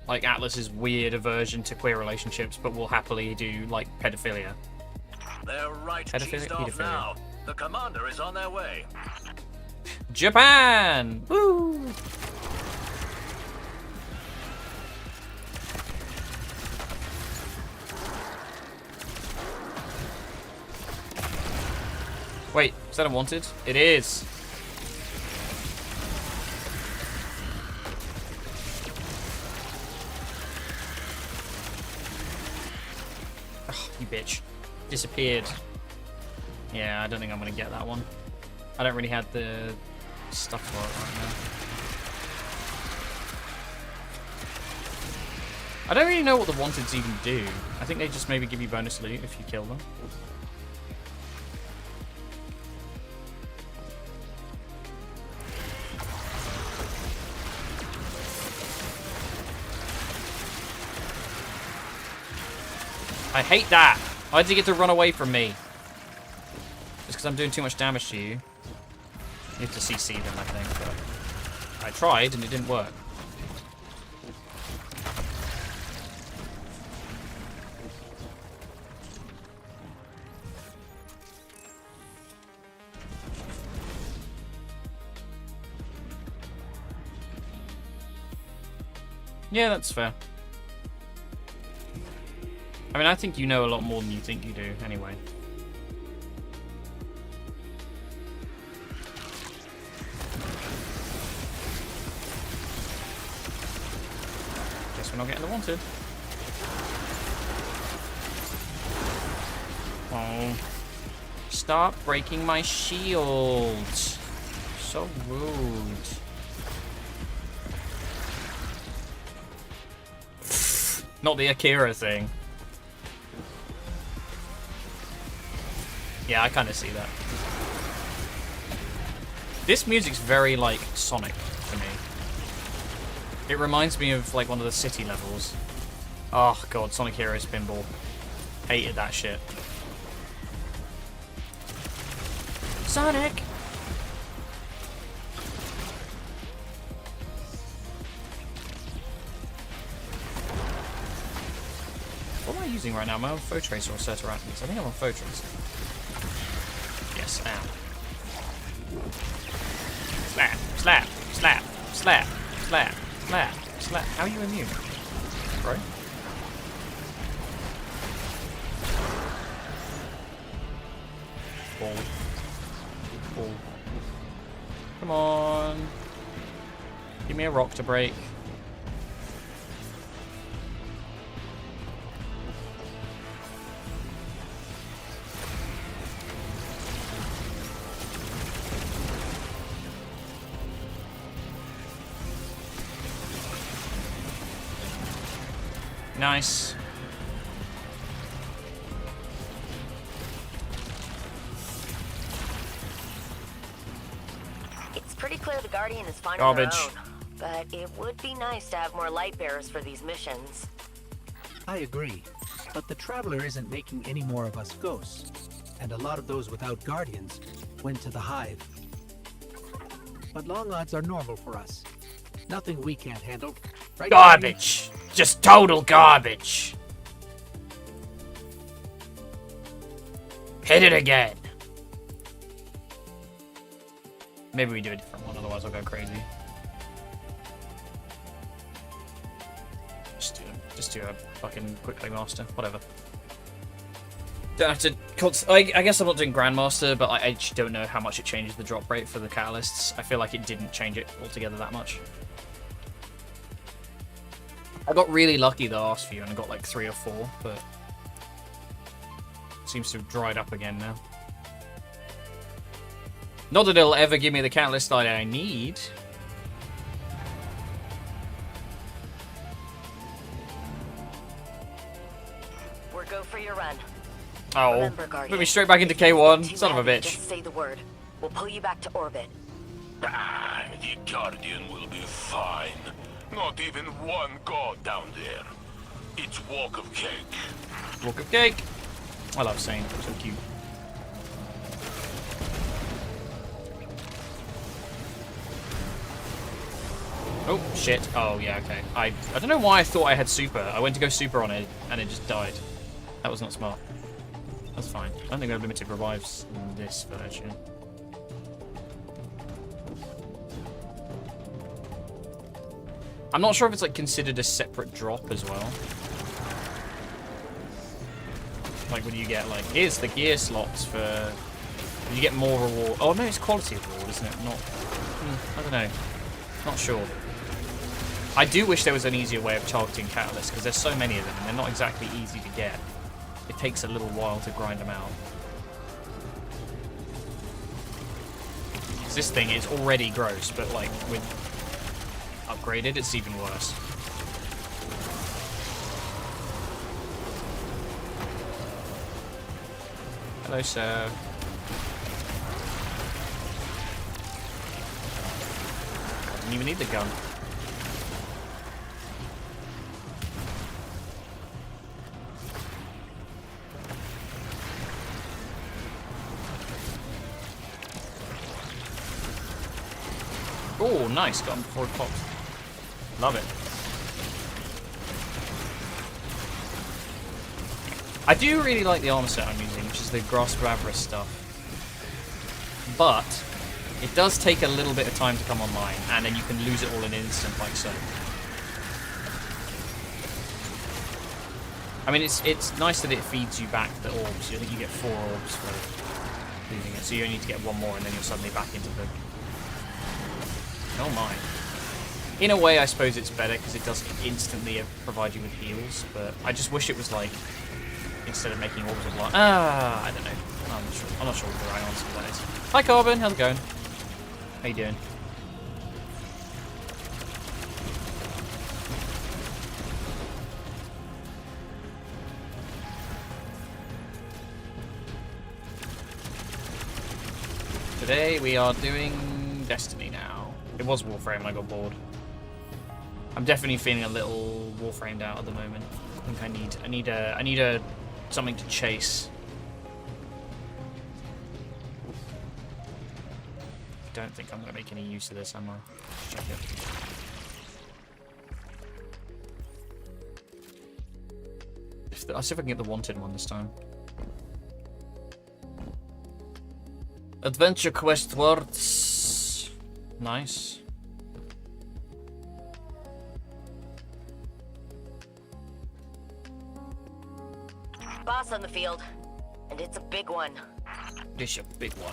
Like Atlas's weird aversion to queer relationships, but will happily do like pedophilia. They're right cheesed off now. The commander is on their way. Japan! Woo! Wait, is that unwanted? It is. Oh, you bitch. Disappeared. Yeah, I don't think I'm gonna get that one. I don't really have the stuff for it right now. I don't really know what the wanteds even do. I think they just maybe give you bonus loot if you kill them. I hate that! Why did you get to run away from me? Just because I'm doing too much damage to you. You have to CC them, I think, but I tried and it didn't work. Yeah, that's fair. I mean, I think you know a lot more than you think you do, anyway. Guess we're not getting the wanted. Oh. Stop breaking my shield. So rude. Not the Akira thing. Yeah, I kind of see that. This music's very, like, Sonic for me. It reminds me of, like, one of the city levels. Oh, God, Sonic Heroes Pinball. Hated that shit. Sonic! What am I using right now? Am I on Foe Tracer or Certoraptors? I think I'm on Foe Tracer. Yes, ow. Slap, slap, slap, slap, Slap. Slap. Slap. How are you immune? Bro? Ball. Ball. Come on. Give me a rock to break. Nice. It's pretty clear the Guardian is finding Garbage. their own, but it would be nice to have more light bearers for these missions. I agree, but the Traveler isn't making any more of us ghosts, and a lot of those without Guardians went to the Hive. But long odds are normal for us. Nothing we can't handle. Right, Garbage. Just total garbage. Hit it again. Maybe we do a different one, otherwise I'll go crazy. Just do a fucking quick play master, whatever. Don't have to. I guess I'm not doing Grandmaster, but I actually don't know how much it changes the drop rate for the catalysts. I feel like it didn't change it altogether that much. I got really lucky the last few and I got like 3 or 4, but it seems to have dried up again now. Not that it'll ever give me the catalyst that I need. We're go for your run. Oh, Remember, Guardian, put me straight back into K1, too son of a heavy, bitch. Just say the word. We'll pull you back to orbit. Ah, the Guardian will be fine. Not even one god down there. It's walk of cake. Walk of cake. I love saying so cute. Oh, shit. Oh, yeah, okay. I don't know why I thought I had super. I went to go super on it, and it just died. That was not smart. That's fine. I don't think we have limited revives in this version. I'm not sure if it's, like, considered a separate drop as well. Like, when you get, like, here's the gear slots for... You get more reward. Oh, no, it's quality of reward, isn't it? Not... I don't know. Not sure. I do wish there was an easier way of targeting catalysts, because there's so many of them, and they're not exactly easy to get. It takes a little while to grind them out. This thing is already gross, but like with upgraded, it's even worse. Hello, sir. Didn't even need the gun. Oh, nice. Got him before it popped. Love it. I do really like the armor set I'm using, which is the Grasp of Avarice stuff. But it does take a little bit of time to come online, and then you can lose it all in an instant, like so. I mean, it's nice that it feeds you back the orbs. I think you get 4 orbs for losing it, so you only need to get 1 more, and then you're suddenly back into the... Oh my. In a way, I suppose it's better, because it does instantly provide you with heals, but I just wish it was like, instead of making orbs of light. I don't know. I'm not sure what the right answer for that is. Hi, Carbon. How's it going? How you doing? Today we are doing Destiny now. It was Warframe and I got bored. I'm definitely feeling a little Warframed out at the moment. I think I need a something to chase. Don't think I'm gonna make any use of this, am I? Check it. I'll see if I can get the wanted one this time. Adventure quest words. Nice. boss on the field. And it's a big one. This a big one.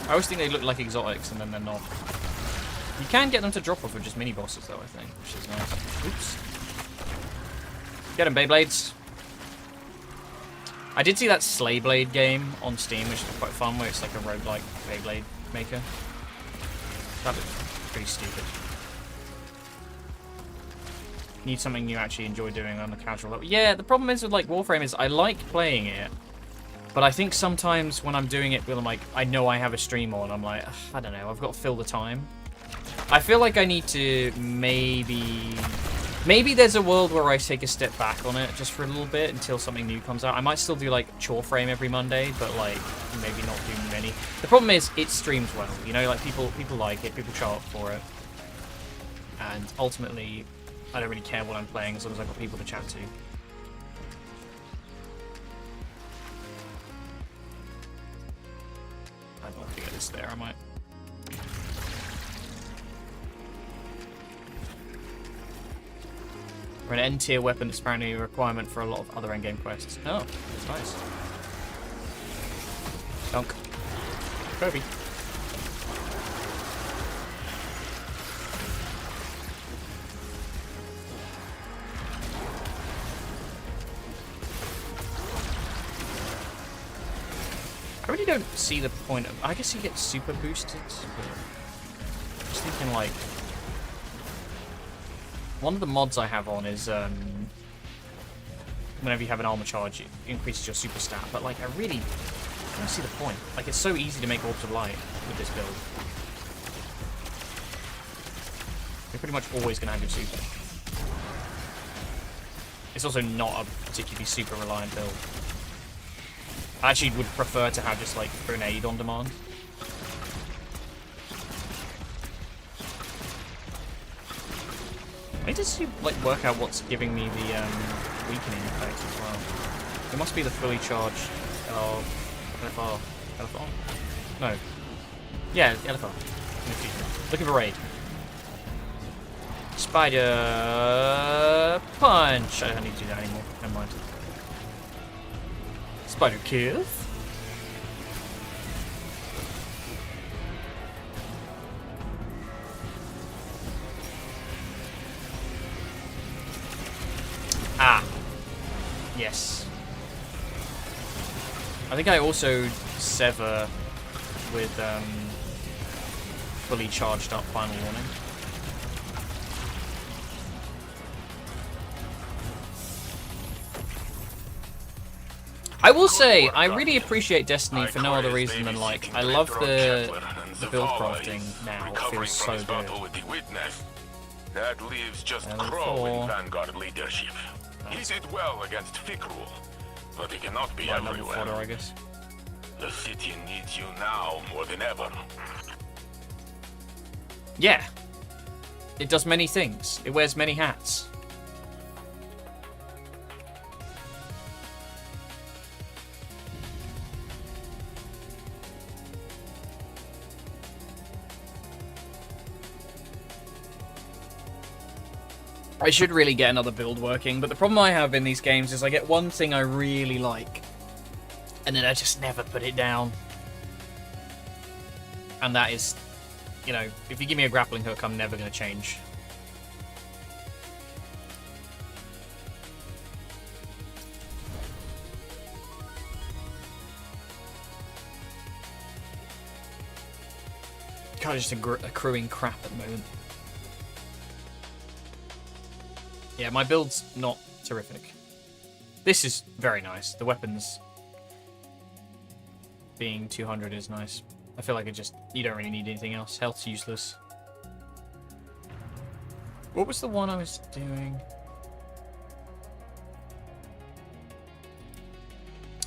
I always think they look like exotics and then they're not. You can get them to drop off with just mini bosses though, I think, which is nice. Oops. Get them, Beyblades. I did see that Slayblade game on Steam, which is quite fun, where it's like a roguelike Beyblade maker. That looked pretty stupid. Need something you actually enjoy doing on the casual level. Yeah, the problem is with like Warframe is I like playing it, but I think sometimes when I'm doing it, when I'm like, I know I have a stream on, I'm like, I don't know, I've got to fill the time. I feel like I need to maybe there's a world where I take a step back on it just for a little bit until something new comes out. I might still do like Chore Frame every Monday, but like maybe not do many. The problem is it streams well, you know, like people like it, people show up for it, and ultimately I don't really care what I'm playing as long as I've got people to chat to. I don't think it is there, I might. Or an N-tier weapon that's apparently a requirement for a lot of other endgame quests. Oh, that's nice. Dunk. Kobe. I really don't see the point of... I guess you get super boosted, but... I'm just thinking like... One of the mods I have on is, whenever you have an armor charge, it increases your super stat, but like, I don't see the point. Like, it's so easy to make orbs of light with this build. You're pretty much always going to have your super. It's also not a particularly super reliant build. I actually would prefer to have just, like, grenade on demand. I need to see, like, work out what's giving me the weakening effect as well. It must be the fully charged LFR. LFR? No. Yeah, LFR. Looking for raid. Spider punch. I don't need to do that anymore. Never mind. Spider kill. Ah. Yes. I think I also sever with fully charged up final warning. I will say, I really appreciate Destiny for no other reason than, like, I love the build crafting now. It feels so good. That leaves just Crow in Vanguard leadership. He did well against Fikrul, but he cannot be everywhere. Fodder, I guess. The city needs you now more than ever. Yeah. It does many things. It wears many hats. I should really get another build working, but the problem I have in these games is I get one thing I really like, and then I just never put it down. And that is, you know, if you give me a grappling hook, I'm never going to change. Kind of just accruing crap at the moment. Yeah, my build's not terrific. This is very nice. The weapons being 200 is nice. I feel like you don't really need anything else. Health's useless. What was the one I was doing?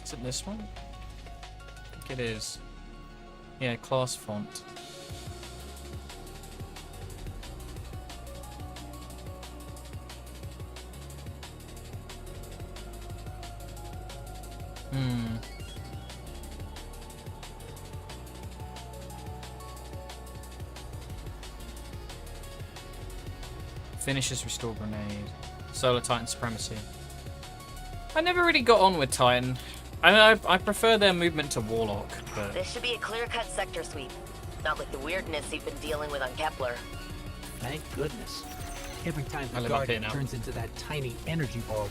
Is it this one? I think it is. Yeah, class font. Finishes restore grenade. Solar Titan supremacy. I never really got on with Titan. I prefer their movement to Warlock, but... This should be a clear-cut sector sweep. Not like the weirdness you've been dealing with on Kepler. Thank goodness. Every time I the live up here Guardian now. turns into that tiny energy ball,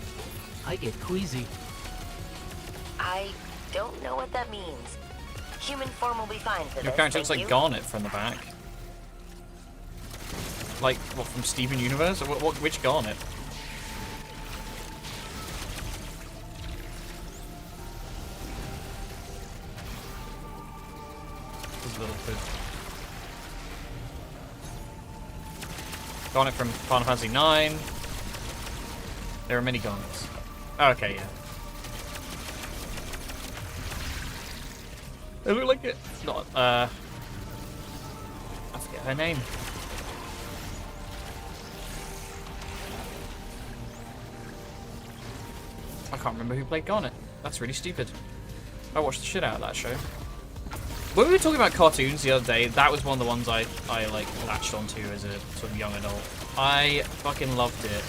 I get queasy. I don't know what that means. Human form will be fine for Your this, character looks thank like you. Garnet from the back. Like, what, from Steven Universe? Or which Garnet? This little bit. Garnet from Final Fantasy 9. There are many Garnets. Oh, okay, yeah. They look like it. Not, I forget her name. I can't remember who played Garnet. That's really stupid. I watched the shit out of that show. When we were talking about cartoons the other day, that was one of the ones I like latched onto as a sort of young adult. I fucking loved it.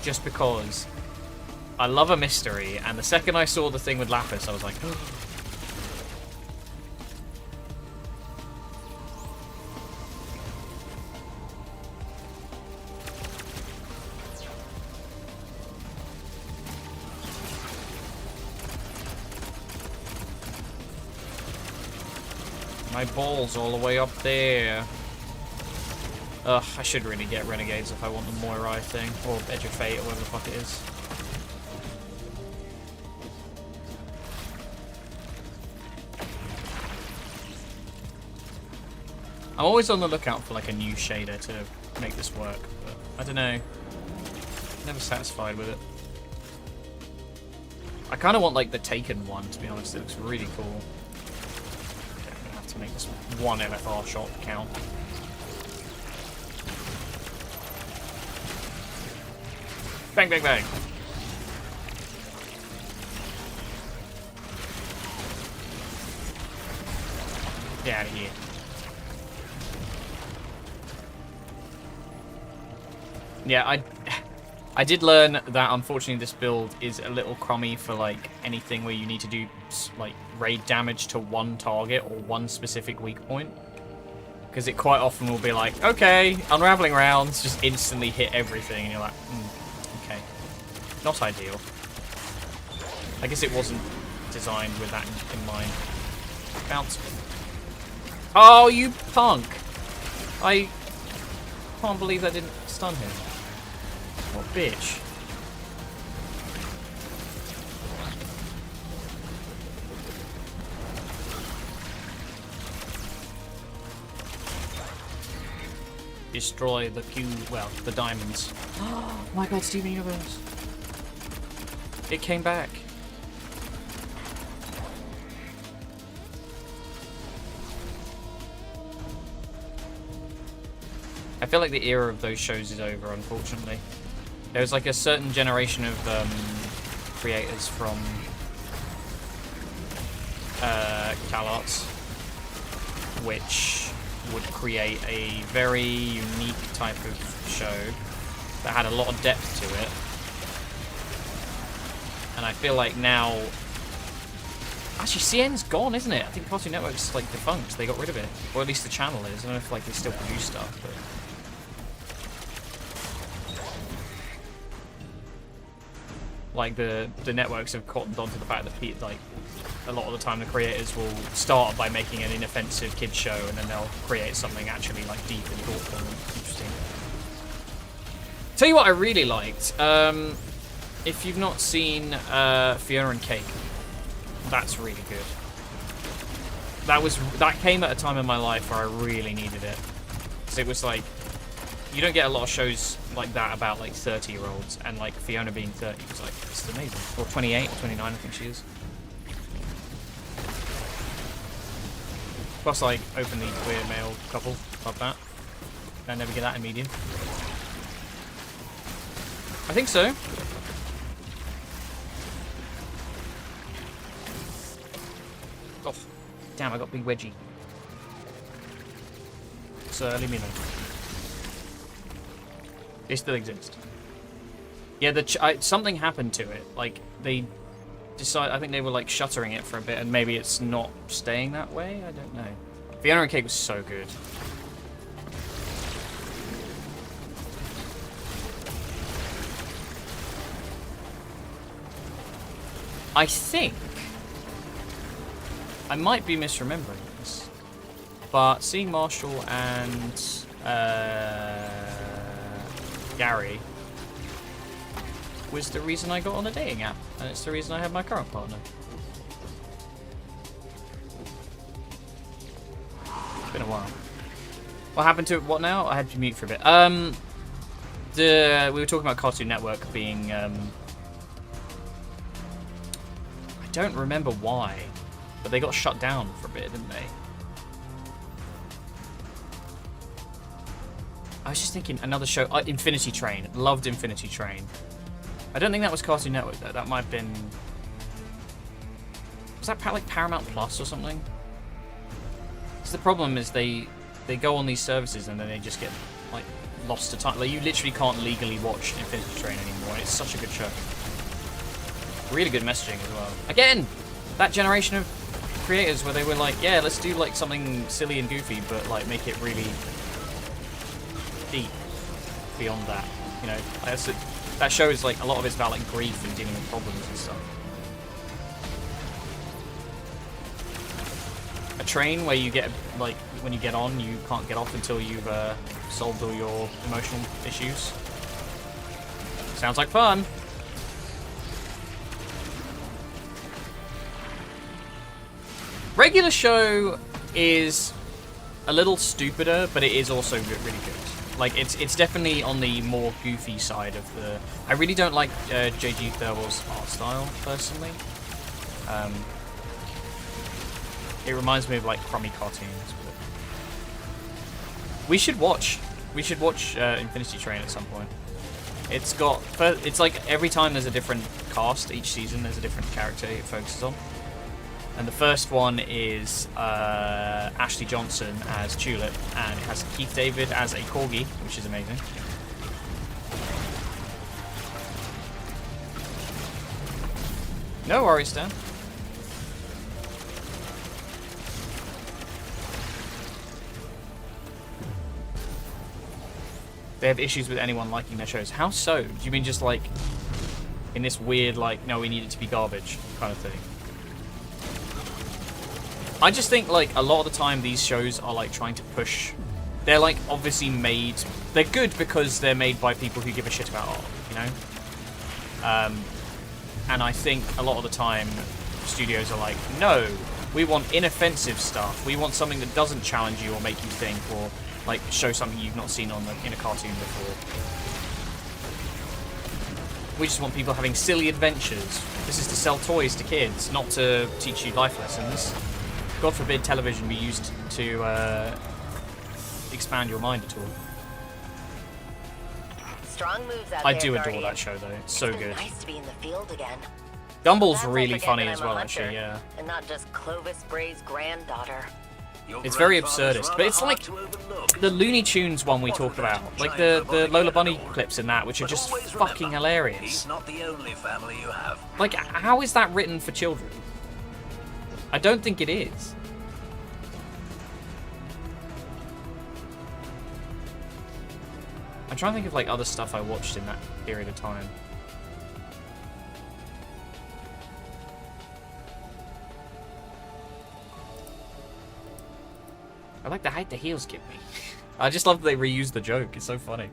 Just because I love a mystery, and the second I saw the thing with Lapis, I was like, oh. My ball's all the way up there. Ugh, I should really get Renegades if I want the Moirai thing, or Edge of Fate, or whatever the fuck it is. I'm always on the lookout for like a new shader to make this work, but I don't know. Never satisfied with it. I kind of want like the Taken one, to be honest. It looks really cool. Okay, I'm gonna have to make this one LFR shot count. Bang, bang, bang. Get out of here. Yeah, I did learn that unfortunately this build is a little crummy for like anything where you need to do like raid damage to one target or one specific weak point. Because it quite often will be like, okay, unraveling rounds, just instantly hit everything, and you're like, okay. Not ideal. I guess it wasn't designed with that in mind. Bounce. Oh, you punk! I can't believe that didn't stun him. What bitch? Destroy the the diamonds. Oh my god, Steven Universe. It came back. I feel like the era of those shows is over, unfortunately. There was like a certain generation of creators from CalArts which would create a very unique type of show that had a lot of depth to it. And I feel like now... Actually, CN's gone, isn't it? I think Cartoon Network's like defunct. They got rid of it. Or at least the channel is. I don't know if like they still produce stuff, but... Like the networks have cottoned onto the fact that like a lot of the time the creators will start by making an inoffensive kids show and then they'll create something actually like deep and thoughtful and interesting. Tell you what I really liked. If you've not seen Fiona and Cake, that's really good. That came at a time in my life where I really needed it. So it was like, you don't get a lot of shows like that about like 30-year-olds, and like Fiona being 30 was like, this is amazing. Or 28, 29 I think she is. Plus like openly queer male couple, love that. I never get that in medium. I think so. Oh, damn, I got big wedgie. So leave me alone. They still exist. Yeah, something happened to it. Like, they decided, I think they were like shuttering it for a bit, and maybe it's not staying that way? I don't know. Fiona and Cake was so good. I think I might be misremembering this, but seeing Marshall and Gary was the reason I got on a dating app, and it's the reason I have my current partner. It's been a while. What happened to it? What now? I had to mute for a bit. We were talking about Cartoon Network being I don't remember why, but they got shut down for a bit, didn't they? I was just thinking another show, Infinity Train. Loved Infinity Train. I don't think that was Cartoon Network though. That might have been. Was that like Paramount Plus or something? Because the problem is they go on these services and then they just get like lost to time. Like you literally can't legally watch Infinity Train anymore. It's such a good show. Really good messaging as well. Again, that generation of creators where they were like, yeah, let's do like something silly and goofy, but like make it really deep beyond that. You know, that show is like a lot of it's about like grief and dealing with problems and stuff. A train where you get like when you get on, you can't get off until you've solved all your emotional issues. Sounds like fun. Regular show is a little stupider, but it is also really good. Like it's definitely on the more goofy side of the. I really don't like J.G. Thirlwell's art style personally. It reminds me of like crummy cartoons. But we should watch Infinity Train at some point. It's like every time there's a different cast each season. There's a different character it focuses on. And the first one is Ashley Johnson as Tulip, and it has Keith David as a corgi, which is amazing. No worries, Dan. They have issues with anyone liking their shows. How so? Do you mean just like in this weird, like, no, we need it to be garbage kind of thing? I just think, like, a lot of the time these shows are, like, trying to push... They're, like, obviously made... They're good because they're made by people who give a shit about art, you know? And I think a lot of the time studios are like, no, we want inoffensive stuff. We want something that doesn't challenge you or make you think or, like, show something you've not seen in a cartoon before. We just want people having silly adventures. This is to sell toys to kids, not to teach you life lessons. God forbid television be used to expand your mind at all. Strong moves out I there, do adore Guardian. that show though. It's so good. Nice to be in the field again. Gumball's Sometimes I really forget funny that as I'm a well, hunter, actually. Yeah. And not just Clovis Bray's granddaughter. It's very absurdist, but it's like the Looney Tunes one we talked about, like the Lola Bunny clips in that, which are just fucking hilarious. He's not the only family you have. Like, how is that written for children? I don't think it is. I'm trying to think of like other stuff I watched in that period of time. I like the height the heels give me. I just love that they reuse the joke. It's so funny.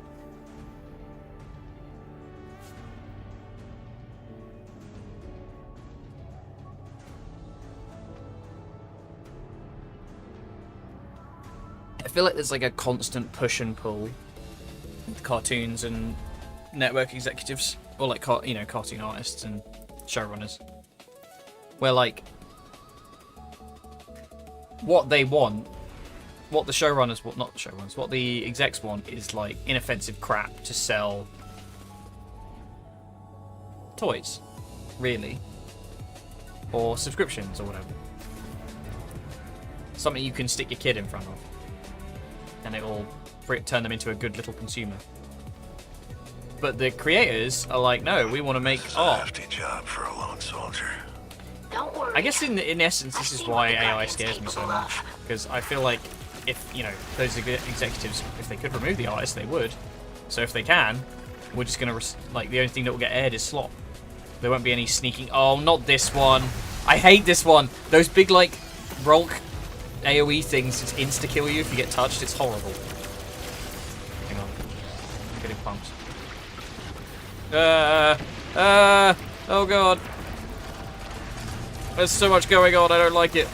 I feel like there's like a constant push and pull with cartoons and network executives, or like cartoon artists and showrunners, where like what they want, what the showrunners want, not the showrunners, what the execs want is like inoffensive crap to sell toys, really, or subscriptions or whatever. Something you can stick your kid in front of, and it will turn them into a good little consumer. but the creators are like, no, we want to make art. Hefty job for a lone soldier. Don't worry. I guess in essence, this is why AI scares me so much, because I feel like if, you know, those executives, if they could remove the artists, they would. So if they can, we're just gonna, like, the only thing that will get aired is slop. There won't be any sneaking. Oh, not this one. I hate this one. Those big, like, Rolk AoE things just insta-kill you if you get touched. It's horrible. Hang on. I'm getting pumped. Oh god. There's so much going on, I don't like it.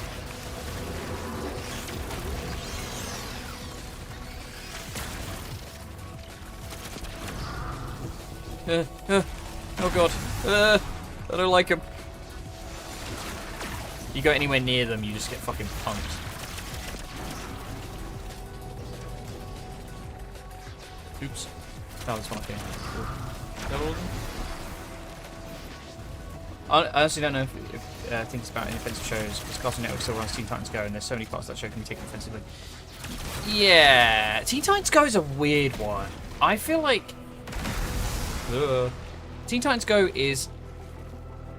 Oh god. I don't like him. You go anywhere near them, you just get fucking pumped. Oops. Oh, there's one up here. Is that all of them? I honestly don't know if things about inoffensive shows, because Cartoon Network still runs Teen Titans Go, and there's so many parts of that show can be taken offensively. Yeah, Teen Titans Go is a weird one. I feel like Teen Titans Go is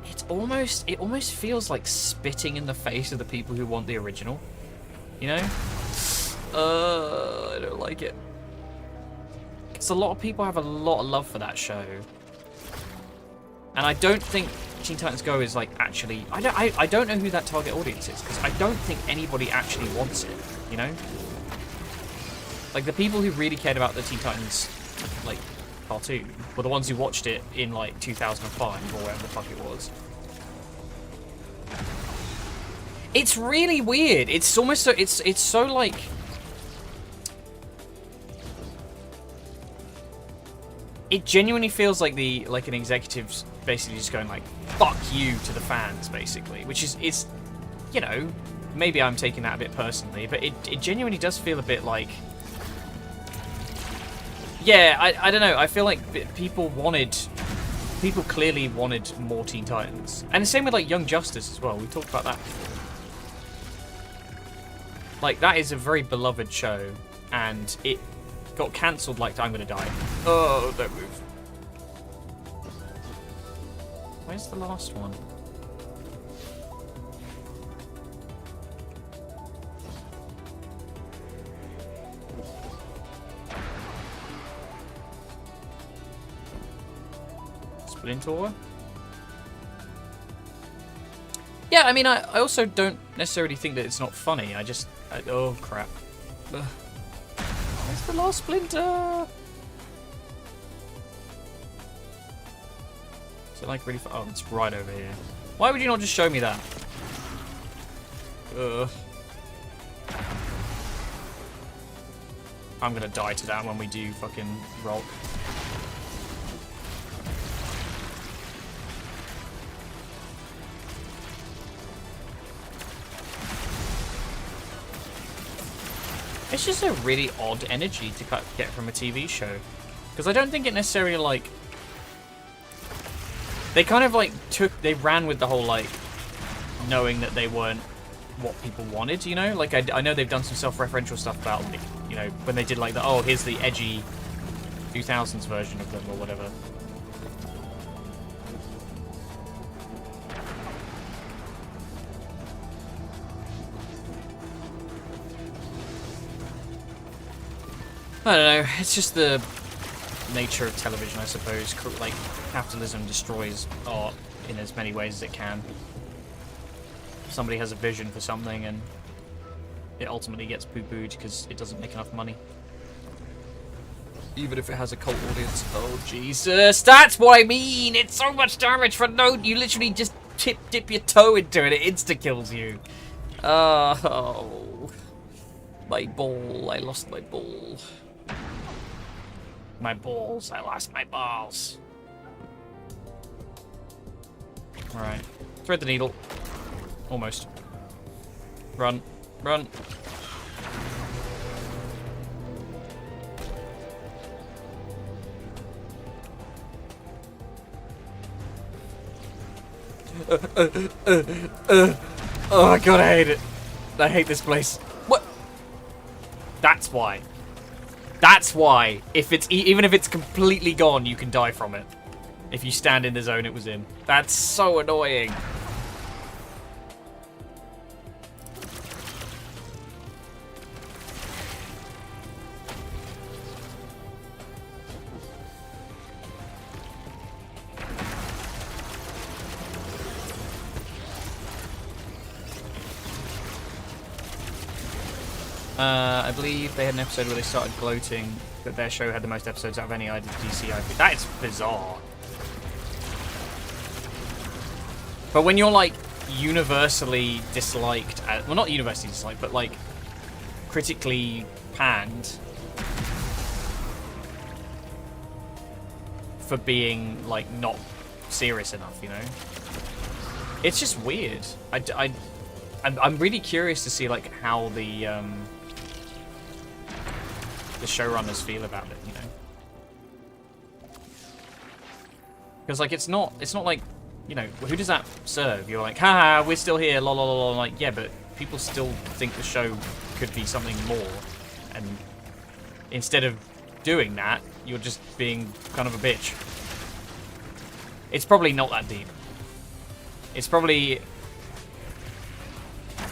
it almost feels like spitting in the face of the people who want the original. You know? I don't like it. Because a lot of people have a lot of love for that show. And I don't think Teen Titans Go is like actually I don't know who that target audience is, because I don't think anybody actually wants it, you know? Like the people who really cared about the Teen Titans like cartoon were the ones who watched it in like 2005 or whatever the fuck it was. It's really weird. It's almost so it's so like it genuinely feels like an executive's basically just going like fuck you to the fans, basically, which is you know, maybe I'm taking that a bit personally, but it genuinely does feel a bit like, yeah, I don't know, I feel like people clearly wanted more Teen Titans. And the same with like Young Justice as well. We talked about that before. Like that is a very beloved show, and it got cancelled like I'm gonna die. Oh, don't move. Where's the last one? Splinter? Yeah, I mean, I also don't necessarily think that it's not funny. Oh crap. Ugh. Where's the last Splinter? Is it like really far? Oh, it's right over here. Why would you not just show me that? Ugh. I'm gonna die to that when we do fucking Rolk. It's just a really odd energy to get from a TV show. Because I don't think it necessarily, like... They kind of, like, they ran with the whole, like, knowing that they weren't what people wanted, you know? Like, I know they've done some self-referential stuff about, like, you know, when they did, like, oh, here's the edgy 2000s version of them, or whatever. I don't know, it's just the nature of television, I suppose. Like, capitalism destroys art in as many ways as it can. Somebody has a vision for something and it ultimately gets poo-pooed because it doesn't make enough money. Even if it has a cult audience. Oh, Jesus, that's what I mean! It's so much damage for no... You literally just dip your toe into it, it insta-kills you. Oh... My ball, I lost my ball. My balls, I lost my balls. Alright. Thread the needle. Almost. Run. Run. Oh my god, I hate it. I hate this place. What? That's why. That's why. If it's even if it's completely gone, you can die from it. If you stand in the zone it was in. That's so annoying. I believe they had an episode where they started gloating that their show had the most episodes out of any DC IP. That is bizarre. But when you're like universally disliked, well, not universally disliked, but like critically panned for being like not serious enough, you know, it's just weird. I'm really curious to see like how the showrunners feel about it, you know, because like it's not like, you know, who does that serve? You're like, haha, we're still here, lol, lol, lol. I'm like, yeah, but people still think the show could be something more, and instead of doing that, you're just being kind of a bitch. It's probably not that deep. It's probably,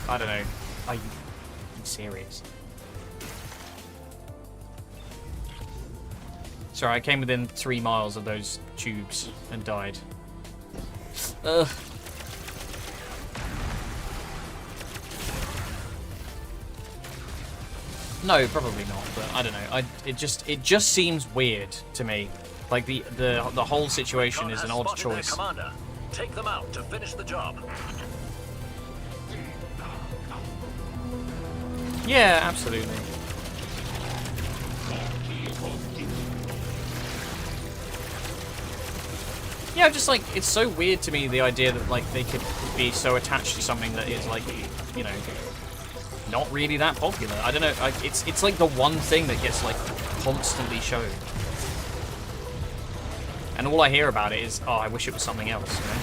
I don't know. Are you serious? Sorry, I came within 3 miles of those tubes and died. Ugh. No, probably not. But I don't know. It just seems weird to me. Like the whole situation is an odd choice. Commander. Take them out to finish the job. Yeah, absolutely. Yeah, just like, it's so weird to me, the idea that like they could be so attached to something that is like, you know, not really that popular. I don't know, it's like the one thing that gets like constantly shown. And all I hear about it is, oh, I wish it was something else, you know?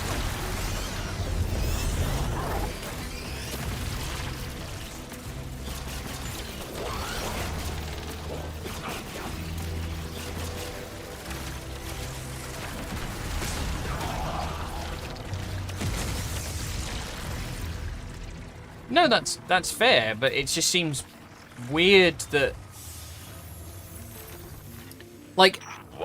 No, that's fair, but it just seems weird that, like,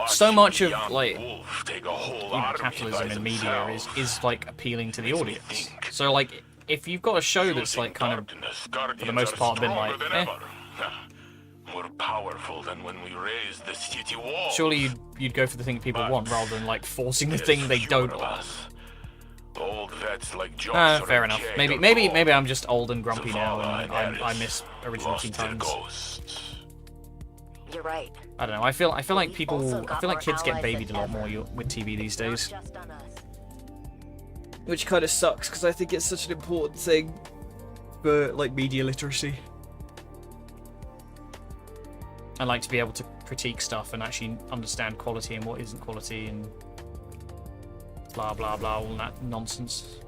so much of like, you know, capitalism in media is like appealing to the audience. So like, if you've got a show that's like kind of, for the most part, been like, more powerful than when we raised the city wall. Surely you'd go for the thing people want rather than like forcing the thing they don't want. Old vets like Johnson Fair enough. Maybe I'm just old and grumpy now, and I miss original Teen Titans. You're right. I don't know. I feel like kids get babied a lot more with TV these days, which kind of sucks because I think it's such an important thing for like media literacy. I like to be able to critique stuff and actually understand quality and what isn't quality and blah blah blah, all that nonsense.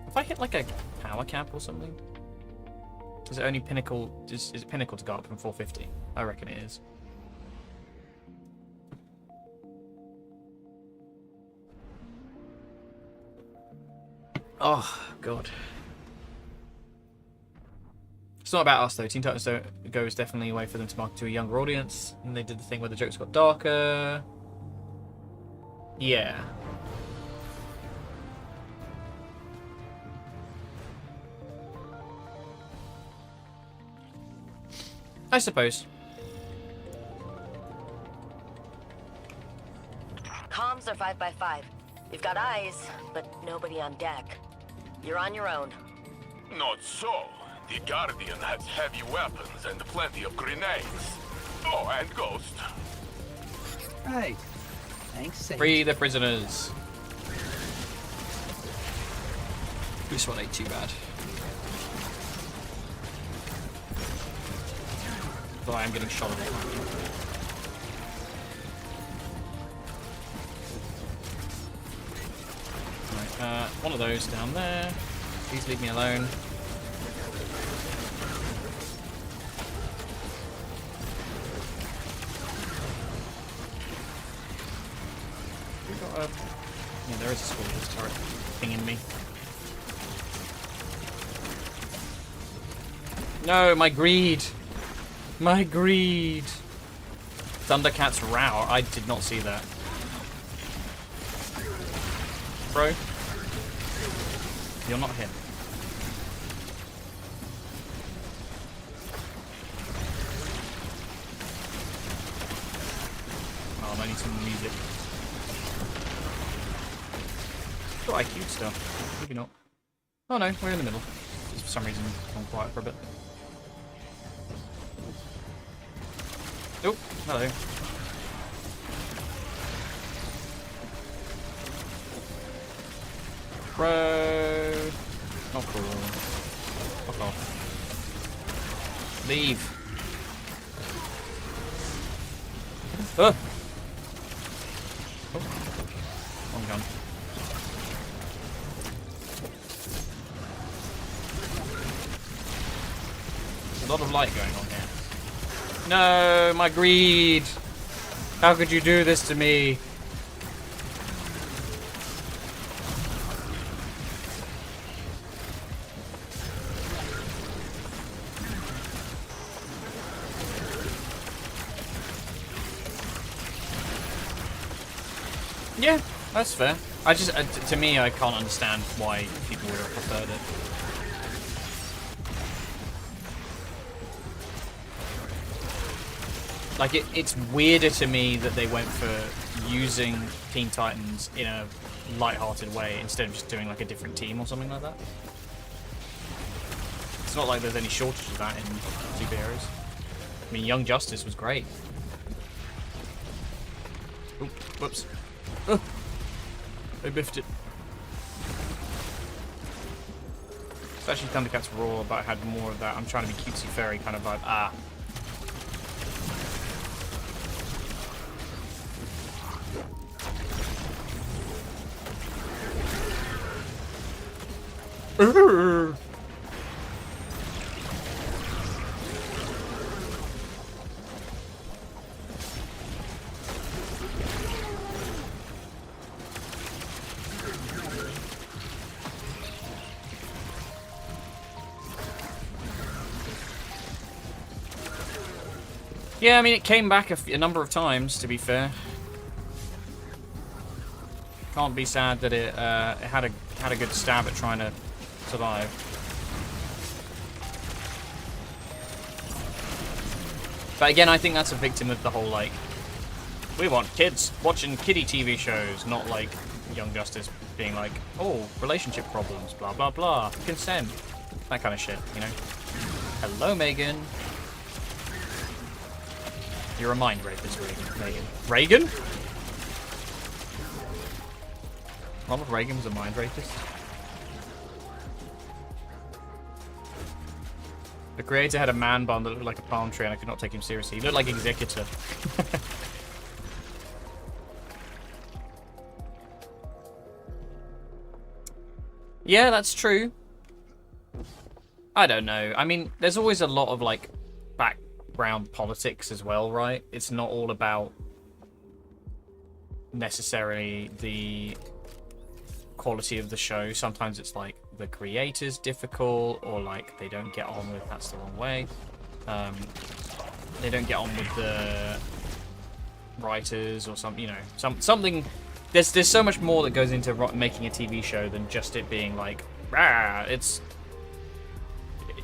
If I hit like a power cap or something, is it only pinnacle? Is it pinnacle to go up from 450? I reckon it is. Oh god. It's not about us though. Teen Titans Go is definitely a way for them to market to a younger audience, and they did the thing where the jokes got darker. Yeah. I suppose. Comms are 5x5. You've got eyes, but nobody on deck. You're on your own. Not so. The Guardian has heavy weapons and plenty of grenades. Oh, and Ghost. Right. Thanks, Saint. Free the prisoners. This one ain't too bad. Though I am getting shot at. Right, one of those down there. Please leave me alone. got a... Yeah, there is a scorpius turret pinging me. No, my greed! My greed! Thundercat's row. I did not see that. Bro. You're not him. Oh, I need some music. Got IQ stuff. Maybe not. Oh no, we're in the middle. Just for some reason, gone quiet for a bit. Oh, hello. Bro. Not cool. Fuck off. Leave. Oh. One gun. There's a lot of light going on here. No, my greed. How could you do this to me? Yeah, that's fair. I just, to me, I can't understand why people would have preferred it. Like, it's weirder to me that they went for using Teen Titans in a light-hearted way instead of just doing, like, a different team or something like that. It's not like there's any shortage of that in superheroes. I mean, Young Justice was great. Oop, whoops. Oh, I biffed it. Especially Thundercats Raw, but I had more of that. I'm trying to be cutesy fairy kind of vibe. Ah. Yeah, I mean, it came back a number of times, to be fair. Can't be sad that it had a good stab at trying to survive. But again, I think that's a victim of the whole, like, we want kids watching kiddie TV shows, not like Young Justice being like, oh, relationship problems, blah, blah, blah, consent, that kind of shit, you know? Hello, Megan. You're a mind rapist, Megan. Reagan? Ronald Reagan was a mind rapist? The creator had a man bun that looked like a palm tree and I could not take him seriously. He looked like Executor. Yeah, that's true. I don't know. I mean, there's always a lot of, like, background politics as well, right? It's not all about necessarily the quality of the show. Sometimes it's like the creator's difficult, or like they don't get on with, that's the wrong way. They don't get on with the writers or something, you know, something. There's so much more that goes into making a TV show than just it being like, ah, it's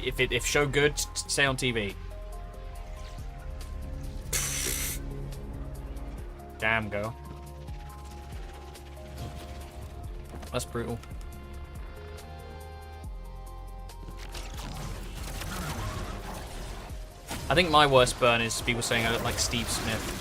if show good, stay on TV. Damn, girl. That's brutal. I think my worst burn is people saying I look like Steve Smith.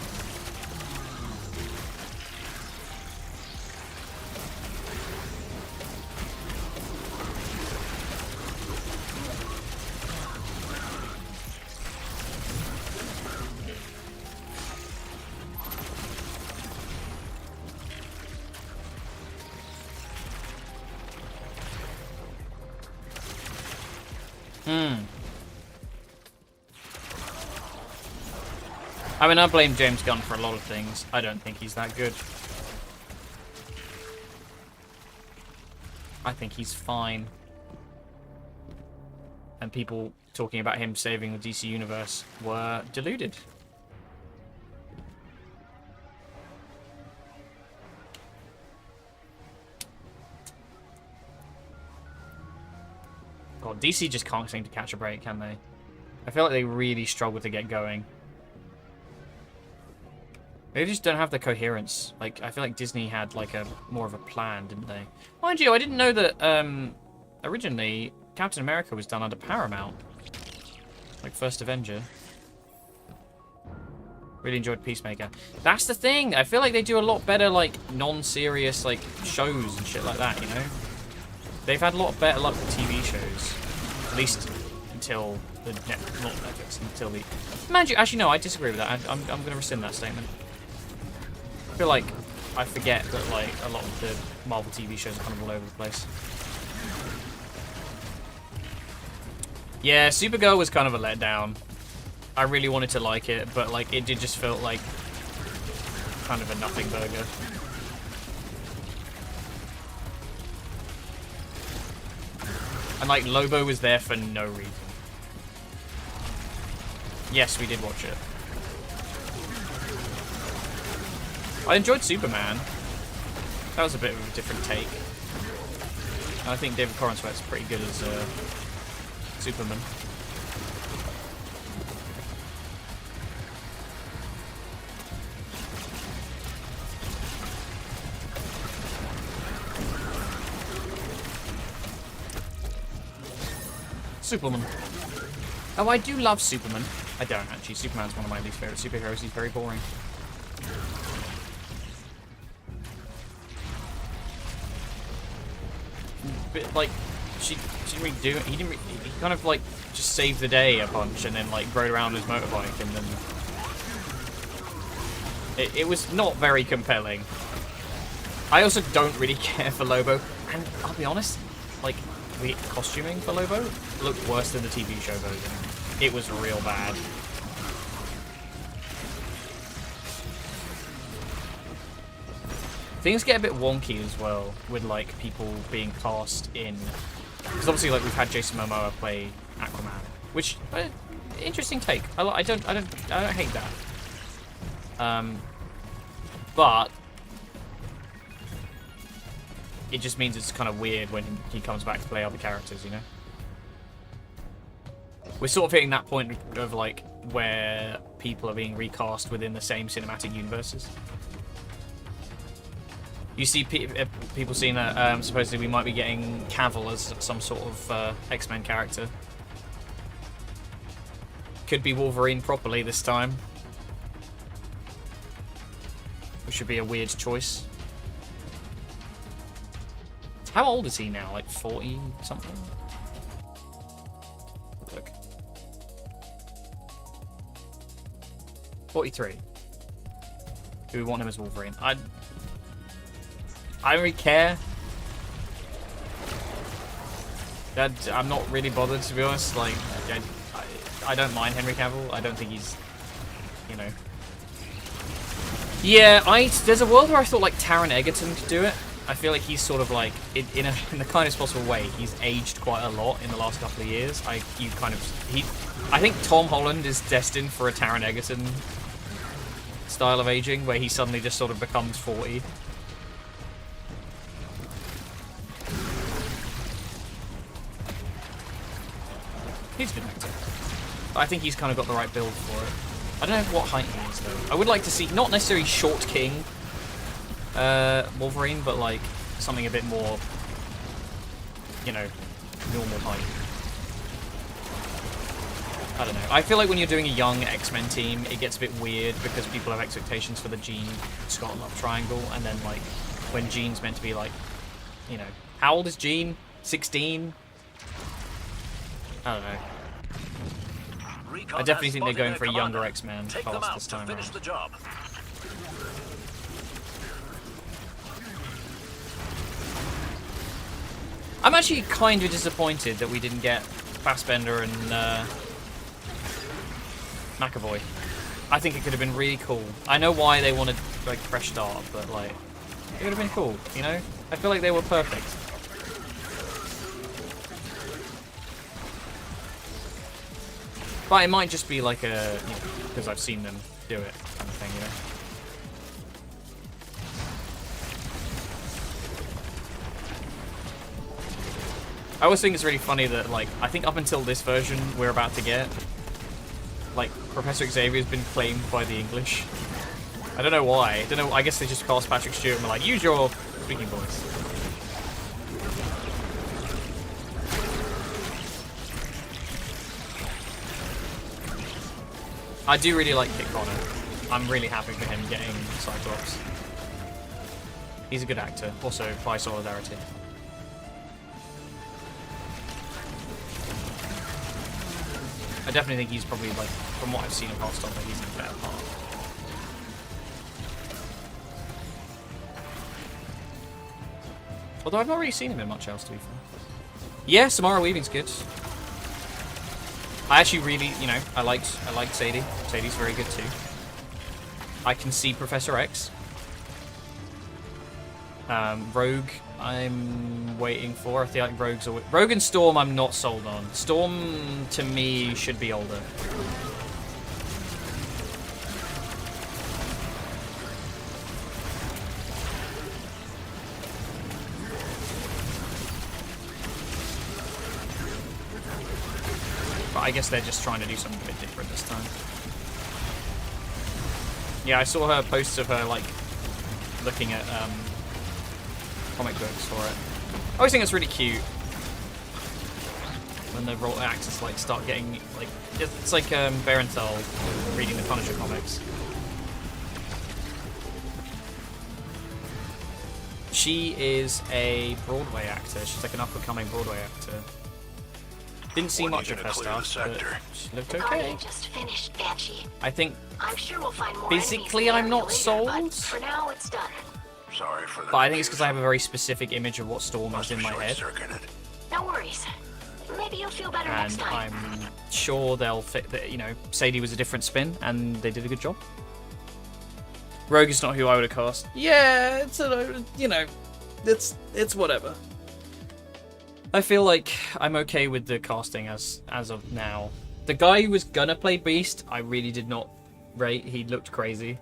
I mean, I blame James Gunn for a lot of things. I don't think he's that good. I think he's fine. And people talking about him saving the DC universe were deluded. God, DC just can't seem to catch a break, can they? I feel like they really struggle to get going. They just don't have the coherence. Like, I feel like Disney had like a more of a plan, didn't they? Mind you, I didn't know that originally Captain America was done under Paramount. Like first Avenger. Really enjoyed Peacemaker. That's the thing. I feel like they do a lot better like non-serious like shows and shit like that, you know? They've had a lot better luck with TV shows. At least until the not Netflix, until the... Man, actually no, I disagree with that. I'm going to rescind that statement. I feel like I forget that like a lot of the Marvel TV shows are kind of all over the place. Yeah, Supergirl was kind of a letdown. I really wanted to like it, but like it did just feel like kind of a nothing burger. And like Lobo was there for no reason. Yes, we did watch it. I enjoyed Superman. That was a bit of a different take. And I think David Corenswet's pretty good as Superman. Superman. Oh, I do love Superman. I don't, actually. Superman's one of my least favorite superheroes. He's very boring. But, like, she didn't really do it. He kind of, like, just saved the day a bunch and then, like, rode around his motorbike and then... It was not very compelling. I also don't really care for Lobo. And I'll be honest, like, the costuming for Lobo looked worse than the TV show version. It was real bad. Things get a bit wonky as well with like people being cast in, because obviously like we've had Jason Momoa play Aquaman, which interesting take. I don't hate that. But it just means it's kind of weird when he comes back to play other characters, you know? We're sort of hitting that point of, like, where people are being recast within the same cinematic universes. You see people saying that supposedly we might be getting Cavill as some sort of X-Men character. Could be Wolverine properly this time. Which should be a weird choice. How old is he now? Like 40 something? Look. 43. Do we want him as Wolverine? I don't really care. I'm not really bothered, to be honest. Like, I don't mind Henry Cavill. I don't think he's, you know. Yeah, there's a world where I thought like Taron Egerton could do it. I feel like he's sort of like, in the kindest possible way, he's aged quite a lot in the last couple of years. I think Tom Holland is destined for a Taron Egerton style of aging, where he suddenly just sort of becomes 40. He's a good actor. But I think he's kind of got the right build for it. I don't know what height he is, though. I would like to see, not necessarily short king Wolverine, but like something a bit more, you know, normal height. I don't know. I feel like when you're doing a young X-Men team, it gets a bit weird because people have expectations for the Jean Scott love triangle, and then like when Jean's meant to be like, you know, how old is Jean? 16? I don't know. I definitely think they're going for a younger X-Men cast this time around. I'm actually kind of disappointed that we didn't get Fassbender and McAvoy. I think it could have been really cool. I know why they wanted like fresh start, but like it would have been cool, you know? I feel like they were perfect. But it might just be like a, because I've seen them do it kind of thing, I always think it's really funny that, like, I think up until this version we're about to get, like, Professor Xavier's been claimed by the English. I don't know why. I don't know. I guess they just cast Patrick Stewart and were like, use your speaking voice. I do really like Kit Connor. I'm really happy for him getting Cyclops. He's a good actor. Also, by solidarity. I definitely think he's probably, like, from what I've seen of Heartstopper, he's in a better part. Although I've not really seen him in much else, to be fair. Yeah, Samara Weaving's good. I actually really, you know, I liked Sadie. Sadie's very good too. I can see Professor X. Rogue, I'm waiting for. I feel like Rogue and Storm I'm not sold on. Storm, to me, should be older. But I guess they're just trying to do something a bit different this time. Yeah, I saw her posts of her, like, looking at, comic books for it. I always think it's really cute when the role actors like start getting like it's like Barenthal reading the Punisher comics. She is a Broadway actor. She's like an up-and-coming Broadway actor. Didn't see much of her stuff, but she looked okay. Just finished, Banshee. I think I'm sure we'll find more physically I'm not later, sold. but for now, it's done. Sorry for that. But I think it's because I have a very specific image of what Storm is in my head. No worries. Maybe you'll feel better And next time. I'm sure they'll fit that, you know, Sadie was a different spin and they did a good job. Rogue is not who I would have cast. Yeah, it's a, you know, it's whatever. I feel like I'm okay with the casting as of now. The guy who was gonna play Beast, I really did not rate. He looked crazy.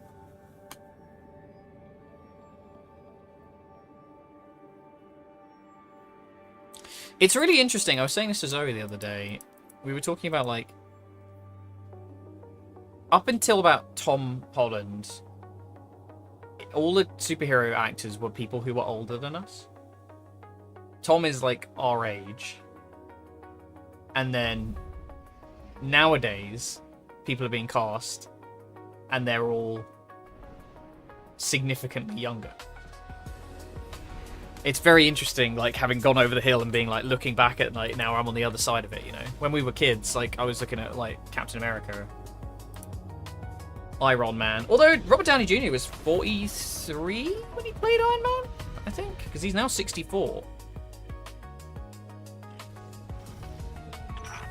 It's really interesting. I was saying this to Zoe the other day. We were talking about, like, up until about Tom Holland, all the superhero actors were people who were older than us. Tom is, like, our age. And then nowadays, people are being cast, and they're all significantly younger. It's very interesting, like, having gone over the hill and being, like, looking back at, like, now I'm on the other side of it, you know? When we were kids, like, I was looking at, like, Captain America, Iron Man. Although, Robert Downey Jr. was 43 when he played Iron Man, I think? Because he's now 64.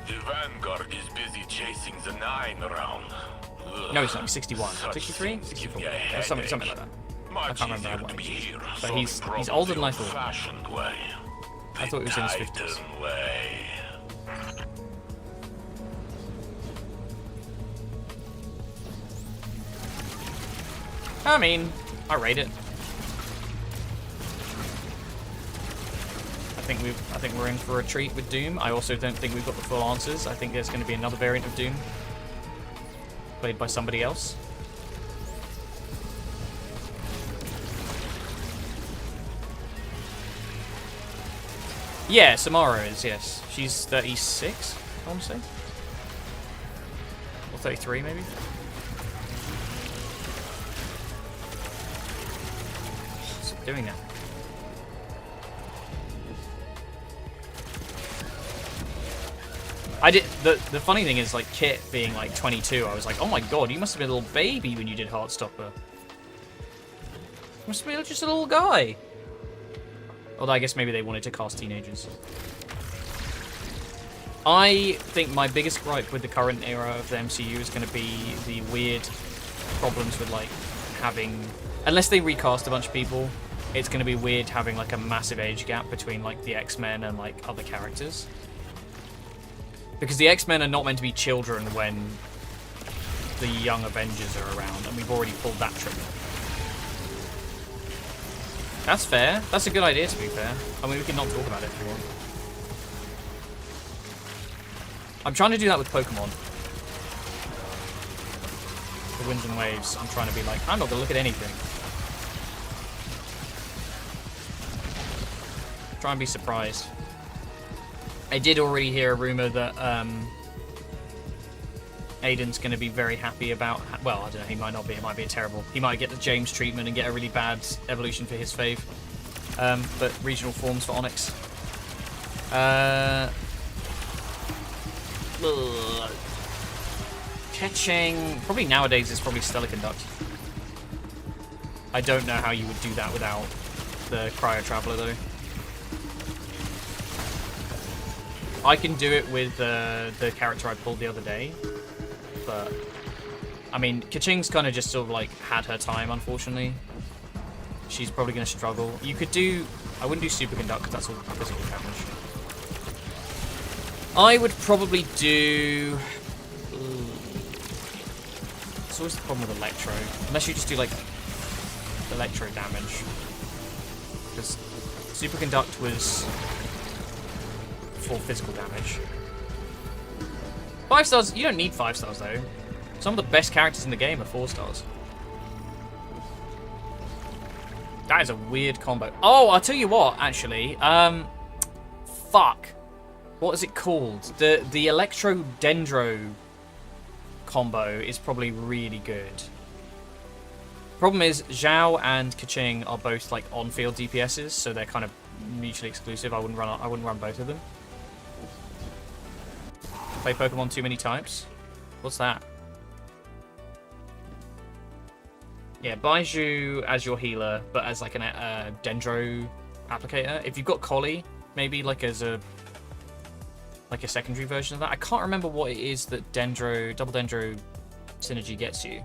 The Vanguard is busy chasing the 9 around. Ugh. No, he's not. He's 61. Such 63? things give 64. me a Yeah, something headache. like that. I Much can't remember easier what to be age he is. here, But solving he's problems older than the I thought. old-fashioned way. I thought he was in his 50s. Titan way. I mean, I rate it. I think we're in for a treat with Doom. I also don't think we've got the full answers. I think there's going to be another variant of Doom played by somebody else. Yeah, Samara is, yes. She's 36, I want to say. Or 33, maybe. Stop doing that. I did. The funny thing is, like, Kit being like 22, I was like, oh my god, you must have been a little baby when you did Heartstopper. You must have been just a little guy. Although I guess maybe they wanted to cast teenagers. I think my biggest gripe with the current era of the MCU is going to be the weird problems with, like, having... Unless they recast a bunch of people, it's going to be weird having, like, a massive age gap between, like, the X-Men and, like, other characters. Because the X-Men are not meant to be children when the young Avengers are around, and we've already pulled that trick. That's fair. That's a good idea, to be fair. I mean, we can not talk about it if we want. I'm trying to do that with Pokemon. The winds and waves, I'm trying to be like, I'm not going to look at anything. Try and be surprised. I did already hear a rumor that Aiden's going to be very happy about... Well, I don't know, he might not be. It might be terrible. He might get the James treatment and get a really bad evolution for his fave. But regional forms for Onyx. Catching... Probably nowadays is probably Stellar Conduct. I don't know how you would do that without the Cryo Traveler, though. I can do it with the character I pulled the other day, but I mean, Kaching's kind of just sort of like had her time, unfortunately. She's probably going to struggle. You could do... I wouldn't do Superconduct because that's all physical damage. I would probably do... It's always the problem with Electro. Unless you just do like Electro damage. Because Superconduct was... for physical damage. 5 stars, you don't need 5 stars though. Some of the best characters in the game are 4 stars. That is a weird combo. Oh, I'll tell you what, actually. Fuck. What is it called? The Electro Dendro combo is probably really good. Problem is, Zhao and Kaching are both like on-field DPSs, so they're kind of mutually exclusive. I wouldn't run both of them. Play Pokemon too many types? What's that? Yeah, Baiju as your healer, but as like a Dendro applicator. If you've got Collie, maybe like as a secondary version of that. I can't remember what it is that Double Dendro synergy gets you.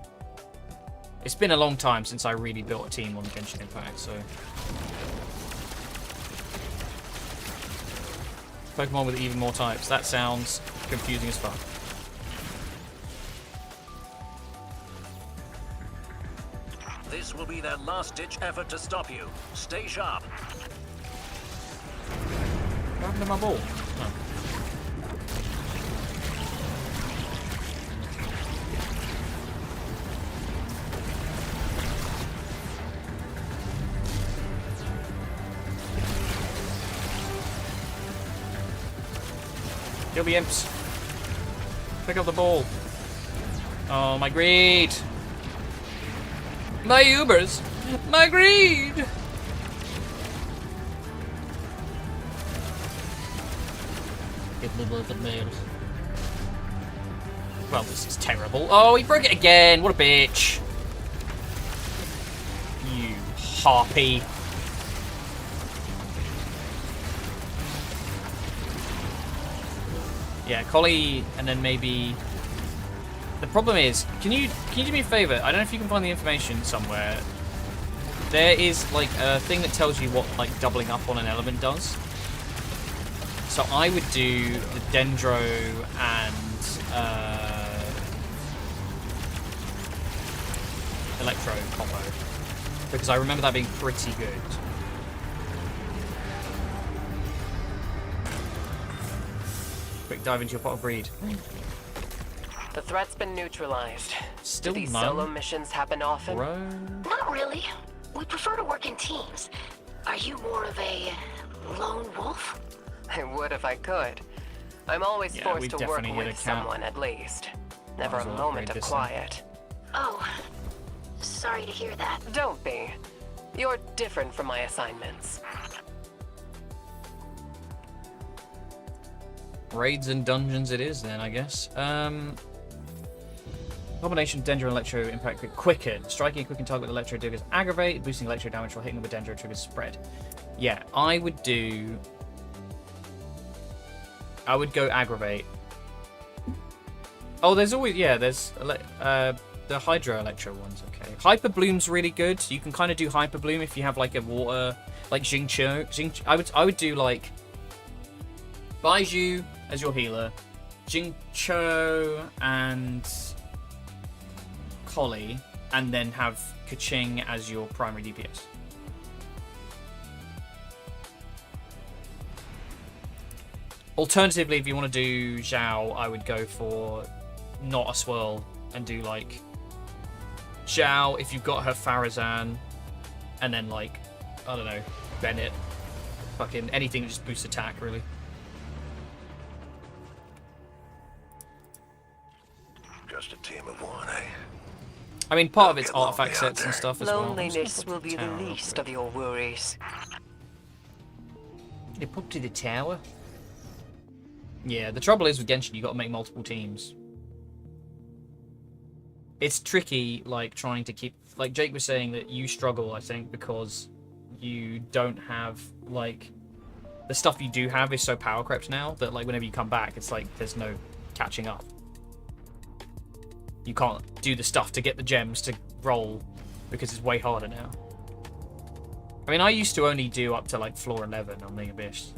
It's been a long time since I really built a team on Genshin Impact, so... Pokemon with even more types. That sounds confusing as fuck. This will be their last-ditch effort to stop you. Stay sharp. What happened to my ball? Oh. Kill the imps. Pick up the ball. Oh, my greed. My Ubers. My greed. Give me the mail. Well, this is terrible. Oh, he broke it again. What a bitch. You harpy. Yeah, Collie, and then maybe... The problem is, can you do me a favour? I don't know if you can find the information somewhere. There is, like, a thing that tells you what, like, doubling up on an element does. So I would do the Dendro and Electro combo. Because I remember that being pretty good. Quick dive into your pot of greed. The threat's been neutralized. Still Do these none? solo missions happen often? Bro. Not really. We prefer to work in teams. Are you more of a lone wolf? I would if I could. I'm always Yeah, we forced to work definitely hit a with cap. someone at least. Never Might as a well moment upgrade of this quiet. Oh, sorry to hear that. Don't be. You're different from my assignments. Raids and dungeons it is then, I guess. Combination Dendro and Electro impact quicken. Striking a quicken target with Electro triggers aggravate. Boosting Electro damage while hitting with Dendro triggers spread. Yeah, I would go aggravate. Oh, there's always... Yeah, there's the Hydro Electro ones, okay. Hyper Bloom's really good. You can kind of do Hyper Bloom if you have like a water... Like Xingqiu. I would do like... Baiju as your healer. Jincho and Collie, and then have Kaching as your primary DPS. Alternatively, if you want to do Zhao, I would go for not a swirl and do like Zhao if you've got her Farazan, and then like, I don't know, Bennett. Fucking anything that just boosts attack, really. Just a team of one, eh? I mean, part of it's artifact sets and stuff as well. Loneliness will be the least of your worries. They put to the tower? Yeah, the trouble is with Genshin, you got to make multiple teams. It's tricky, like, trying to keep... Like, Jake was saying that you struggle, I think, because you don't have, like... The stuff you do have is so power crept now that, like, whenever you come back, it's like there's no catching up. You can't do the stuff to get the gems to roll because it's way harder now. I mean, I used to only do up to, like, floor 11 on the Abyss.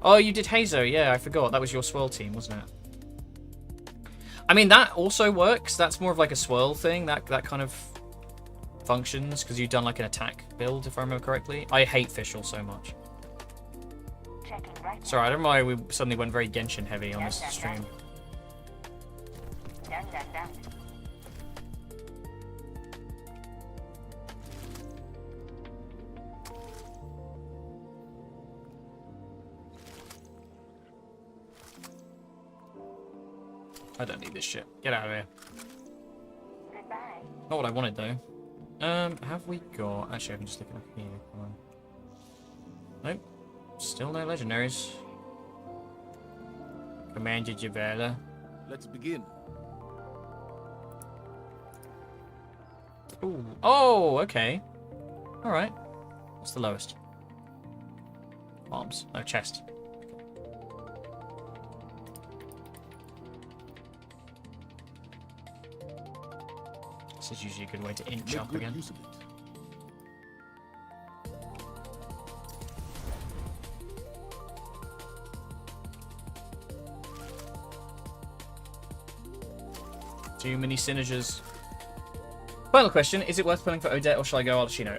Oh, you did Hazo. Yeah, I forgot. That was your swirl team, wasn't it? I mean, that also works. That's more of like a swirl thing. That kind of functions because you've done like an attack build, if I remember correctly. I hate Fischl so much. Sorry, I don't know why we suddenly went very Genshin heavy on this stream. I don't need this shit. Get out of here. Not what I wanted though. Have we got... Actually, I can just look it up here. Come on. Nope. Still no legendaries. Commander Javela. Let's begin. Ooh. Oh, okay. Alright. What's the lowest? Arms. No, chest. This is usually a good way to inch up again. Too many synergies. Final question, is it worth pulling for Odette or shall I go Arlecchino?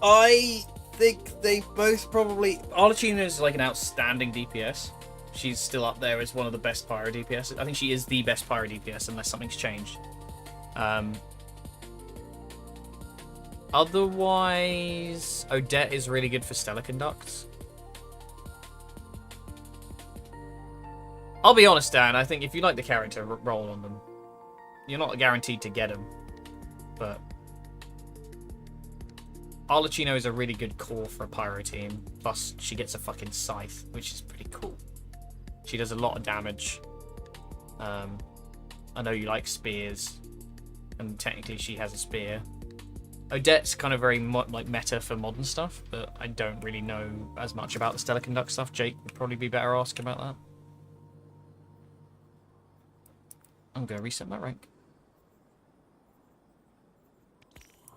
I think they both probably... Arlecchino is like an outstanding DPS. She's still up there as one of the best Pyro DPS. I think she is the best Pyro DPS unless something's changed. Otherwise, Odette is really good for Stellar Conducts. I'll be honest, Dan. I think if you like the character, roll on them. You're not guaranteed to get them, but Arlecchino is a really good core for a Pyro team. Plus, she gets a fucking scythe, which is pretty cool. She does a lot of damage. I know you like spears, and technically she has a spear. Odette's kind of very like meta for modern stuff, but I don't really know as much about the Stellar Conduct stuff. Jake would probably be better asking about that. I'm gonna reset my rank.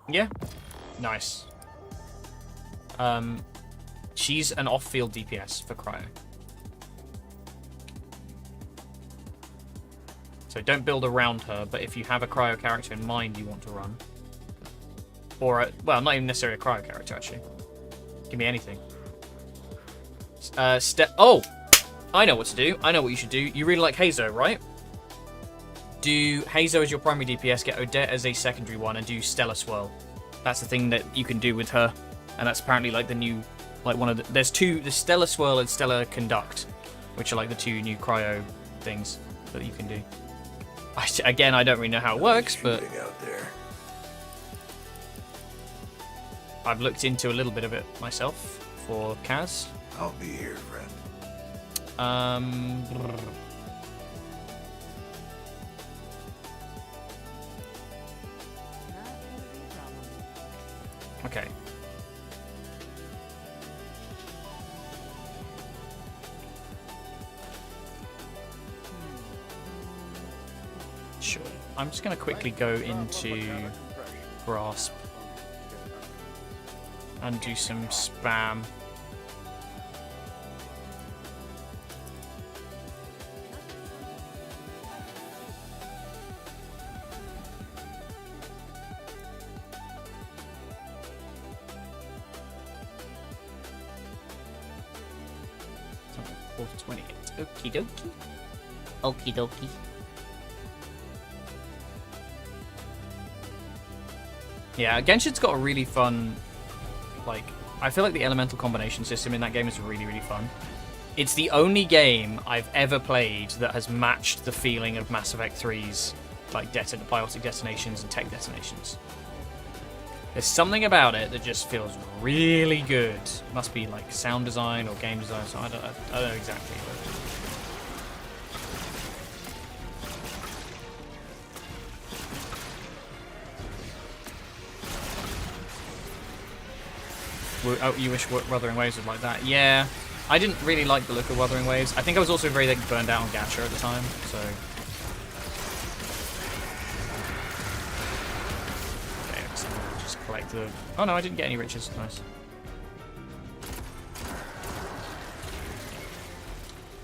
Yeah, nice. She's an off-field DPS for Cryo. So don't build around her, but if you have a Cryo character in mind you want to run, or well, not even necessarily a Cryo character actually. Give me anything. Oh, I know what to do. I know what you should do. You really like Hazo, right? Do Hazo as your primary DPS, get Odette as a secondary one, and do Stellar Swirl. That's the thing that you can do with her, and that's apparently like the new, like one of the. There's two, the Stellar Swirl and Stellar Conduct, which are like the two new Cryo things that you can do. Again, I don't really know how it works, but out there. I've looked into a little bit of it myself for Kaz. I'll be here, friend. Okay. Sure. I'm just going to quickly go into Grasp and do some spam. 4:28. Okie dokie. Okie dokie. Yeah, Genshin's got a really fun, like, I feel like the elemental combination system in that game is really, really fun. It's the only game I've ever played that has matched the feeling of Mass Effect 3's, like, biotic detonations and tech detonations. There's something about it that just feels really good. Must be, like, sound design or game design, so I don't know exactly. Oh, you wish Wuthering Waves was like that? Yeah, I didn't really like the look of Wuthering Waves. I think I was also very like, burned out on Gacha at the time, so... Okay, so I'll just collect the... Oh no, I didn't get any riches. Nice.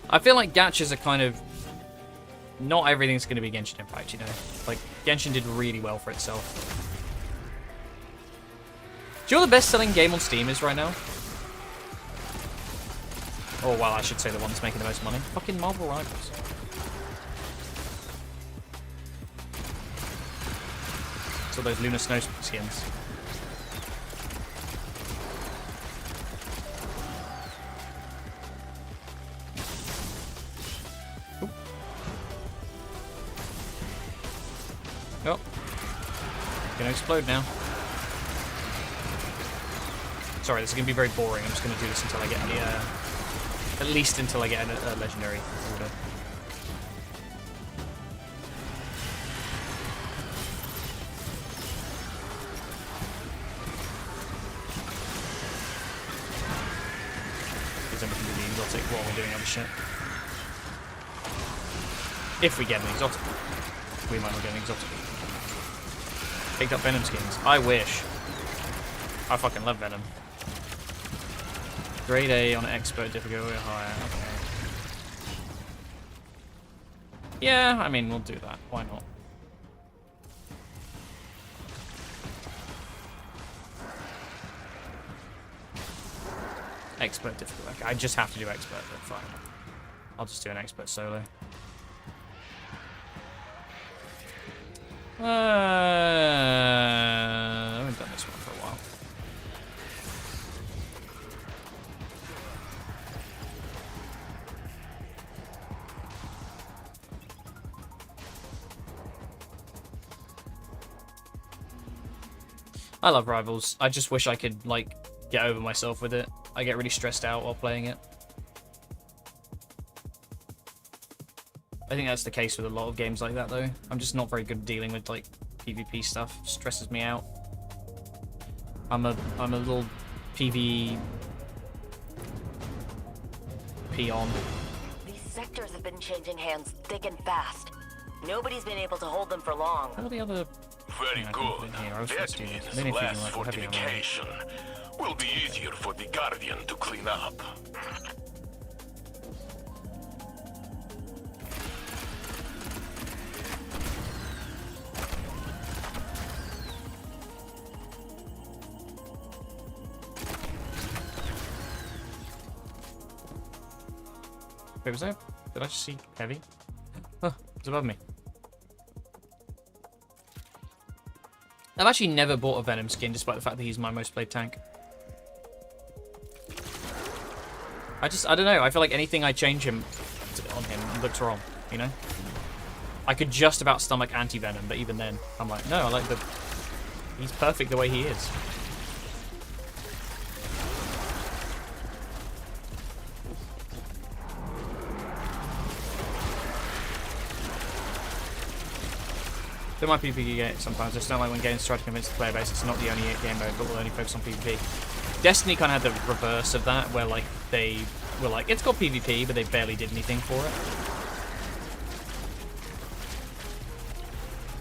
I feel like Gachas are kind of... Not everything's going to be Genshin Impact, you know? Like, Genshin did really well for itself. Do you know what the best-selling game on Steam is right now? Oh, well, I should say the one that's making the most money. Fucking Marvel Rivals. So those Lunar Snow skins. Oop. Oh. Gonna explode now. Sorry, this is going to be very boring. I'm just going to do this until I get the, at least until I get a legendary order. Because then we can do the exotic while we're doing other shit. If we get an exotic. We might not get an exotic. Picked up Venom skins. I wish. I fucking love Venom. Grade A on expert difficulty higher, okay. Yeah, I mean, we'll do that. Why not? Expert difficulty. Okay, I just have to do expert, but fine. I'll just do an expert solo. I haven't done this one for a while. I love Rivals. I just wish I could, like, get over myself with it. I get really stressed out while playing it. I think that's the case with a lot of games like that, though. I'm just not very good at dealing with, like, PvP stuff. It stresses me out. I'm a little PvE peon. These sectors have been changing hands thick and fast. Nobody's been able to hold them for long. What are the other... Very good. That means less fortification. Will be easier for the Guardian to clean up. Wait, was that? Did I just see heavy? Oh, it's above me. I've actually never bought a Venom skin, despite the fact that he's my most played tank. I don't know. I feel like anything I change on him looks wrong, you know? I could just about stomach anti-Venom, but even then, I'm like, no, I like the... He's perfect the way he is. There might be PvP games sometimes. I just don't like when games try to convince the player base it's not the only game mode, but will only focus on PvP. Destiny kind of had the reverse of that, where like they were like, it's got PvP, but they barely did anything for it.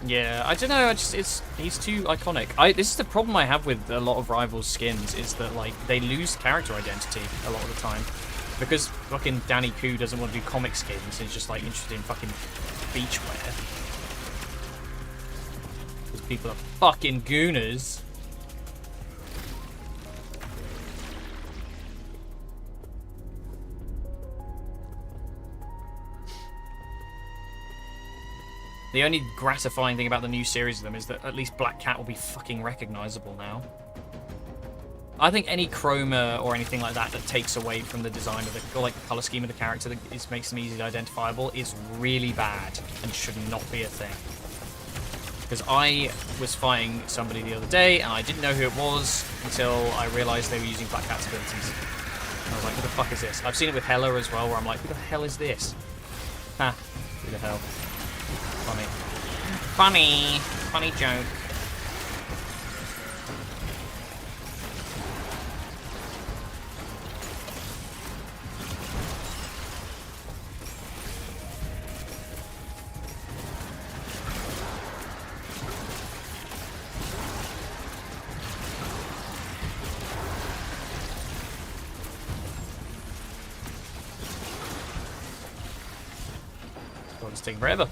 Yeah, I don't know. He's too iconic. This is the problem I have with a lot of Rivals skins, is that like they lose character identity a lot of the time, because fucking Danny Koo doesn't want to do comic skins. He's just like interested in fucking beachwear. People are fucking gooners. The only gratifying thing about the new series of them is that at least Black Cat will be fucking recognizable now. I think any chroma or anything like that that takes away from the design of the, or like the color scheme of the character that makes them easily identifiable is really bad and should not be a thing. Because I was fighting somebody the other day and I didn't know who it was until I realized they were using Black Cat's abilities. And I was like, who the fuck is this? I've seen it with Hela as well, where I'm like, who the hell is this? Ha, who the hell? Funny. Funny! Funny joke. It's taking forever.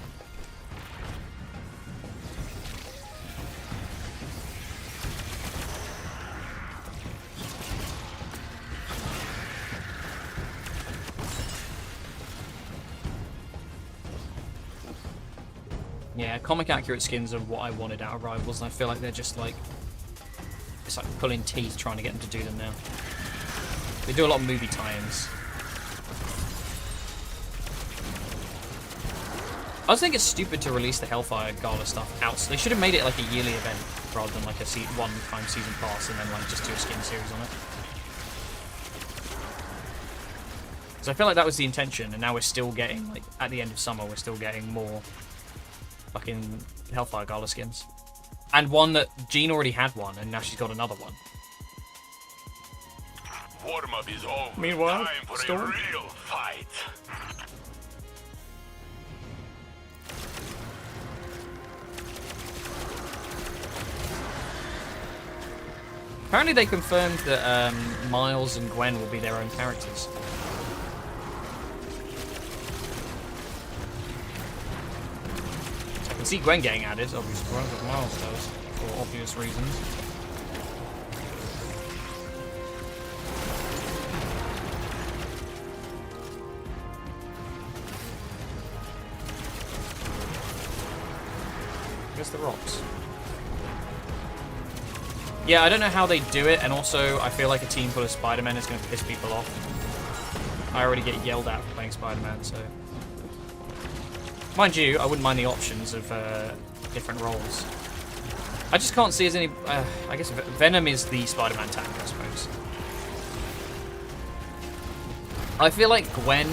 Yeah, comic accurate skins are what I wanted out of Rivals, and I feel like they're just like, it's like pulling teeth trying to get them to do them now. They do a lot of movie tie-ins. I was thinking it's stupid to release the Hellfire Gala stuff out. So they should have made it like a yearly event rather than like a one-time season pass and then like just do a skin series on it. So I feel like that was the intention, and now we're still getting, like, at the end of summer, we're still getting more fucking Hellfire Gala skins. And one that Jean already had one, and now she's got another one. Warm-up is over. Meanwhile, time for Storm? a real fight. Apparently they confirmed that Miles and Gwen will be their own characters. I can see Gwen getting added, obviously, but Miles does, for obvious reasons. Where's the rocks? Yeah, I don't know how they do it, and also I feel like a team full of Spider-Man is going to piss people off. I already get yelled at for playing Spider-Man, so... Mind you, I wouldn't mind the options of different roles. I just can't see as any... I guess Venom is the Spider-Man tank, I suppose. I feel like Gwen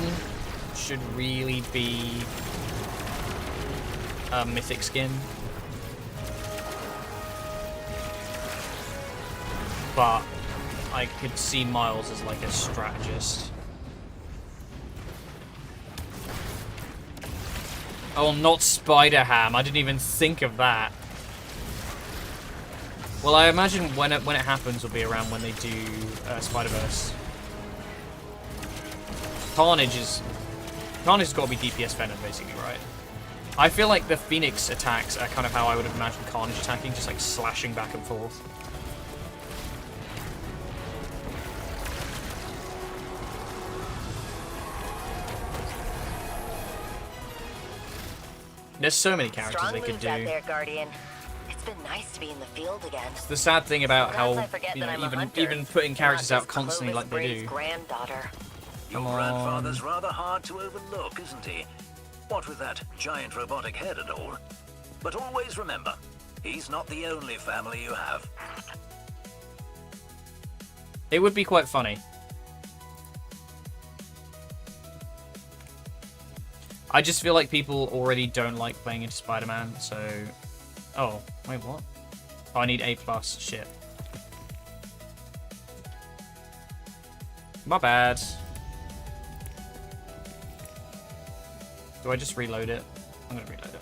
should really be a mythic skin. But I could see Miles as like a strategist. Oh, not Spider-Ham. I didn't even think of that. Well, I imagine when it happens will be around when they do Spider-Verse. Carnage has got to be DPS Venom, basically, right? I feel like the Phoenix attacks are kind of how I would have imagined Carnage attacking, just like slashing back and forth. There's so many characters they could do. Out there, Guardian. It's been nice to be in the field again. It's the sad thing about Sometimes how even putting characters out constantly like they do. Granddaughter. Your grandfather's rather hard to overlook, isn't he? What with that giant robotic head and all. But always remember, he's not the only family you have. It would be quite funny. I just feel like people already don't like playing into Spider-Man, so... Oh, wait, what? Oh, I need A+, shit. My bad. Do I just reload it? I'm gonna reload it.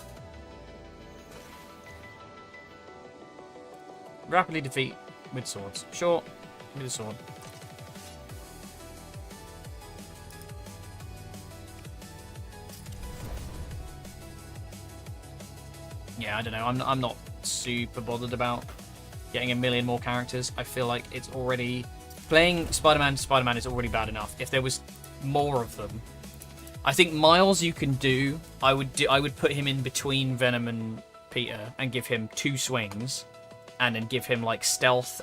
Rapidly defeat with swords. Sure, with a sword. Yeah, I don't know. I'm not super bothered about getting a million more characters. I feel like it's already... Playing Spider-Man is already bad enough. If there was more of them, I think Miles you can do. I would put him in between Venom and Peter and give him 2 swings, and then give him like stealth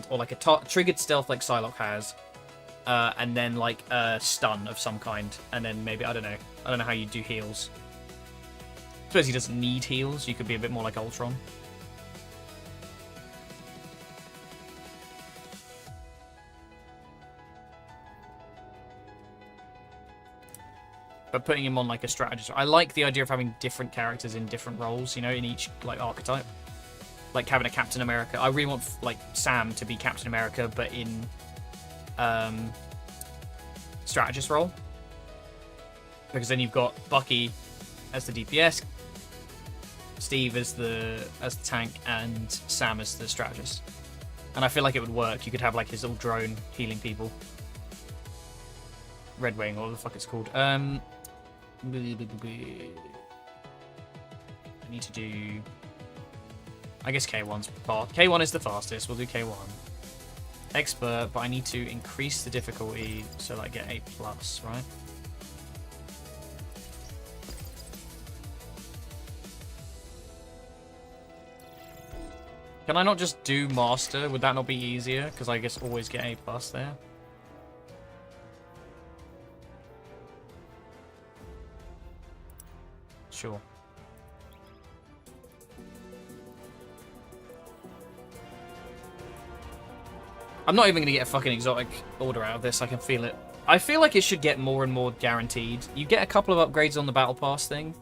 or like a triggered stealth like Psylocke has, and then like a stun of some kind, and then maybe I don't know how you do heals. I suppose he doesn't need heals. You could be a bit more like Ultron. But putting him on like a strategist, I like the idea of having different characters in different roles, you know, in each like archetype. Like having a Captain America. I really want like Sam to be Captain America, but in strategist role, because then you've got Bucky as the DPS, Steve as the tank, and Sam as the strategist. And I feel like it would work. You could have like his little drone healing people. Red Wing, or what the fuck it's called. I need to do... I guess K1's part. K1 is the fastest. We'll do K1. Expert, but I need to increase the difficulty so that I get A+, right? Can I not just do Master? Would that not be easier? Because I guess always get A+ there. Sure. I'm not even going to get a fucking exotic order out of this. I can feel it. I feel like it should get more and more guaranteed. You get a couple of upgrades on the Battle Pass thing,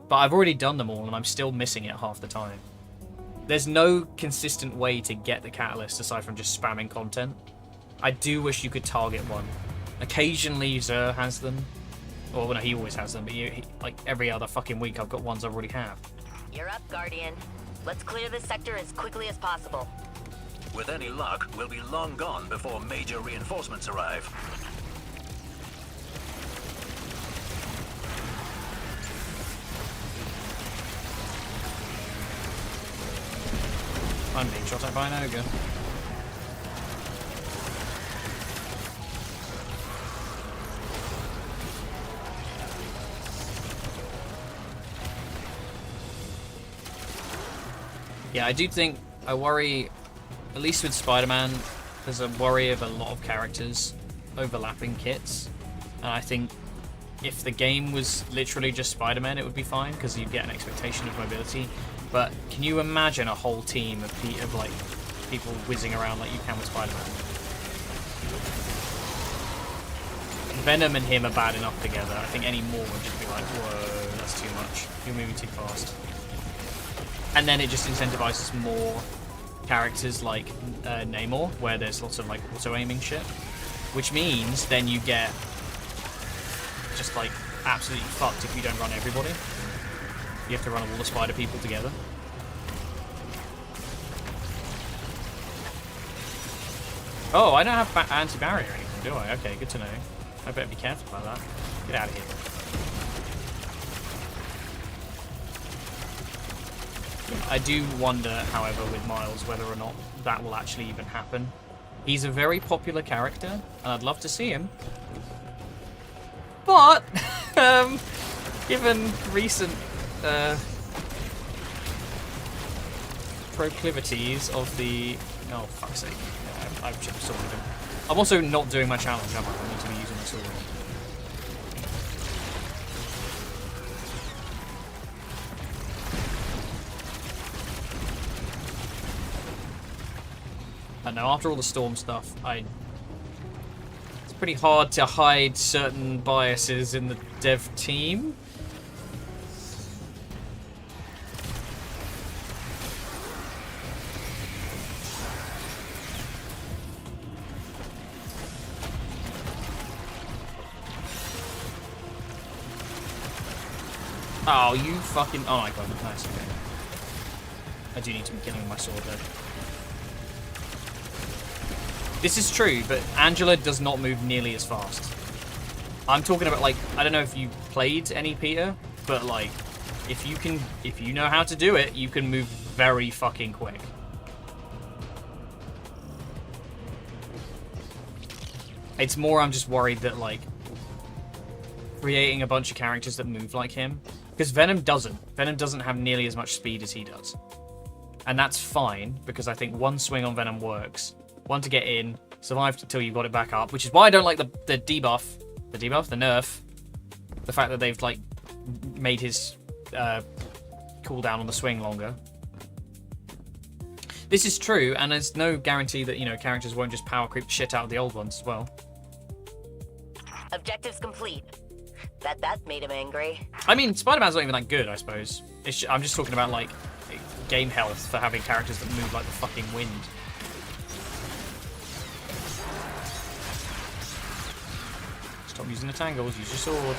but I've already done them all and I'm still missing it half the time. There's no consistent way to get the Catalyst aside from just spamming content. I do wish you could target one. Occasionally Xur has them. Well, no, he always has them, but like every other fucking week I've got ones I already have. You're up, Guardian. Let's clear this sector as quickly as possible. With any luck, we'll be long gone before major reinforcements arrive. I'm being shot at by an ogre. Yeah, I do think, I worry, at least with Spider-Man, there's a worry of a lot of characters overlapping kits. And I think if the game was literally just Spider-Man, it would be fine, because you'd get an expectation of mobility. But can you imagine a whole team of like, people whizzing around like you can with Spider-Man? Venom and him are bad enough together. I think any more would just be like, whoa, that's too much. You're moving too fast. And then it just incentivizes more characters like Namor, where there's lots of like auto-aiming shit. Which means then you get just like absolutely fucked if you don't run everybody. You have to run all the spider people together. Oh, I don't have anti-barrier or anything, do I? Okay, good to know. I better be careful about that. Get out of here. I do wonder, however, with Miles, whether or not that will actually even happen. He's a very popular character, and I'd love to see him. But, given recent proclivities of the... Oh, fuck's sake. Yeah, I've just sorted him. I'm also not doing my challenge, am I? I need to be using my sword. And now, after all the Storm stuff, it's pretty hard to hide certain biases in the dev team. Oh, you fucking... Oh my god, nice, okay. I do need to be killing with my sword, though. This is true, but Angela does not move nearly as fast. I'm talking about, like, I don't know if you played any Peter, but, like, if you know how to do it, you can move very fucking quick. It's more I'm just worried that, like, creating a bunch of characters that move like him. Because Venom doesn't. Venom doesn't have nearly as much speed as he does. And that's fine, because I think one swing on Venom works. One to get in, survive until you got it back up, which is why I don't like the debuff. The debuff? The nerf. The fact that they've, like, made his cooldown on the swing longer. This is true, and there's no guarantee that, you know, characters won't just power creep shit out of the old ones as well. Objectives complete. That made him angry. I mean, Spider-Man's not even that good, I suppose. I'm just talking about, like, game health for having characters that move like the fucking wind. Stop using the tangles, use your sword.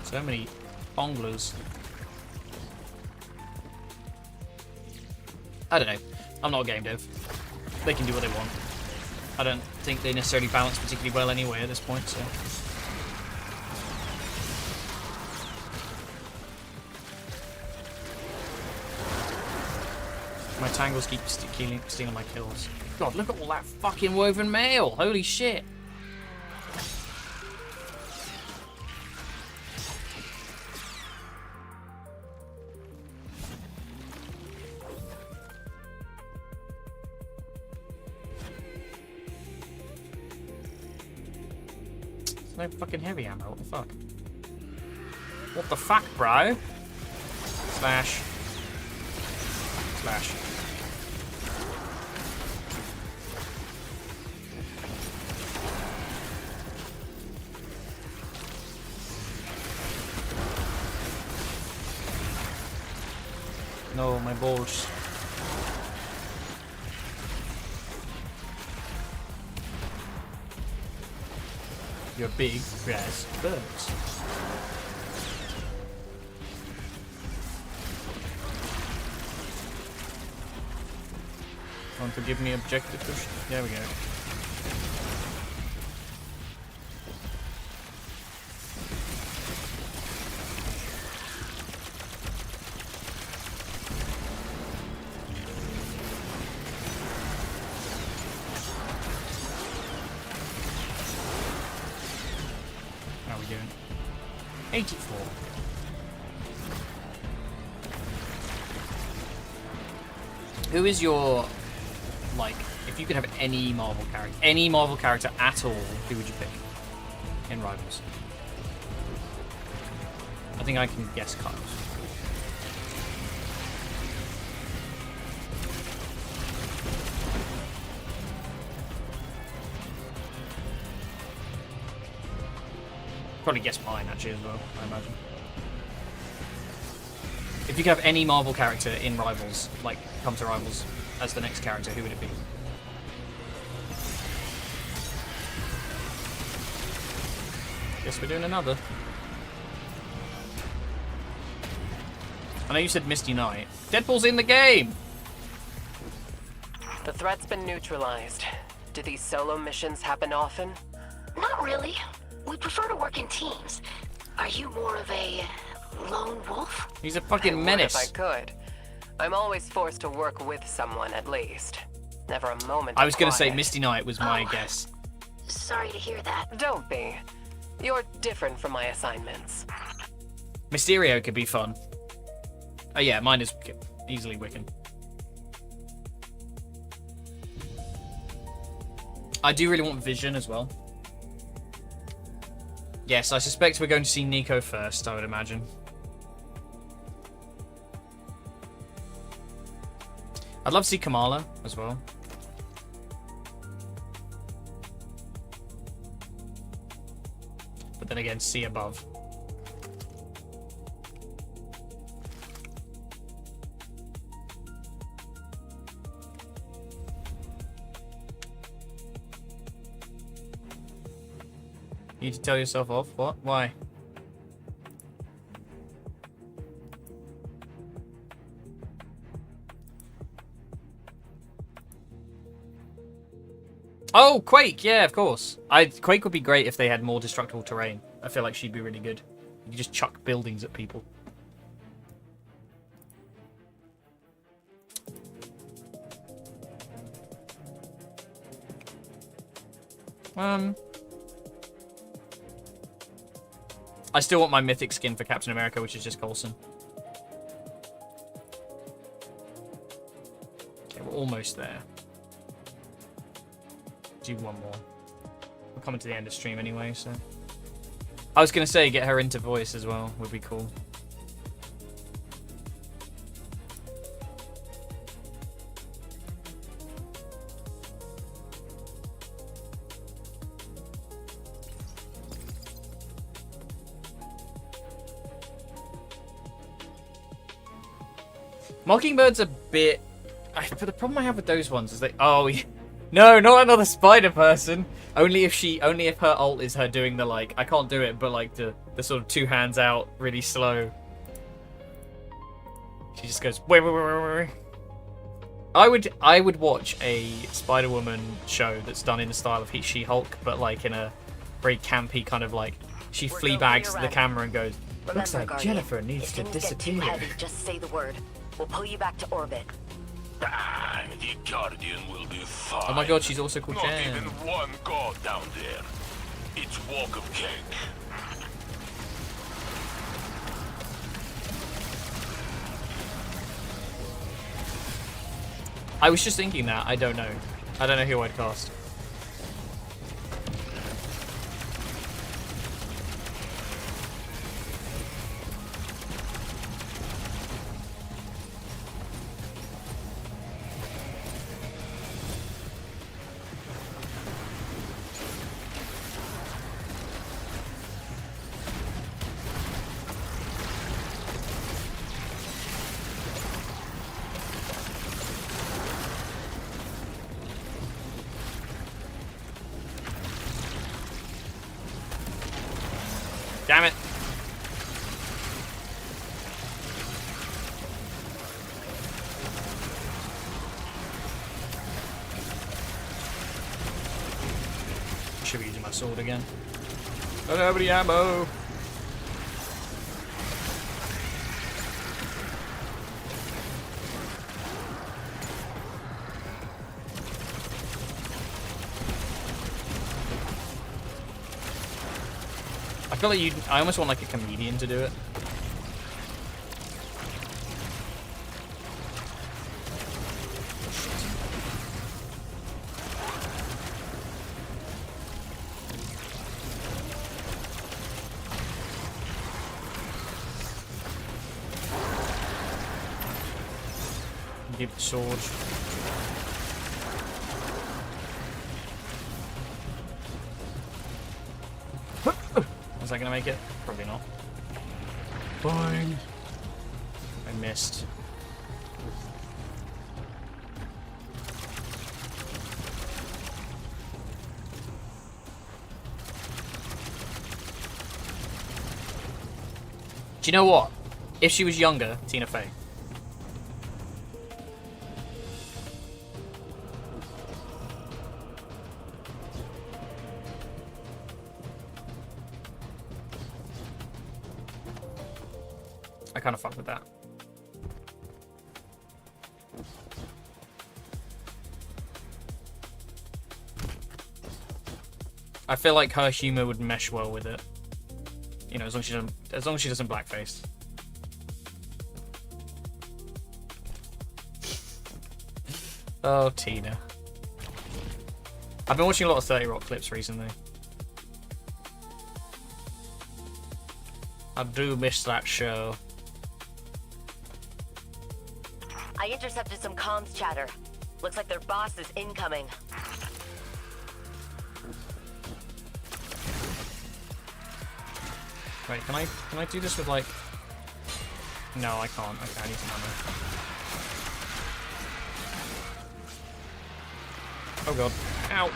So many bonglers. I don't know. I'm not a game dev. They can do what they want. I don't think they necessarily balance particularly well anyway at this point, so... My tangles keep stealing my kills. God, look at all that fucking woven mail! Holy shit! No fucking heavy ammo, what the fuck? What the fuck, bro? Slash. Slash. No, my balls. Your big grass birds. Want to give me objective push? There we go. How are we doing? 84. Who is your, like, if you could have any Marvel character at all, who would you pick in Rivals? I think I can guess Kyle's. Probably guess mine actually as well, I imagine. If you could have any Marvel character in Rivals, like come to Rivals as the next character, who would it be? Guess we're doing another. I know you said Misty Knight. Deadpool's in the game! The threat's been neutralized. Do these solo missions happen often? Not really. We prefer to work in teams. Are you more of a lone wolf? He's a fucking menace. If I could. I'm always forced to work with someone at least. Never a moment I was going to say quiet. Misty Knight was my guess. Sorry to hear that. Don't be. You're different from my assignments. Mysterio could be fun. Oh yeah, mine is easily Wiccan. I do really want Vision as well. Yes, I suspect we're going to see Nico first, I would imagine. I'd love to see Kamala as well. But then again, see above. You need to tell yourself off? What? Why? Oh, Quake! Yeah, of course. Quake would be great if they had more destructible terrain. I feel like she'd be really good. You just chuck buildings at people. I still want my mythic skin for Captain America, which is just Coulson. Okay, we're almost there. Do one more. We're coming to the end of stream anyway, so... I was going to say, get her into voice as well, would be cool. Mockingbird's a bit... But the problem I have with those ones is they... Oh, yeah. No, not another spider person. Only if her ult is her doing the, like... I can't do it, but, like, the sort of two hands out, really slow. She just goes... Wait. I would watch a Spider-Woman show that's done in the style of She-Hulk, but, like, in a very campy kind of, like... She fleabags the camera and goes... Looks like Guardian, Jennifer needs to disappear. If things get too heavy, just say the word. We'll pull you back to orbit. Ah, the Guardian will be fine. Oh my god, she's also called Not Jen. even one god down there. It's walk of cake. I was just thinking that. I don't know. I don't know who I'd cast. Damn it. Should be using my sword again. Don't have any ammo. I feel like I almost want like a comedian to do it. Give the sword. Is that gonna make it? Probably not. Fine. I missed. Do you know what? If she was younger, Tina Fey. I kind of fuck with that. I feel like her humor would mesh well with it. You know, as long as she doesn't blackface. Oh, Tina. I've been watching a lot of 30 Rock clips recently. I do miss that show. I intercepted some comms chatter. Looks like their boss is incoming. Wait, can I do this with like... No, I can't. Okay, I need some ammo. Oh god. Ow.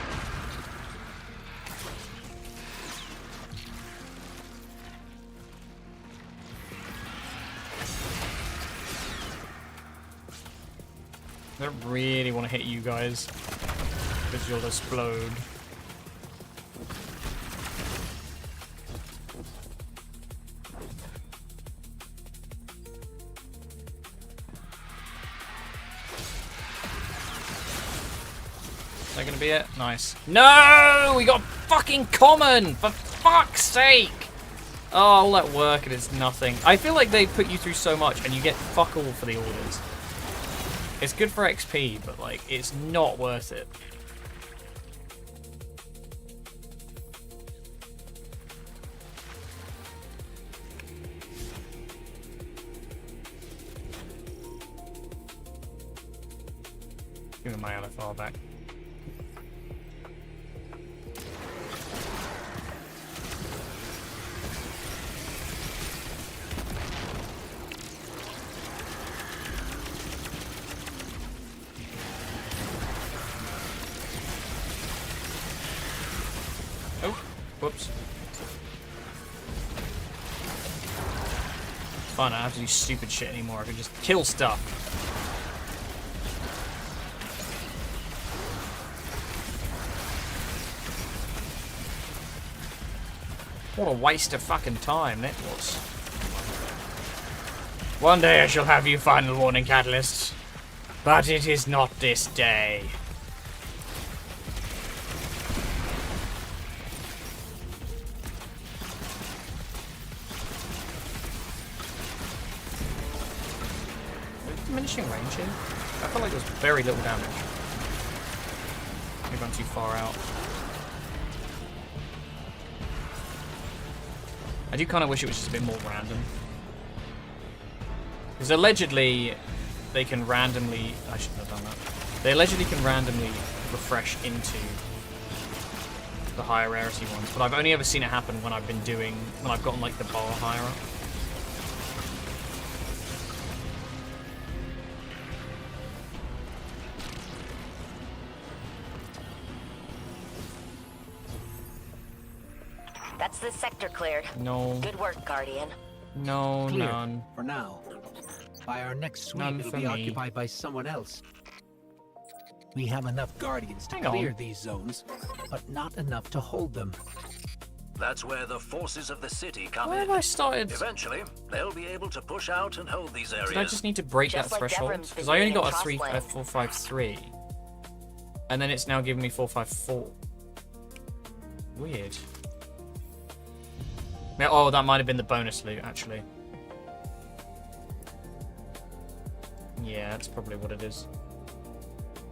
I don't really want to hit you guys because you'll explode. Is that gonna be it? Nice. No! We got fucking common! For fuck's sake! Oh, all that work and it's nothing. I feel like they put you through so much and you get fuck all for the orders. It's good for XP, but like, it's not worth it. Give me my LFR back. Oh, whoops. Fine, I don't have to do stupid shit anymore. I can just kill stuff. What a waste of fucking time that was. One day I shall have you final warning catalysts, but it is not this day. Diminishing range here? I felt like there was very little damage. Maybe I'm too far out. I do kind of wish it was just a bit more random. Because allegedly, they can randomly... I shouldn't have done that. They allegedly can randomly refresh into the higher rarity ones, but I've only ever seen it happen when I've been doing... when I've gotten, like, the bar higher up. That's the sector cleared. No. Good work, Guardian. No, Clear, none. for now. By our next sweep, None it'll for be me. occupied by someone else. We have enough Guardians to Hang on. clear these zones, but not enough to hold them. That's where the forces of the city come Why in. have I started... Eventually, they'll be able to push out and hold these areas. Did I just need to break Just that like threshold? Devrim's been Because I only doing got in a 3, Crossland. 453. And then it's now giving me 454. Weird. Yeah, oh, that might have been the bonus loot, actually. Yeah, that's probably what it is.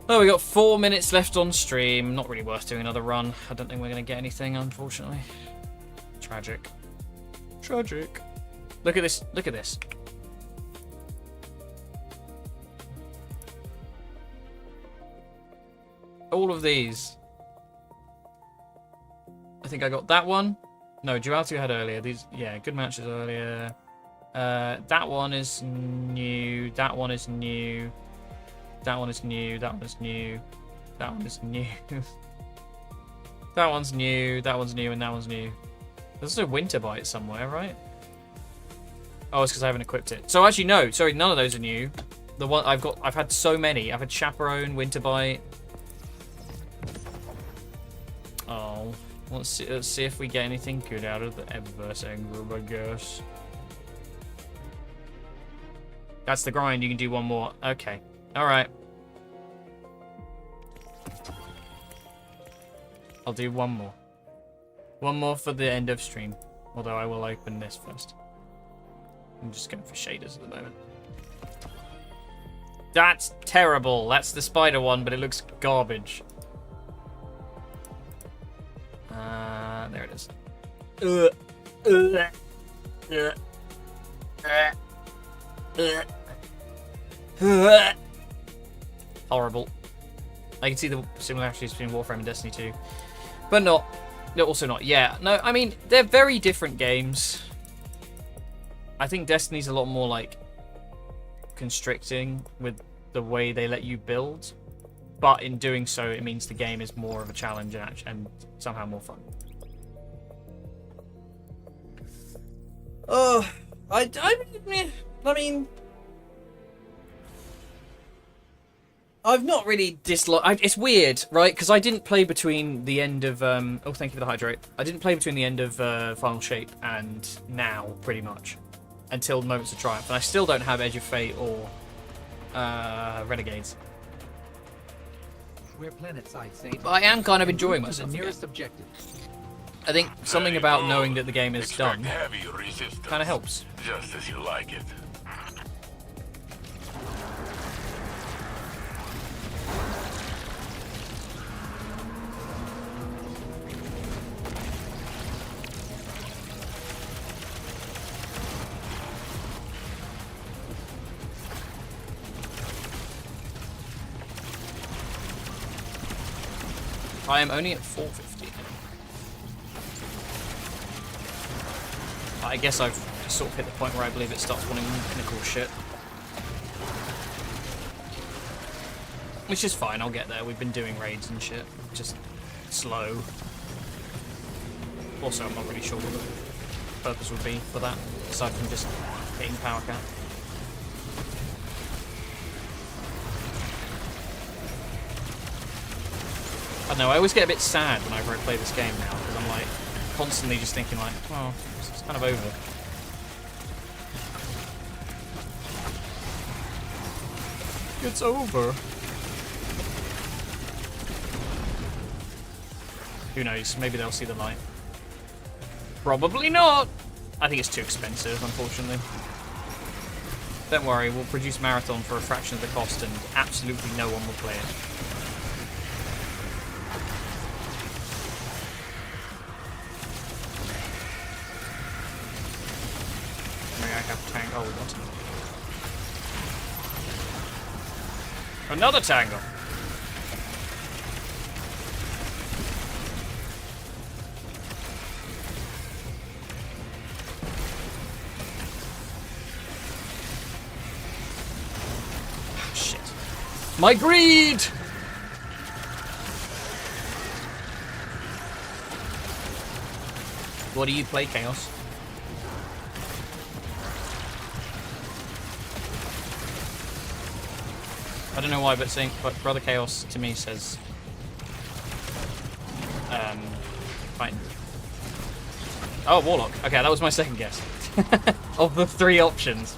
Oh, we got 4 minutes left on stream. Not really worth doing another run. I don't think we're going to get anything, unfortunately. Tragic. Tragic. Look at this. Look at this. All of these. I think I got that one. No, Duality I had earlier. These, yeah, good matches earlier. That one is new. That one is new. That one is new. That one is new. That one is new. That one's new. That one's new, and that one's new. There's a winter bite somewhere, right? Oh, it's because I haven't equipped it. So actually, no. Sorry, none of those are new. The one I've had so many. I've had Chaperone, Winter Bite. Oh, let's see if we get anything good out of the Eververse group, I guess. That's the grind. You can do one more. Okay. All right. I'll do one more. One more for the end of stream. Although I will open this first. I'm just going for shaders at the moment. That's terrible. That's the spider one, but it looks garbage. There it is. Horrible. I can see the similarities between Warframe and Destiny 2. But not. Also not. Yeah. No, I mean, they're very different games. I think Destiny's a lot more, like, constricting with the way they let you build. But in doing so, it means the game is more of a challenge and somehow more fun. Oh, I mean, I've not really disliked. It's weird, right? Because I didn't play between the end of. Oh, thank you for the hydrate. I didn't play between the end of Final Shape and now, pretty much, until Moments of Triumph, and I still don't have Edge of Fate or Renegades. We're planet side safe. But I am kind of En enjoying route to myself. the again. nearest objective. I think something about knowing that the game is Expect done heavy resistance, kind of helps. just as you like it. I am only at 450. I guess I've sort of hit the point where I believe it starts wanting pinnacle shit. Which is fine, I'll get there. We've been doing raids and shit. Just slow. Also, I'm not really sure what the purpose would be for that, aside from just hitting power cap. I don't know, I always get a bit sad whenever I play this game now, because I'm like, constantly just thinking like, oh, it's kind of over. It's over. Who knows, maybe they'll see the light. Probably not! I think it's too expensive, unfortunately. Don't worry, we'll produce Marathon for a fraction of the cost and absolutely no one will play it. Tank. Oh, we got it. Another tango. Shit. My greed! What do you play, Chaos? I don't know why, but Brother Chaos to me says, fine. Oh, Warlock. Okay, that was my second guess. Of the 3 options.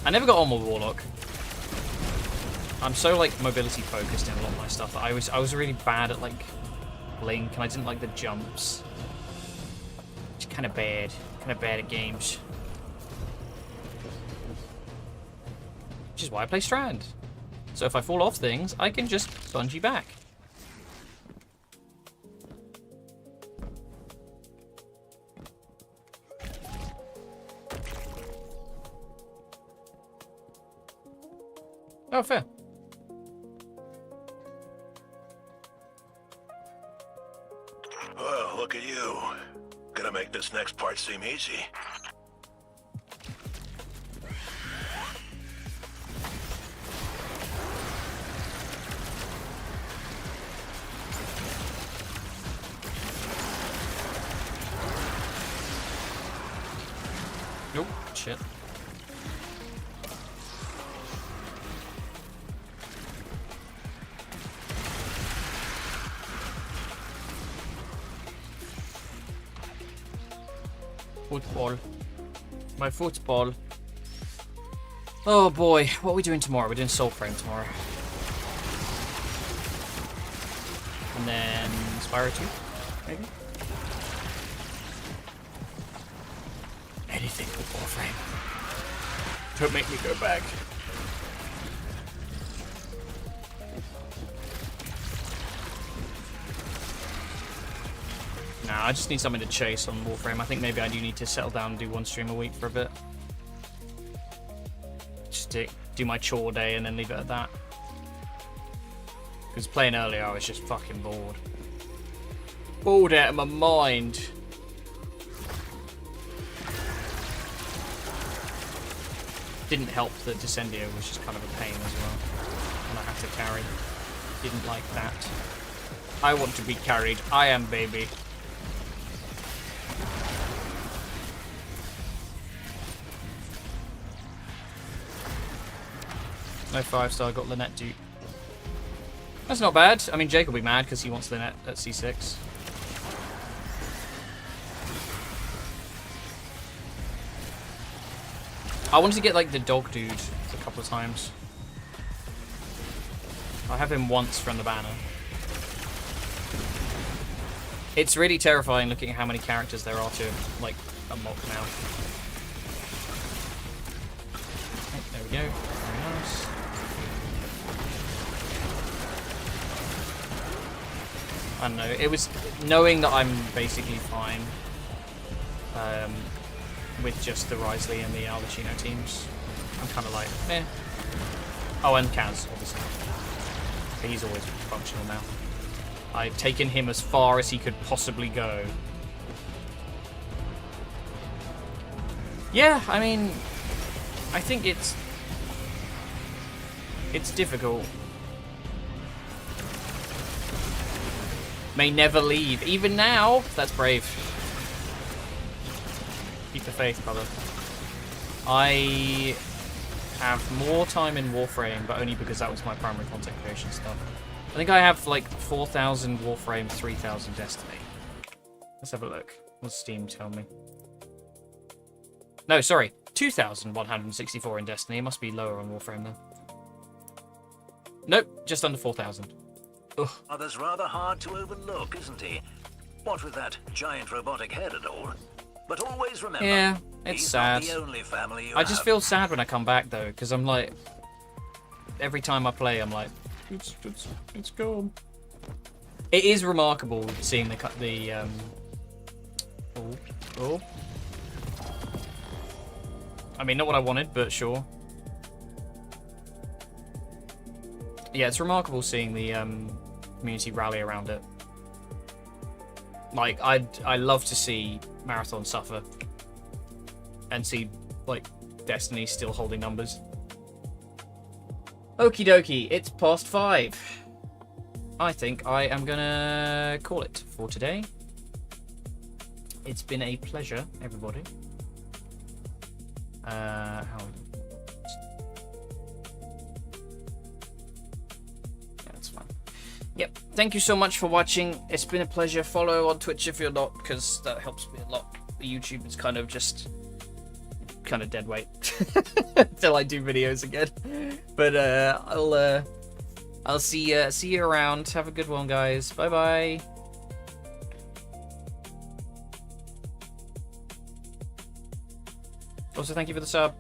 I never got on with Warlock. I'm so like mobility focused in a lot of my stuff. I was really bad at like Blink, and I didn't like the jumps. It's kind of bad. Kind of bad at games. Which is why I play Strand. So if I fall off things, I can just bungee back. Oh, fair. Well, look at you. Gonna make this next part seem easy. Nope, shit. Football. My football. Oh boy, what are we doing tomorrow? We're doing Soul Frame tomorrow. And then Spyro 2, maybe? Anything with Warframe. Don't make me go back. Nah, I just need something to chase on Warframe. I think maybe I do need to settle down and do 1 stream a week for a bit. Just do my chore day and then leave it at that. Because playing earlier, I was just fucking bored. Bored out of my mind. Didn't help that Descendio was just kind of a pain as well. And I had to carry. Didn't like that. I want to be carried. I am baby. No 5-star, got Lynette dupe. That's not bad. I mean, Jake will be mad because he wants Lynette at C6. I wanted to get like the dog dude a couple of times. I have him once from the banner. It's really terrifying looking at how many characters there are to, like, unlock now. Okay, there we go. Very nice. I don't know. It was knowing that I'm basically fine with just the Risley and the Alvacino teams. I'm kind of like, eh. Oh, and Kaz, obviously. But he's always functional now. I've taken him as far as he could possibly go. Yeah, I mean, I think it's difficult. May never leave. Even now, that's brave. Keep the faith, brother. I have more time in Warframe, but only because that was my primary content creation stuff. I think I have like 4,000 Warframe, 3,000 Destiny. Let's have a look. What's Steam tell me? No, sorry. 2,164 in Destiny. It must be lower on Warframe then. Nope, just under 4,000. Ugh. Others rather hard to overlook, isn't he? What with that giant robotic head and all. But always remember, yeah, it's he's sad. not the only family you I just have. feel sad when I come back though, because I'm like, every time I play, I'm like, it's gone. It is remarkable seeing oh. I mean, not what I wanted, but sure. Yeah, it's remarkable seeing the community rally around it. Like, I love to see Marathon suffer and see like Destiny still holding numbers. Okie dokie, it's past 5. I think I am gonna call it for today. It's been a pleasure, everybody. That's fine. Yep, thank you so much for watching. It's been a pleasure. Follow on Twitch if you're not, because that helps me a lot. YouTube is kind of just dead weight until I do videos again. But I'll see you around. Have a good one, guys. Bye bye. Also, thank you for the sub.